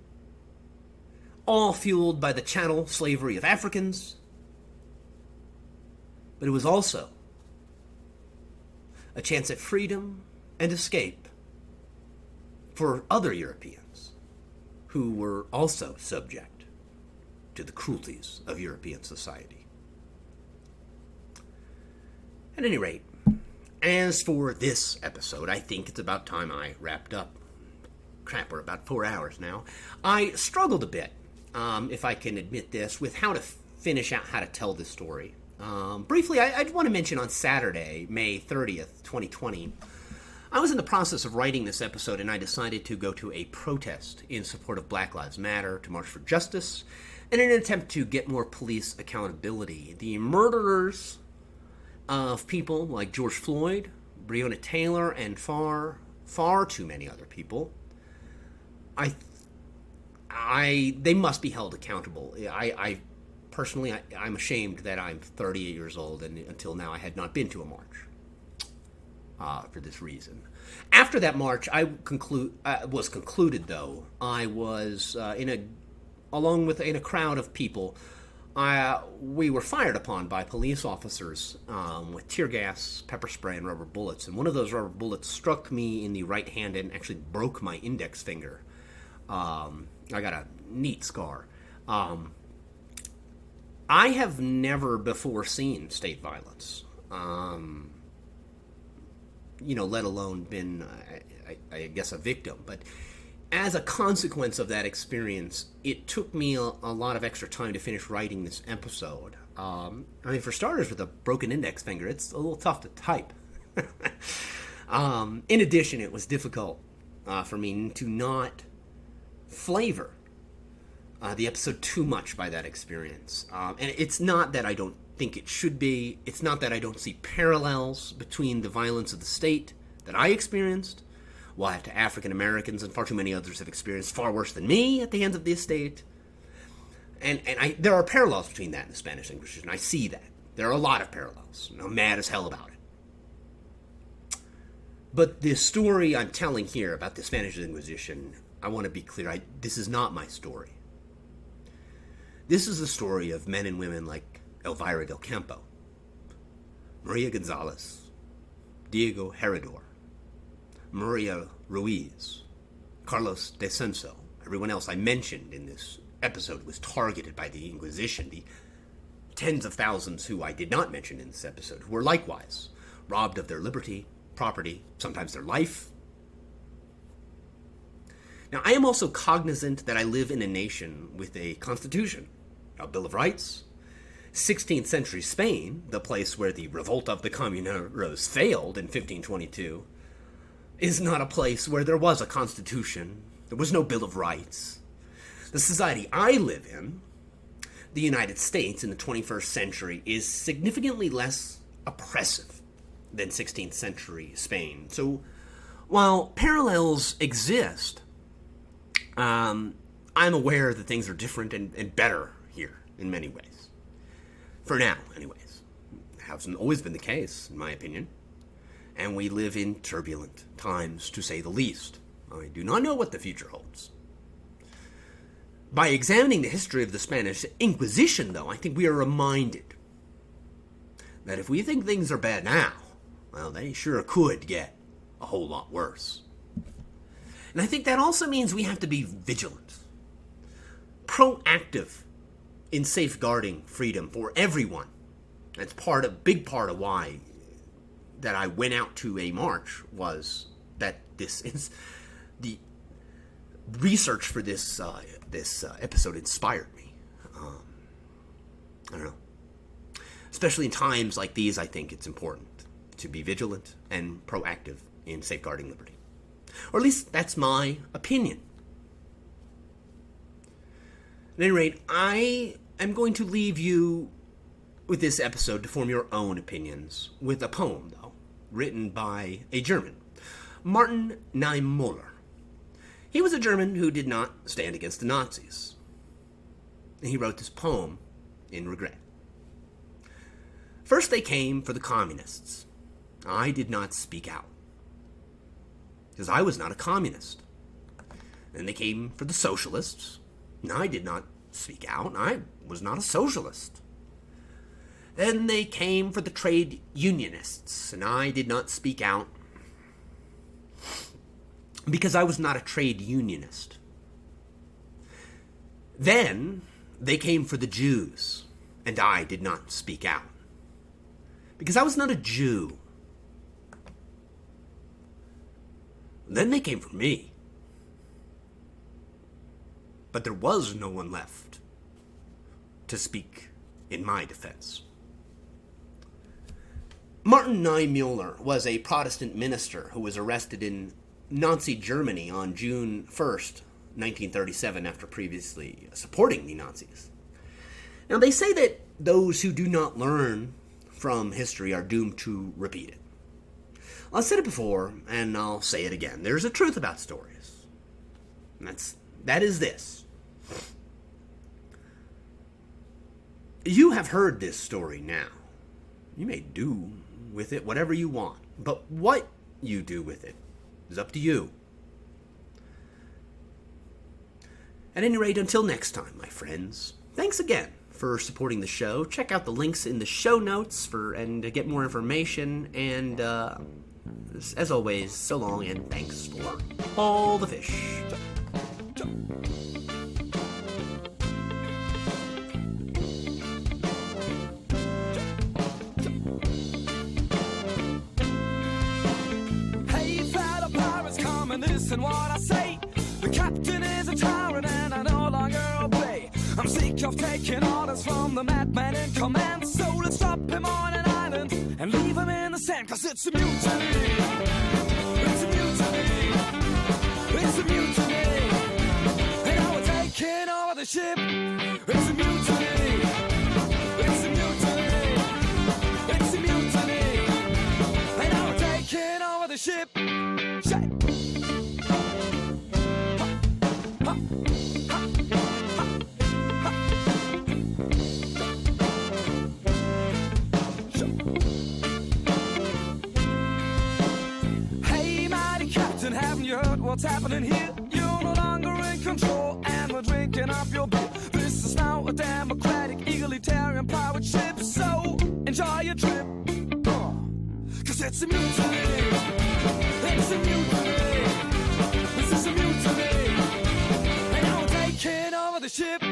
Speaker 2: all fueled by the chattel slavery of Africans. But it was also a chance at freedom and escape for other Europeans who were also subject to the cruelties of European society. At any rate, as for this episode, I think it's about time I wrapped up. Crap, we're about 4 hours now. I struggled a bit, if I can admit this, with how to finish out how to tell this story. Briefly, I want to mention on Saturday, May 30th, 2020, I was in the process of writing this episode and I decided to go to a protest in support of Black Lives Matter to march for justice in an attempt to get more police accountability. The murderers of people like George Floyd, Breonna Taylor, and far too many other people, they must be held accountable. Personally, I'm ashamed that I'm 38 years old and until now I had not been to a march for this reason. After that march, was concluded, though, I was in a crowd of people. We were fired upon by police officers with tear gas, pepper spray, and rubber bullets. And one of those rubber bullets struck me in the right hand and actually broke my index finger. I got a neat scar. I have never before seen state violence, let alone been, I guess, a victim. But as a consequence of that experience, it took me a lot of extra time to finish writing this episode. For starters, with a broken index finger, it's a little tough to type. In addition, it was difficult for me to not flavor the episode too much by that experience. And it's not that I don't think it should be. It's not that I don't see parallels between the violence of the state that I experienced, what African Americans and far too many others have experienced far worse than me at the hands of the estate. And there are parallels between that and the Spanish Inquisition. I see that. There are a lot of parallels. I'm mad as hell about it. But the story I'm telling here about the Spanish Inquisition, I want to be clear, this is not my story. This is the story of men and women like Elvira del Campo, Maria Gonzalez, Diego Heredor, Maria Ruiz, Carlos de Censo. Everyone else I mentioned in this episode was targeted by the Inquisition. The tens of thousands who I did not mention in this episode were likewise robbed of their liberty, property, sometimes their life. Now, I am also cognizant that I live in a nation with a constitution, a Bill of Rights. 16th century Spain, the place where the revolt of the Comuneros failed in 1522, is not a place where there was a constitution. There was no Bill of Rights. The society I live in, the United States in the 21st century, is significantly less oppressive than 16th century Spain. So while parallels exist, I'm aware that things are different and better here in many ways. For now, anyways. It hasn't always been the case, in my opinion. And we live in turbulent times, to say the least. I do not know what the future holds. By examining the history of the Spanish Inquisition, though, I think we are reminded that if we think things are bad now, well, they sure could get a whole lot worse. And I think that also means we have to be vigilant, proactive in safeguarding freedom for everyone. That's big part of why that I went out to a march, was that this is the research for this episode inspired me. I don't know. Especially in times like these, I think it's important to be vigilant and proactive in safeguarding liberty. Or at least that's my opinion. At any rate, I am going to leave you with this episode to form your own opinions with a poem, though, written by a German, Martin Niemöller. He was a German who did not stand against the Nazis. He wrote this poem in regret. First they came for the communists. I did not speak out, because I was not a communist. Then they came for the socialists. I did not speak out. I was not a socialist. Then they came for the trade unionists, and I did not speak out because I was not a trade unionist. Then they came for the Jews, and I did not speak out because I was not a Jew. Then they came for me, but there was no one left to speak in my defense. Martin Niemöller was a Protestant minister who was arrested in Nazi Germany on June 1st, 1937, after previously supporting the Nazis. Now, they say that those who do not learn from history are doomed to repeat it. I've said it before, and I'll say it again. There's a truth about stories. And that is this. You have heard this story now. You may do with it whatever you want, but what you do with it is up to you. At any rate, until next time, my friends, thanks again for supporting the show. Check out the links in the show notes to get more information, and as always, so long and thanks for all the fish.
Speaker 1: Listen what I say. The captain is a tyrant and I no longer obey. I'm sick of taking orders from the madman in command. So let's drop him on an island and leave him in the sand. Cause it's a mutiny. It's a mutiny. It's a mutiny. And now we're taking over the ship. It's a mutiny. It's a mutiny. It's a mutiny. And now we're taking over the ship. What's happening here? You're no longer in control, and we're drinking up your beer. This is now a democratic, egalitarian pirate ship. So enjoy your trip, cause it's a mutiny. It's a mutiny. This is a mutiny. And now we're taking over the ship.